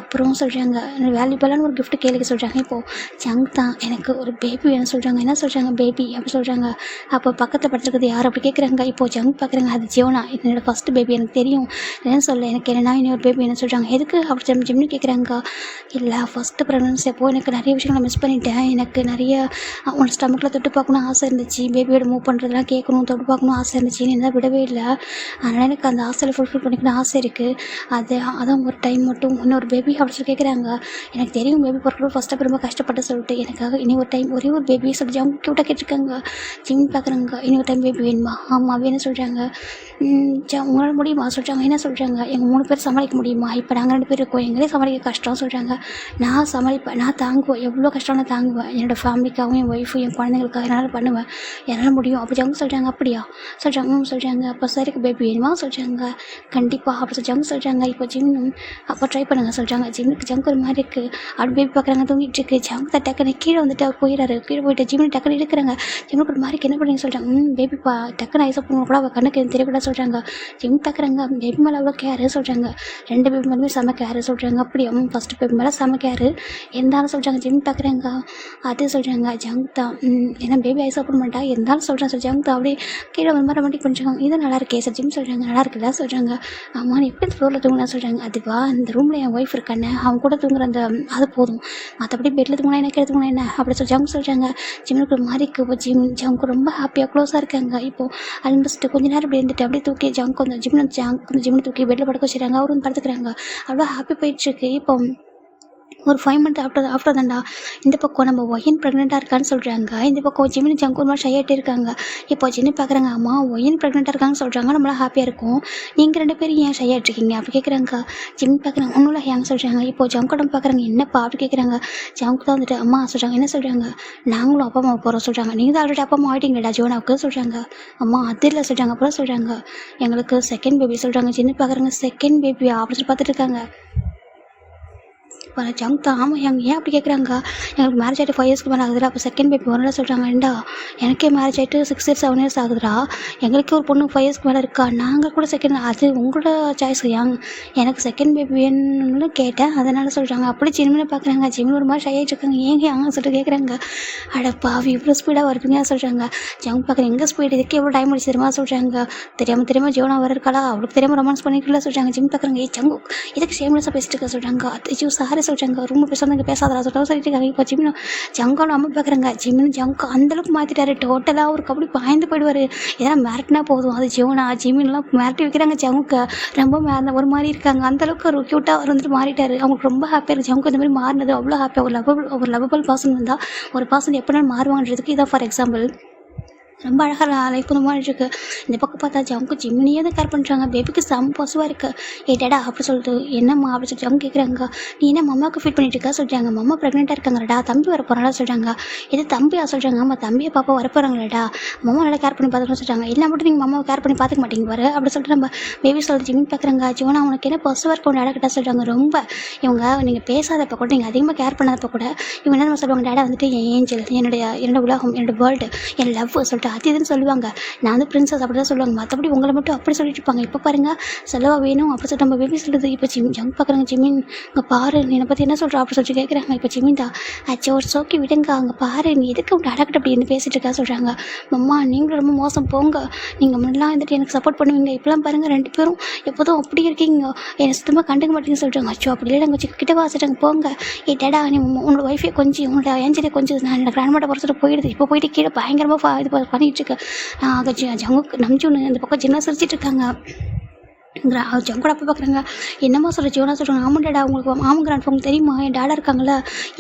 [SPEAKER 1] அப்புறம் சொல்கிறாங்க வேல்யூபிளான ஒரு கிஃப்ட் கேளுக்க சொல்கிறாங்க. இப்போது ஜங் தான் எனக்கு ஒரு பேபி வேணும் சொல்கிறாங்க. என்ன சொல்கிறாங்க. பேபி அப்படி சொல்கிறாங்க. அப்போ பக்கத்தில் படுத்துருக்குது யார் அப்படி கேட்குறாங்க. இப்போது ஜங் பார்க்குறாங்க. அது ஜியோனா, என்னோட ஃபஸ்ட்டு பேபி எனக்கு தெரியும், என்ன சொல்ல எனக்கு என்னன்னா இன்னொரு பேபி என்ன சொல்கிறாங்க. எதுக்கு அப்படி ஜிம்னு கேட்குறாங்க. இல்லை ஃபஸ்ட்டு ப்ரெக்னன்சி அப்போது எனக்கு நிறைய விஷயங்கள் நான் மிஸ் பண்ணிட்டேன். எனக்கு நிறைய உன்னோட ஸ்டமக்கில் தொட்டு பார்க்கணும் ஆசை இருந்துச்சு, பேபியோட மூவ் பண்ணுறதுலாம் கேட்கணும், தொட்டு பார்க்கணும் ஆசை இருந்துச்சு, என்ன விடவே இல்லை. அதனால் எனக்கு அந்த ஆசையில் ஃபுல்ஃபில் பண்ணிக்கணும் ஆசை இருக்குது. அதான் ஒரு டைம் மட்டும் இன்னொரு பேபி அப்படி சொல்லி கேட்குறாங்க. எனக்கு தெரியும் பேபி பிறகு ஃபஸ்ட்டு ரொம்ப கஷ்டப்பட்டு சொல்லிட்டு எனக்காக இனி ஒரு டைம் ஒரே ஒரு பேபி சொல்லி ஜங்க் க்யூட்டாக கேட்டிருக்காங்க. ஜிம் பார்க்குறாங்க. இன்னொரு டைம் பேபி வேணுமா. ஆமாம் வேணும் சொல்கிறாங்க. உங்களால் முடியுமா சொல்கிறாங்க. என்ன சொல்கிறாங்க. எங்கள் 3 பேர் சமாளிக்க முடியுமா, இப்போ நாங்கள் 2 பேர் இருக்கோம், எங்களே சமாளிக்க கஷ்டம் சொல்கிறாங்க. நான் சமாளிப்பேன், நான் தாங்குவேன், எவ்வளோ கஷ்டம் நான் தாங்குவேன், என்னோடய ஃபேமிலிக்காகவும் என் ஒய்ஃபு என் குழந்தைங்களுக்காக என்னால் பண்ணுவேன், என்னால் முடியும் அப்படி ஜங்கு சொல்கிறாங்க. அப்படியா சொல்கிறாங்க. சொல்கிறாங்க. அப்போ சாருக்கு பேபி வேணுமா சொல்கிறாங்க. கண்டிப்பாக அப்படி ஜங்கு சொல்கிறாங்க. இப்போ ஜிம் அப்போ ட்ரை பண்ணுங்க சொல்கிறாங்க. ஜிம்முக்கு ஜங்கு ஒரு மாதிரி இருக்குது. அப்படி பேபி பார்க்குறாங்க. தூங்கிட்டு இருக்கு. ஜங்கு தான் டக்குன்னு கீழே வந்துட்டு அவர் போயிடாரு. கீழே போயிட்டு ஜிம்னு டக்குன்னு இருக்கிறாங்க. ஜிம்முக்கு ஒரு மாதிரி என்ன பண்ணுங்க சொல்கிறாங்க. பேபி டக்குன்னு ஐசப் பண்ண கூட அவள் கண்ணுக்கு தெரியக்கூடாது சொல்கிறாங்க. ஜிம் பார்க்குறாங்க. பேபி மேலே அவ்வளோ கேரு சொல்கிறாங்க. 2 பேபி மேலேயுமே செம கேரு சொல்கிறாங்க. அப்படியே ஃபஸ்ட்டு பேபி மேலே செம கேரு இருந்தாலும் சொல்கிறாங்க. ஜிம் பார்க்குறாங்க. அது சொல்கிறாங்க. ஜங்க் தான் ஏன்னா பேபி ஐசப் பண்ண மாட்டா இருந்தாலும் சொல்கிறேன் சார். ஜங்க் தான் அப்படியே கீழே ஒரு மாதிரி ரொமாட்டிக் பண்ணிச்சாங்க. இது நல்லா இருக்கே சார். ஜிம் சொல்கிறாங்க. நல்லா இருக்குல்ல சொல்கிறாங்க. ஆமாம் நீ எப்படி ஃப்ளோரில் தூங்கினா சொல்கிறாங்க. அதுவா இந்த ரூமில் என் ஒய்ஃப் இருக்கானே அவங்க கூட தூங்குற அந்த அது போதும், மற்றபடி பெட்டில் தூங்கினா எனக்கு எடுத்துக்கணும் என்ன அப்படி சொல்லி ஜங்க் சொல்கிறாங்க. ஜிம்முக்கு ஒரு மாதிரிக்கு இப்போ ஜங்கு ரொம்ப ஹாப்பியாக க்ளோஸாக இருக்காங்க. இப்போது ஆல்மோஸ்ட் கொஞ்ச நேரம் இப்படி இருந்துட்டு அப்படியே தூக்கி ஜங்கு அந்த ஜிம்மில் தூக்கி பெட்டில் படுக்க வச்சுறாங்க. அவரும் வந்து படுத்துக்கிறாங்க. அவ்வளோ ஹாப்பி போயிட்டுருக்கு. இப்போ ஒரு 5 மந்த் ஆஃப்டர் தான்டா இந்த பக்கம் நம்ம ஒயின் ப்ரெக்னெண்ட்டாக இருக்கான்னு சொல்கிறாங்க. இந்த பக்கம் ஜிமினி ஜங்கு ஒரு மாதிரி ஷை ஆகிட்டே இருக்காங்க. இப்போ ஜின்னு பார்க்குறாங்க, அம்மா ஒயின் ப்ரெக்னெண்ட்டாக இருக்காங்கன்னு சொல்கிறாங்க, நம்மளாம் ஹாப்பியாக இருக்கும், நீங்கள் 2 பேரும் ஏன் ஷை ஆகிட்ருக்கீங்க அப்படி கேட்குறாங்க. ஜிம்மி பார்க்குறாங்க, ஒன்றும் ஏங்க சொல்கிறாங்க. இப்போ ஜங்குடம் பார்க்குறாங்க, என்னப்பா அப்படி கேட்குறாங்க. ஜங்கு தான் வந்துட்டு அம்மா சொல்கிறாங்க, என்ன சொல்கிறாங்க, நாங்களும் அப்பா அம்மா போகிறோம் சொல்கிறாங்க. நீங்கள் தான் ஆல்ரெடி அப்பா அம்மா ஆகிட்டீங்களா ஜோனாவுக்கு சொல்கிறாங்க. அம்மா அது இல்லை சொல்கிறாங்க. அப்புறம் சொல்கிறாங்க, எங்களுக்கு செகண்ட் பேபி சொல்கிறாங்க. ஜின்னு பார்க்குறாங்க, செகண்ட் பேபியா அப்படின்னு சொல்லி பார்த்துட்டு இருக்காங்க. இப்போ ஜங்க் தான், ஆமாம் ஏன் அப்படி கேட்குறாங்க. எங்களுக்கு மேரேஜ் ஆகிட்டு 5 இயர்ஸ்க்கு மேலே ஆகுதுடா, அப்போ செகண்ட் பேபி வரல சொல்கிறாங்க. ஏண்டா எனக்கே மேரேஜ் ஆகிட்டு 6 இயர்ஸ் 7 இயர்ஸ் ஆகுதுடா, எங்களுக்கே ஒரு பொண்ணு 5 இயர்ஸ்க்கு மேலே இருக்கா, நாங்கள் கூட செகண்ட், அது உங்களோட சாய்ஸ் எனக்கு செகண்ட் பேபி வேணும்னு கேட்டேன் அதனால் சொல்கிறாங்க. அப்படி ஜிம்மில் பார்க்குறாங்க. ஜிம்மில் ஒரு மாதிரி ஷை ஆகிட்டு இருக்காங்க. ஏங்க அங்கே சொல்லிட்டு கேட்குறாங்க. அடப்பாவி இவ்வளோ ஸ்பீடாக வருவீங்க சொல்கிறாங்க. ஜங்க் பார்க்குறேன், எங்கே ஸ்பீடு, இதுக்கே எவ்வளோ டைம் ஆச்சு தெரியுமா சொல்கிறாங்க. தெரியாமல் ஜோனா வர இருக்காளா, அவளுக்கு தெரியாமல் ரொமான்ஸ் பண்ணிக்கல சொல்கிறாங்க. ஜிம் பார்க்குறாங்க, ஜங்கு இதுக்கு ஷேம்லெஸ்ஸாக பேசிட்டு இருக்க சொல்கிறாங்க. அது சாரி சொல்கிறாங்க. ரூமில் பேசாமல் இங்கே பேசாதா சொல்லிட்டு இருக்காங்க. இப்போ ஜிம்னு ஜங்கான அம்மா பார்க்குறாங்க. ஜிம்னு ஜங்கு அந்தளவுக்கு மாற்றிட்டாரு. டோட்டலாக அவருக்கு அப்படி பாய்ந்து போயிடுவார். எதனா மிரட்டினா போதும், அது ஜோனா ஜிமின்லாம் மிரட்டி வைக்கிறாங்க. ஜங்குக்கு ரொம்ப ஒரு மாதிரி இருக்காங்க. அந்தளவுக்கு ஒரு க்யூட்டாக அவர் வந்துட்டு மாறிட்டார். அவங்களுக்கு ரொம்ப ஹாப்பியாக இருக்குது. ஜங்கு இந்த மாதிரி மாறினது அவ்வளோ ஹாப்பியாக. ஒரு லவபிள் பர்சன் வந்தால் ஒரு பர்சன் எப்படினாலும் மாறுவாங்கன்றதுக்கு இதான் ஃபார் எக்ஸாம்பிள். ரொம்ப அழகாக லைஃப் இந்த மாதிரி இருக்குது. இந்த பக்கம் பார்த்தா ஜங்கு ஜிம்மினியே தான் கேர் பண்ணுறாங்க. பேபிக்கு செம்ம பாசிவாக இருக்குது. ஏட்டாடா அப்படி சொல்லிட்டு, என்னம்மா அப்படி சொல்லிட்டு ஜங்கு கேட்குறாங்க. நீ என்ன மம்மாவுக்கு ஃபீட் பண்ணிட்டு இருக்கா சொல்கிறாங்க. மம்மா ப்ரெக்னெண்ட்டாக இருக்காங்கடா, தம்பி வர போகிறாங்களா சொல்கிறாங்க. இது தம்பியா சொல்கிறாங்க. ஆமாம் தம்பியை பாப்பா வர போகிறாங்களடா, மம்மா நல்லா கேர் பண்ணி பார்த்துக்கணும் சொல்கிறாங்க. இல்லை மட்டும் நீங்கள் மம்மாவை கேர் பண்ணி பார்த்துக்க மாட்டீங்க பாரு அப்படி சொல்லிட்டு நம்ம பேபி சொல்லிட்டு ஜிம்மின் பார்க்குறாங்க. ஜோனா உனக்கு என்ன பாசிவாக இருக்கும் டேடா கிட்ட சொல்கிறாங்க. ரொம்ப இவங்க நீங்கள் பேசாதப்போ கூட, நீங்கள் அதிகமாக கேர் பண்ணாதப்போ கூட இவங்க என்ன சொல்லுவாங்க, டேடா வந்துட்டு என் ஏஞ்சல், என்னோட உலகம், என்னோட வேர்ல்டு, என் லவ் சொல்லிட்டு அது இதுன்னு சொல்லுவாங்க. நான் வந்து பிரின்சஸ் அப்படி தான் சொல்லுவாங்க. மற்றபடி உங்களை மட்டும் அப்படி சொல்லிட்டு இருப்பாங்க. இப்போ பாருங்கள் செலவாக வேணும் அப்படி சொல்லிட்டு நம்ம பேபி சொல்லுது. இப்போ ஜங்க் பார்க்குறாங்க. ஜிமின் இங்கே பாரு, நீ என்னை பற்றி என்ன சொல்கிறா அப்படி சொல்லிட்டு கேட்குறாங்க. இப்போ ஜிமின் தான் அச்சோ ஒரு சோக்கி விடுங்க, அங்கே பாரு நீ எதுக்கு அப்படி அடக்கிட்ட அப்படி என்ன பேசிகிட்டு இருக்கா சொல்கிறாங்க. அம்மா நீங்களும் ரொம்ப மோசம் போங்க, நீங்கள் முன்னெல்லாம் வந்துட்டு எனக்கு சப்போர்ட் பண்ணுவீங்க, இப்போலாம் பாருங்கள் 2 பேரும் எப்போதும் அப்படி இருக்கீங்க, என்னை சுத்தமாக கண்டுக்க மாட்டேங்க சொல்கிறாங்க. அச்சோ அப்படி இல்லை நாங்கள் கிட்ட வாசிட்டாங்க போங்க. டேடா நீ உன்னோட ஒய்ஃபே கொஞ்சம் உன்னோட ஏஞ்சலே கொஞ்சம் நான் என்னோட கிராண்ட்மாட்ட பொறுத்துட்டு போயிடுது. இப்போ போயிட்டு கீழே பயங்கரமாக இது பண்ணிகிட்டு இருக்கேன். ஜங்கு நம்பிச்சு இந்த பக்கம் சின்ன சிரிச்சிட்டு இருக்காங்க. ஜங்கோட அப்பா பார்க்குறாங்க. என்னம்மா சொல்கிற ஜோனா சொல்கிறாங்க. ஆமாம் டேடா உங்களுக்கு ஆமாம் கிராண்ட் உங்களுக்கு தெரியுமா, என் டேடா இருக்காங்கள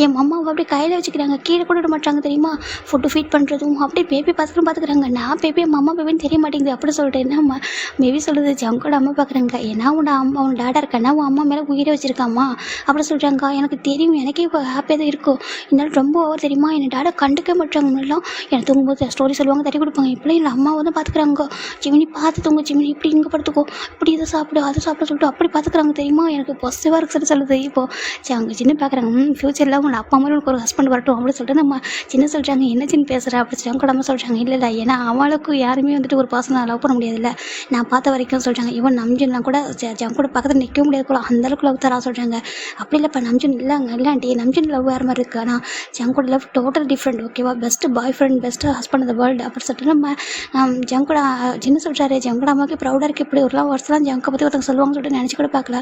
[SPEAKER 1] என் அம்மாவை அப்படியே கையில் வச்சுக்கிறாங்க, கீழே கூட விட மாட்டாங்க தெரியுமா, ஃபுட்டு ஃபீட் பண்ணுறதும் அப்படியே பேபி பார்த்துக்கிறாங்க. நான் பேபி அம்மா பேபின்னு தெரிய மாட்டேங்குது அப்படி சொல்லிட்டு என்னம்மா பேபி சொல்லுது. ஜங்கோட அம்மா பார்க்குறாங்க. ஏன்னா உன் டேடா இருக்கானா உன் அம்மா மேலே உயிரை வச்சுருக்காம்மா அப்படி சொல்கிறாங்க. எனக்கு தெரியும், எனக்கே இப்போ ஹாப்பியாக தான் இருக்கும், இருந்தாலும் ரொம்ப ஓவர் தெரியுமா, என் டேடா கண்டுக்க மாட்டாங்க. முன்னெல்லாம் எனக்கு தூங்கும்போது ஸ்டோரி சொல்லுவாங்க, தட்டி கொடுப்பாங்க. இப்போலாம் என் அம்மாவை தான் பார்த்துக்குறாங்க. ஜிமினி பார்த்து தூங்க, ஜிமினி இப்படி இங்கே படுத்துக்கோ, இப்படி இதை சாப்பிடு அதை சாப்பிட சொல்லிட்டு அப்படி பார்த்துக்குறாங்க தெரியுமா. எனக்கு பாசிட்டிவாக இருக்கு சொல்லுது. இப்போது அவங்க சின்ன பார்க்குறாங்க. ஃப்யூச்சரில் உங்கள் அப்பா மாதிரி உனக்கு ஒரு ஹஸ்பண்ட் வரட்டும் அப்படின்னு சொல்லிட்டு நம்ம சின்ன சொல்கிறாங்க. என்ன சின்ன பேசுகிற அப்படி சொல்லி கூட அம்மா சொல்கிறாங்க. இல்லை ஏன்னா அவளுக்கு யாருமே வந்துட்டு ஒரு பர்சனை லவ் பண்ண முடியாதுல்ல, நான் பார்த்த வரைக்கும் சொல்கிறாங்க. இவன் நம்ஜின்லாம் கூட ஜங்க கூட பக்கத்தில் நிற்க முடியாது கூட அந்தளவுக்கு லவ் தரா சொல்கிறாங்க. அப்படி இல்லைப்பா நம்ஜின் இல்லாண்டி நம்ஜின் லவ் வேறு மாதிரி இருக்குது, ஆனால் ஜங்கோட லவ் டோட்டல் டிஃப்ரெண்ட் ஓகேவா, பெஸ்ட்டு பாய் ஃப்ரெண்ட் பெஸ்ட்டு ஹஸ்பண்ட் அந்த வேர்ல்டு அப்படி சொல்லிட்டு நம்ம ஜங்கோட சின்ன சொல்கிறாரு. ஜங்கோட அம்மாவுக்கு ப்ரௌடாக இருக்குது. இப்படி ஒரு வருஷம் ஜங்கை பற்றி ஒருத்தங்க சொல்லுவாங்கன்னு சொல்லிட்டு நினச்சி கூட பார்க்கல.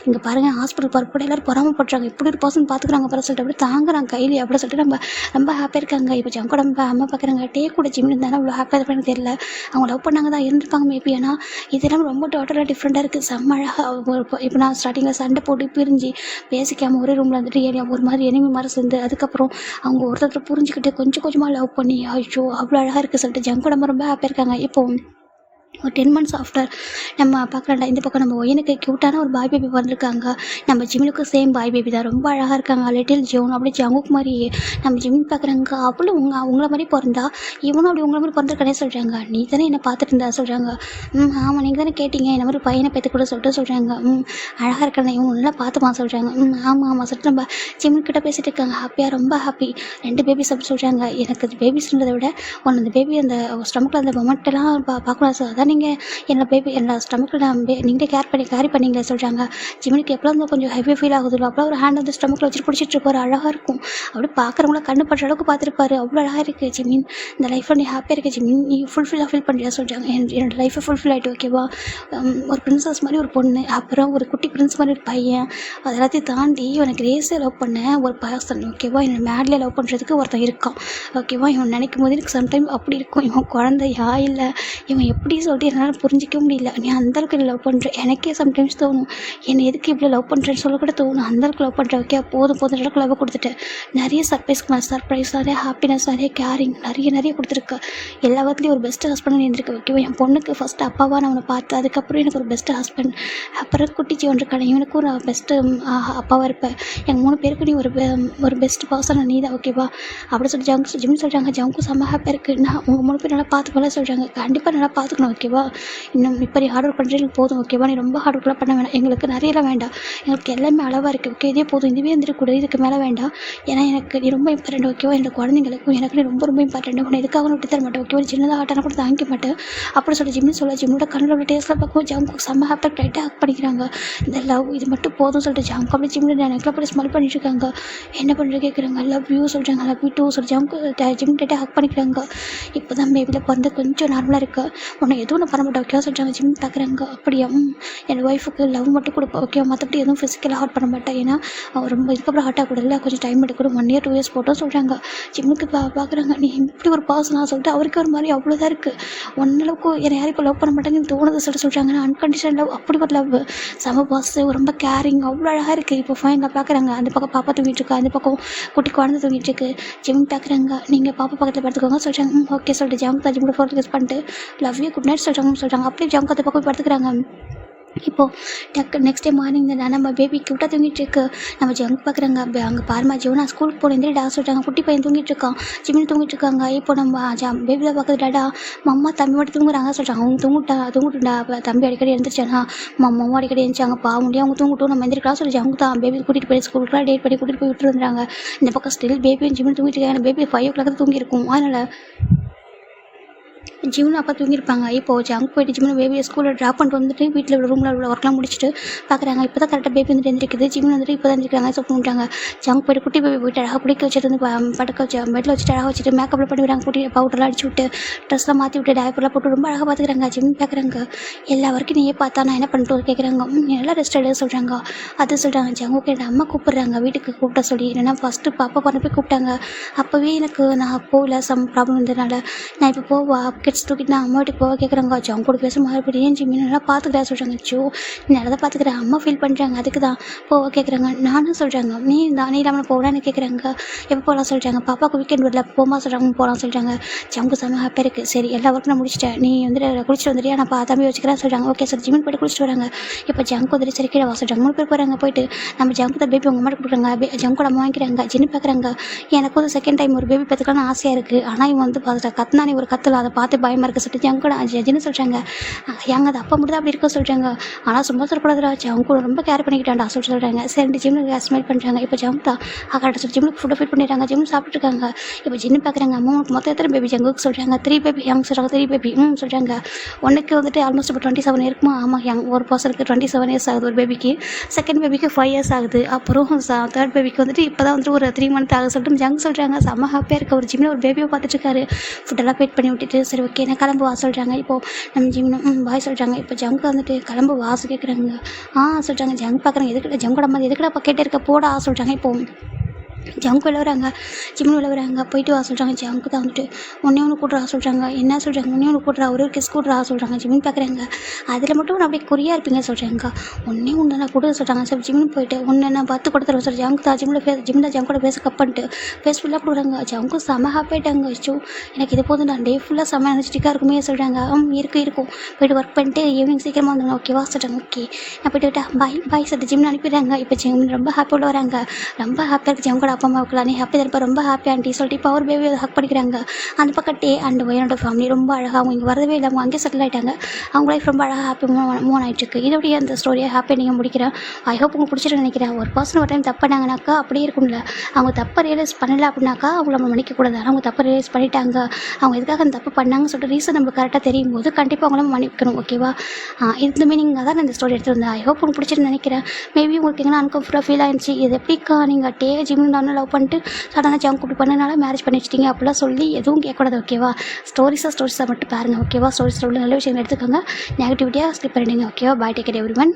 [SPEAKER 1] இங்கே பாருங்கள் ஹாஸ்பிட்டல் போகிறப்ப எல்லோரும் பொறாமப்படுறாங்க. இப்படி ஒரு பர்சன் பார்த்துக்குறாங்க அப்புறம் சொல்லிட்டு அப்படி தாங்குறாங்க கையில் அப்படி சொல்லிட்டு நம்ம ரொம்ப ஹாப்பியாக இருக்காங்க. இப்போ ஜங்கோட அம்மா பார்க்குறாங்க. டே கூட ஜிம் இருந்தாலும் அவ்வளோ ஹாப்பியாக இருப்பாங்க தெரியல, அவங்க லவ் பண்ணாங்க தான் இருந்திருப்பாங்க மேபி. ஆனால் இதெல்லாம் ரொம்ப டோட்டலாக டிஃப்ரெண்ட்டாக இருக்குது. செம்ம அழகாக இப்போ நான் ஸ்டார்டிங்கில் சண்டை போட்டு பிரிஞ்சு பேசிக்காமல் ஒரே ரூமில் வந்துட்டு ஏரியா ஒரு மாதிரி எனிமி மாதிரி சேர்ந்து அதுக்கப்புறம் அவங்க ஒருத்தர் புரிஞ்சுக்கிட்டு கொஞ்சம் கொஞ்சமாக லவ் பண்ணி ஐயோ அவ்வளோ அழகாக இருக்குது சொல்லிட்டு ஜங்கோட அம்மா ரொம்ப ஹாப்பியாக இருக்காங்க. இப்போ ஒரு 10 மந்த்ஸ் ஆஃப்டர் நம்ம பார்க்குறோம்ல, இந்த பக்கம் நம்ம ஒயனுக்கு க்யூட்டான ஒரு பாய் பேபி வந்திருக்காங்க. நம்ம ஜிம்மினுக்கு சேம் பாய் பேபி தான், ரொம்ப அழகாக இருக்காங்க. லிட்டில் ஜோன் அப்படி ஜங்குக்கு மாதிரி நம்ம ஜிம் பார்க்குறாங்க. அவ்வளோ அவங்கள மாதிரி பிறந்தா இவனும் அப்படி உங்களை மாதிரி பிறந்திருக்கனே சொல்கிறாங்க. நீ தானே என்னை பார்த்துட்டு இருந்தா சொல்கிறாங்க. ஆமாம் நீங்கள் தானே கேட்டீங்க இந்த மாதிரி பையனை பேத்து கூட சொல்லிட்டு சொல்கிறாங்க. அழகாக இருக்காங்க இவங்க நல்லா பார்த்துமா சொல்கிறாங்க. ஆமாம் சொல்லிட்டு நம்ம ஜிம்முக்கிட்ட பேசிகிட்டு இருக்காங்க. ஹாப்பியாக ரொம்ப ஹாப்பி 2 பேபிஸ் அப்படி சொல்கிறாங்க. எனக்கு பேபிஸ்ன்றதை விட ஒன்று அந்த பேபி அந்த ஸ்டமக்கில் அந்த மொமெண்ட்டெல்லாம் பார்க்கலாம் சார், அதான் நீங்கள் என்னோட பேபி என்னோட ஸ்டமக்கில் நீங்களே கேரி பண்ணீங்களே சொல்கிறாங்க. ஜிமினுக்கு எப்போ வந்து கொஞ்சம் ஹெவியாக ஃபீல் ஆகுதுல்ல, அப்போ ஒரு ஹேண்ட் வந்து ஸ்டமக்கில் வச்சுட்டு பிடிச்சிட்டு இருப்பாரு. அழகாக இருக்கும். அப்படி பார்க்குறவங்கள கண்ணு படுற அளவுக்கு பார்த்துருப்பாரு. அவ்வளோ அழகாக இருக்குது ஜிமின். இந்த லைஃப்பில் நீ ஹாப்பியாக இருக்க ஜிமின், நீ ஃபீல் பண்ணுறியா சொல்கிறாங்க. என்னோட லைஃபை ஃபுல்ஃபில் ஆகிட்டு ஓகேவா. ஒரு பிரின்சஸ் மாதிரி ஒரு பொண்ணு, அப்புறம் ஒரு குட்டி பிரின்ஸ் மாதிரி ஒரு பையன், அது எல்லாத்தையும் தாண்டி உனக்கு ரேஸை லவ் பண்ண ஒரு பர்சன் ஓகேவா. என்னோட மேட்லேயே லவ் பண்ணுறதுக்கு ஒருத்தன் இருக்கான் ஓகேவா. இவன் நினைக்கும் போது எனக்கு சம்டைம் அப்படி இருக்கும், இவன் குழந்தையா இல்லை இவன் எப்படி சொல்லிட்டு என்னால் புரிஞ்சிக்க முடியல. நீ அந்தளவுக்கு என்ன லவ் பண்ணுற எனக்கே சம்டைம்ஸ் தோணும், என்னை எதுக்கு இவ்வளோ லவ் பண்ணுறேன்னு சொல்ல கூட தோணும். அந்தளவுக்கு லவ் பண்ணுறேன் ஓகே. போதும் அளவுக்கு லவ் கொடுத்துட்டேன். நிறைய சர்ப்ரைஸ், நிறைய ஹாப்பினஸ், நிறைய கேரிங் நிறைய கொடுத்துருக்க. எல்லா விதத்துலேயும் ஒரு பெஸ்ட்டு ஹஸ்பண்ட் இருந்திருக்கு ஓகேவா. என் பொண்ணுக்கு ஃபஸ்ட்டு அப்பாவாக நான் அவனை பார்த்தேன், அதுக்கப்புறம் எனக்கு ஒரு பெஸ்ட்டு ஹஸ்பண்ட், அப்புறம் குட்டிச்சி ஒன்று கடை இவனுக்கும் ஒரு பெஸ்ட்டு அப்பாவாக இருப்பேன். எங்கள் 3 பேருக்கு நீ ஒரு பெஸ்ட் பர்சன் நீ தான் ஓகேவா. அப்படி சொல்லி ஜிம் சொல்கிறாங்க. ஜங்கும் செம்ம ஹாப்பியாக இருக்குது. நான் உங்கள் 3 பேர் நல்லா பார்த்துக்கல சொல்கிறாங்க. கண்டிப்பாக நல்லா பார்த்துக்கணும் ஓகேவா. இன்னும் இப்போ நீ ஹார்ட் ஒர்க் பண்ணுறது போதும் ஓகேவா. நீ ரொம்ப ஹார்ட் ஒர்க்லாம் பண்ண வேணாம், எங்களுக்கு நிறையலாம் வேண்டாம், எங்களுக்கு எல்லாமே அளவாக இருக்குது ஓகே. இதே போதும், இதுவே இருந்துருக்கூடாது, இதுக்கு மேலே வேண்டாம். ஏன்னா எனக்கு நீ ரொம்ப இம்பார்ட்டன்ட் ஓகேவா. என்னோட குழந்தைங்களுக்கும் எனக்கு நீ ரொம்ப இம்பார்ட்டன்ட். உன்னை எதுக்காக விட்டு தர மாட்டேன் ஓகேவா. சின்னதாக ஆட்டான கூட தாங்கிக்க மாட்டேன் அப்படி சொல்லி ஜிம்மோட கண்ணோட டேஸ்ட்டில் பார்க்கும் ஜங்கு செம்ம ஹாப்பியாக டைட்டாக ஹக் பண்ணிக்கிறாங்க. இந்த லவ் இது மட்டும் போதும் சொல்லிட்டு ஜங்கு அப்படி ஜிம்மில் எனக்கு அப்படி ஸ்மெல் பண்ணிட்டு இருக்காங்க. என்ன பண்ணுறது கேட்குறாங்க. லவ் யூ சொல்கிறாங்க. லவ் யூ டூ சொல்லி ஜங்கு ஜிம் டைட்டாக ஹக் பண்ணிக்கிறாங்க. இப்போ தான் பேபியில் பிறந்து கொஞ்சம் நார்மலாக இருக்குது, உன்னை எதுவும் ஒன்று பண்ண மாட்டேன் ஓகேவா சொல்கிறாங்க. ஜிம் பார்க்குறாங்க. அப்படியா என் ஒய்ஃபுக்கு லவ் மட்டும் கொடுப்பேன் ஓகே, மற்றபடி எதுவும் ஃபிசிக்கலாக ஹார்ட் பண்ண மாட்டேன். ஏன்னா ரொம்ப இதுக்கப்புறம் ஹார்ட் ஆகக்கூடாது, கொஞ்சம் டைம் எடுக்கணும், 1 year 2 years போட்டோம் சொல்கிறாங்க. ஜிம்முக்கு பார்க்குறாங்க. நீ இப்படி ஒரு பர்சனாக சொல்லிட்டு அவருக்கு ஒரு மாதிரி அவ்வளோதான் இருக்குது. ஒன்னளவுக்கு என்னை யாரும் இப்போ லவ் பண்ண மாட்டேன்னு தோணுது சொல்கிறாங்க. அன்கண்டிஷனல் லவ், அப்படி ஒரு லவ், செம பாஸு, ரொம்ப கேரிங், அவ்வளோ அழகாக இருக்குது. இப்போ ஃபைனாக பார்க்குறாங்க. அந்த பக்கம் பாப்பா தூங்கிட்டு இருக்கா, அந்த பக்கம் குட்டி குழந்தை தூங்கிட்டு இருக்கு. ஜிம் பார்க்குறாங்க. நீங்கள் பாப்பா பக்கத்தில் படுத்துக்கோங்க சொல்கிறாங்க. ஓகே சொல்லிட்டு ஜம்க்கு ஜிம்மோட ஃபோட்டோ யூஸ் பண்ணிட்டு லவ் யூ குட் நைட் சொல்கிறாங்க. அப்படியே ஜம்க்கு அந்த பக்கம் படுத்துக்கிறாங்க. இப்போது நெக்ஸ்ட் டே மார்னிங் தான் நம்ம பேபி கிட்ட தூங்கிட்டு இருக்கு. நம்ம ஜங்க் பார்க்குறாங்க. அங்கே பாருமா ஜோனா ஸ்கூலுக்கு போன எந்திரி டா சொல்கிறாங்க. குட்டி பையன் தூங்கிட்டு இருக்கான், ஜிம்மில் தூங்கிட்டு இருக்காங்க. இப்போ நம்ம பேபியில் பார்க்குறது டாடா மம்மா தம்பி மட்டும் தூங்குறாங்க சொல்கிறாங்க. அவங்க தூங்கிட்டுண்டா தம்பி அடிக்கடி எழுந்திரிச்சானா, மம்மாவும் அடிக்கடி எழுந்திரிச்சாங்க. பாவண்டியும் அவங்க தூங்கிட்டோம், நம்ம எந்திரிக்கலாம் சொல்லி அவங்க தான் பேபி கூட்டிகிட்டு போய் ஸ்கூலுக்குலாம் டேட் பண்ணி கூட்டிகிட்டு போய் விட்டு வந்துடுறாங்க. இந்த பக்கம் ஸ்டில் பேபியும் ஜிம்மில் தூங்கிட்டு இருக்காங்க. Baby 5 o'clock தூங்கியிருக்கும். அதனால் ஜிம்மில் அப்போ தூங்கியிருப்பாங்க. இப்போது ஜங்க் போய்ட்டு ஜிம்மில் பேபியை ஸ்கூலில் ட்ராப் பண்ணிட்டு வந்துட்டு வீட்டில் ரூமில் உள்ள ஒர்க்லாம் முடிச்சுட்டு பார்க்குறாங்க. இப்போ தான் கரெக்டாக பேபி வந்துட்டு எழுந்திரிக்குது. ஜிம்மில் வந்துட்டு இப்போ தான் எழுந்திரிக்கிறாங்க. ஸோ பண்ணிட்டாங்க. ஜங்க் போய்ட்டு குட்டி பேபி போய்ட்டு அழகாக குடிக்க வச்சுட்டு வந்து படுக்க வச்சு பெட்டில் வச்சுட்டு அழகாக வச்சுட்டு மேக்கப்லாம் பண்ணி விடுறாங்க. குட்டி பவுடர்லாம் அடிச்சு விட்டு ட்ரெஸ்லாம் மாற்றி விட்டு டயப்பர்லாம் போட்டு ரொம்ப அழகாக பார்த்துக்கிறாங்க. ஜிம் பார்க்குறாங்க. எல்லா வரைக்கும் நீயே பார்த்தா நான் என்ன பண்ணிட்டு கேட்குறாங்க. நல்லா ரெஸ்ட் எடுக்க சொல்கிறாங்க. அது சொல்கிறாங்க. ஜங்கு கேட்ட அம்மா கூப்பிட்றாங்க வீட்டுக்கு கூப்பிட்ட சொல்லி. என்னென்னா ஃபஸ்ட்டு பாப்பா பண்ண போய் கூப்பிட்டாங்க. அப்போவே எனக்கு நான் போகல, சம் ப்ராப்ளம் இருந்ததுனால நான் இப்போ போவா கிட்ஸ் தூக்கிட்டு நான் அம்மா வீட்டுக்கு போக கேட்குறாங்க. ஜங்கு கூட பேச மறுபடியும் ஜிம்மி நல்லா பார்த்துக்கிறா சொல்கிறாங்க. நீ நல்லா பார்த்துக்கிறேன் அம்மா ஃபீல் பண்ணுறாங்க, அதுக்கு தான் போக கேட்குறாங்க. நானும் சொல்கிறாங்க. நீ இல்லாமல் போகலான்னு கேட்குறாங்க. எப்போ போகலாம் சொல்கிறாங்க. பாப்பாவுக்கு வீக்கெண்ட் வரல போமா சொல்கிறாங்க. போகலாம் சொல்கிறாங்க. ஜங்கு செம்ம ஹாப்பியாக இருக்குது. சரி எல்லா ஒர்க்கும் நான் முடிச்சிட்டேன், நீ வந்துட்டு குளிச்சுட்டு வந்துடுறியா, நான் தம்பி வச்சுக்கிறேன் சொல்கிறாங்க. ஓகே சார் ஜிம்மின் போய்ட்டு குளிச்சுட்டு வராங்க. இப்போ ஜங்கு வந்துட்டு சரி கீழே வா சொல்கிறாங்க. 3 பேர் போகிறாங்க. போயிட்டு நம்ம ஜங்கு தான் பேபி உங்கள் அம்மா கொடுக்குறாங்க. ஜங்கோட அம்மா வாங்கிக்கிறாங்க. ஜின்னு பார்க்குறாங்க. எனக்கு வந்து செகண்ட் டைம் ஒரு பேபி பார்த்துக்கலான்னு ஆசையாக இருக்குது, ஆனால் இவன் வந்து பார்த்துட்டா கத்துனா நீ ஒரு கத்தில் அதை பார்த்து பயமாக இருக்குது சொல்லிட்டு ஜங்கோட ஜின்னு சொல்கிறாங்க. ஏங்க அது அப்போ மட்டும் தான் அப்படி இருக்க சொல்கிறாங்க, ஆனால் சும்மா சொல்லக்கூடாதுடா ஜங்கு ரொம்ப கேர் பண்ணிக்கிட்டான்டா சொல்கிறாங்க. சரி ஜிம்மில் ஸ்மெல் பண்ணுறாங்க. இப்போ ஜங்கு தான் கரெக்டாக சொல்லி ஜிம்முக்கு ஃபுட்டை ஃபிட் பண்ணிடுறாங்க. ஜிம் சாப்பிட்டுருக்காங்க. இப்போ ஜின்னு பார்க்குறாங்க. அம்மா உனக்கு மொத்தம் எத்தனை பேபி ஜங்குக்கு சொல்கிறாங்க. 3 பேபி யங் சொல்கிறாங்க. 3 பேபி சொல்கிறாங்க. ஒன்றுக்கு வந்துட்டு ஆல்மோஸ்ட் இப்போ 27 இருக்குமா. ஆமாம் யங் ஒரு பர்சனுக்கு 27 years ஆகுது ஒரு பேபிக்கு. செகண்ட் பேபிக்கு 5 years ஆகுது. அப்புறம் தேர்ட் பேபிக்கு வந்துட்டு இப்போ தான் வந்துட்டு ஒரு 3 month ஆகுது சொல்லிட்டு ஜங்கு சொல்கிறாங்க. செம்ம ஹாப்பியாக இருக்க. ஒரு ஜிம்மில் ஒரு பேபியை பார்த்துட்டு இருக்காரு. ஃபுட்டெல்லாம் பேட் பண்ணி விட்டுட்டு சரி ஓகே நான் கிளம்பு வா சொல்கிறாங்க. இப்போது நம்ம ஜிம்மில் பாய் சொல்கிறாங்க. இப்போ ஜங்கு வந்துட்டு கிளம்பு வாசு கேட்குறாங்க. சொல்கிறாங்க. ஜங்கு பார்க்குறாங்க. எதுக்கிட்ட ஜங்கோட அம்மா எதுக்கிட்ட கேட்டே இருக்க போடா சொல்கிறாங்க. இப்போது ஜங்கு விளையாடுறாங்க. ஜிம்மில் விளையாடுறாங்க. போயிட்டு வா சொல்கிறாங்க. ஜங்கு தான் வந்துட்டு ஒன்று கூட்டுறா சொல்கிறாங்க. என்ன சொல்கிறாங்க. ஒன்று கூட்டுறா ஒரு கிஸ் கூட்டுறா சொல்கிறாங்க. ஜிம்மின் பார்க்குறாங்க. அதில் மட்டும் நான் அப்படியே குறியாக இருப்பீங்க சொல்கிறாங்க. ஒன்று நான் கொடுக்க சொல்கிறாங்க. சரி ஜிம்மின் போயிட்டு ஒன்று நான் 10 கொடுத்துருவேன் சார். ஜங்கு தான் ஜிம்மில் ஜங்கோட பேச கப் பண்ணிட்டு ஃபேஸ் ஃபுல்லாக கொடுக்குறாங்க. ஜங்கு செம்ம ஹாப்பியாகிட்டாங்க. எனக்கு இது போதும் நான் டே ஃபுல்லாக செம்ம எனர்ஜெட்டிக்காக இருக்குமே சொல்கிறாங்க. இருக்கும் போய்ட்டு ஒர்க் பண்ணிட்டு ஈவினிங் சீக்கிரமாக வந்துடுங்க ஓகேவா சொல்கிறாங்க. ஓகே நான் போய்ட்டு விட்டா பாய் சொல்லிட்டு ஜிம்மில் அனுப்பிடுறாங்க. இப்போ ஜிம் ரொம்ப ஹாப்பியோட வராங்க. ரொம்ப ஹாப்பியாக இருக்குது. ஜங்கோட அப்பா அம்மாவுக்குலாம் நீ ஹாப்பி தானப்பா, ரொம்ப ஹாப்பி ஆண்டி சொல்லிட்டு இப்போ அவர் பேபி ஹக் பண்ணிக்கிறாங்க. அந்த பக்கம் டே அண்ட் ஒயனோட ஃபேமிலி ரொம்ப அழகாக அவங்க இங்கே வரவே இல்லை, அவங்க அங்கேயே செட்டில் ஆகிட்டாங்க. அவங்க லைஃப் ரொம்ப அழகாக ஹாப்பி மூவ் ஆகிட்டுருக்கு. இதோடைய அந்த ஸ்டோரியை ஹாப்பி நீங்கள் முடிக்கிறேன். ஐ ஹோப் உங்களுக்கு பிடிச்சிருன்னு நினைக்கிறேன். ஒரு பர்சன் ஒரு டைம் தப்பு பண்ணாங்கனாக்கா அப்படியே இருக்கும்ல, அவங்க தப்பை ரியலைஸ் பண்ணல அப்படின்னாக்கா அவங்கள நம்ம மன்னிக்கக்கூடாது. ஆனால் அவங்க தப்பை ரியலைஸ் பண்ணிட்டாங்க, அவங்க எதுக்காக அந்த தப்பு பண்ணாங்கன்னு சொல்லிட்டு ரீசன் நம்மளுக்கு கரெக்டாக தெரியும் போது கண்டிப்பாக அவங்கள மன்னிக்கணும். ஓகேவா? இந்த மீனிங்காக தான் நான் இந்த ஸ்டோரி எடுத்துருந்தேன். ஐ ஹோப் உங்களுக்கு பிடிச்சிருன்னு நினைக்கிறேன். மேபி உங்களுக்கு எங்கன்னா அன்கம்ஃபர்டபுளாக ஃபீல் ஆயிருந்துச்சு, இது எப்படிக்கா நீங்கள் ஜிம் நான் லவ் பண்ணிட்டு சடனாக ஜங்க் கூப்பிட்டு பண்ணனால மேரேஜ் பண்ணி வச்சிட்டிங்க அப்படிலாம் சொல்லி எதுவும் கேட்கக்கூடாது. ஓகேவா? ஸ்டோரிஸாக மட்டும் பாருங்கள். ஓகேவா? ஸ்டோரிஸில் உள்ள நல்ல விஷயங்கள் எடுத்துக்கோங்க, நெகட்டிவிட்டியாக ஸ்கிப் பண்ணிடுங்க. ஓகேவா? பாய், டேக் கேர் எவ்ரிவன்.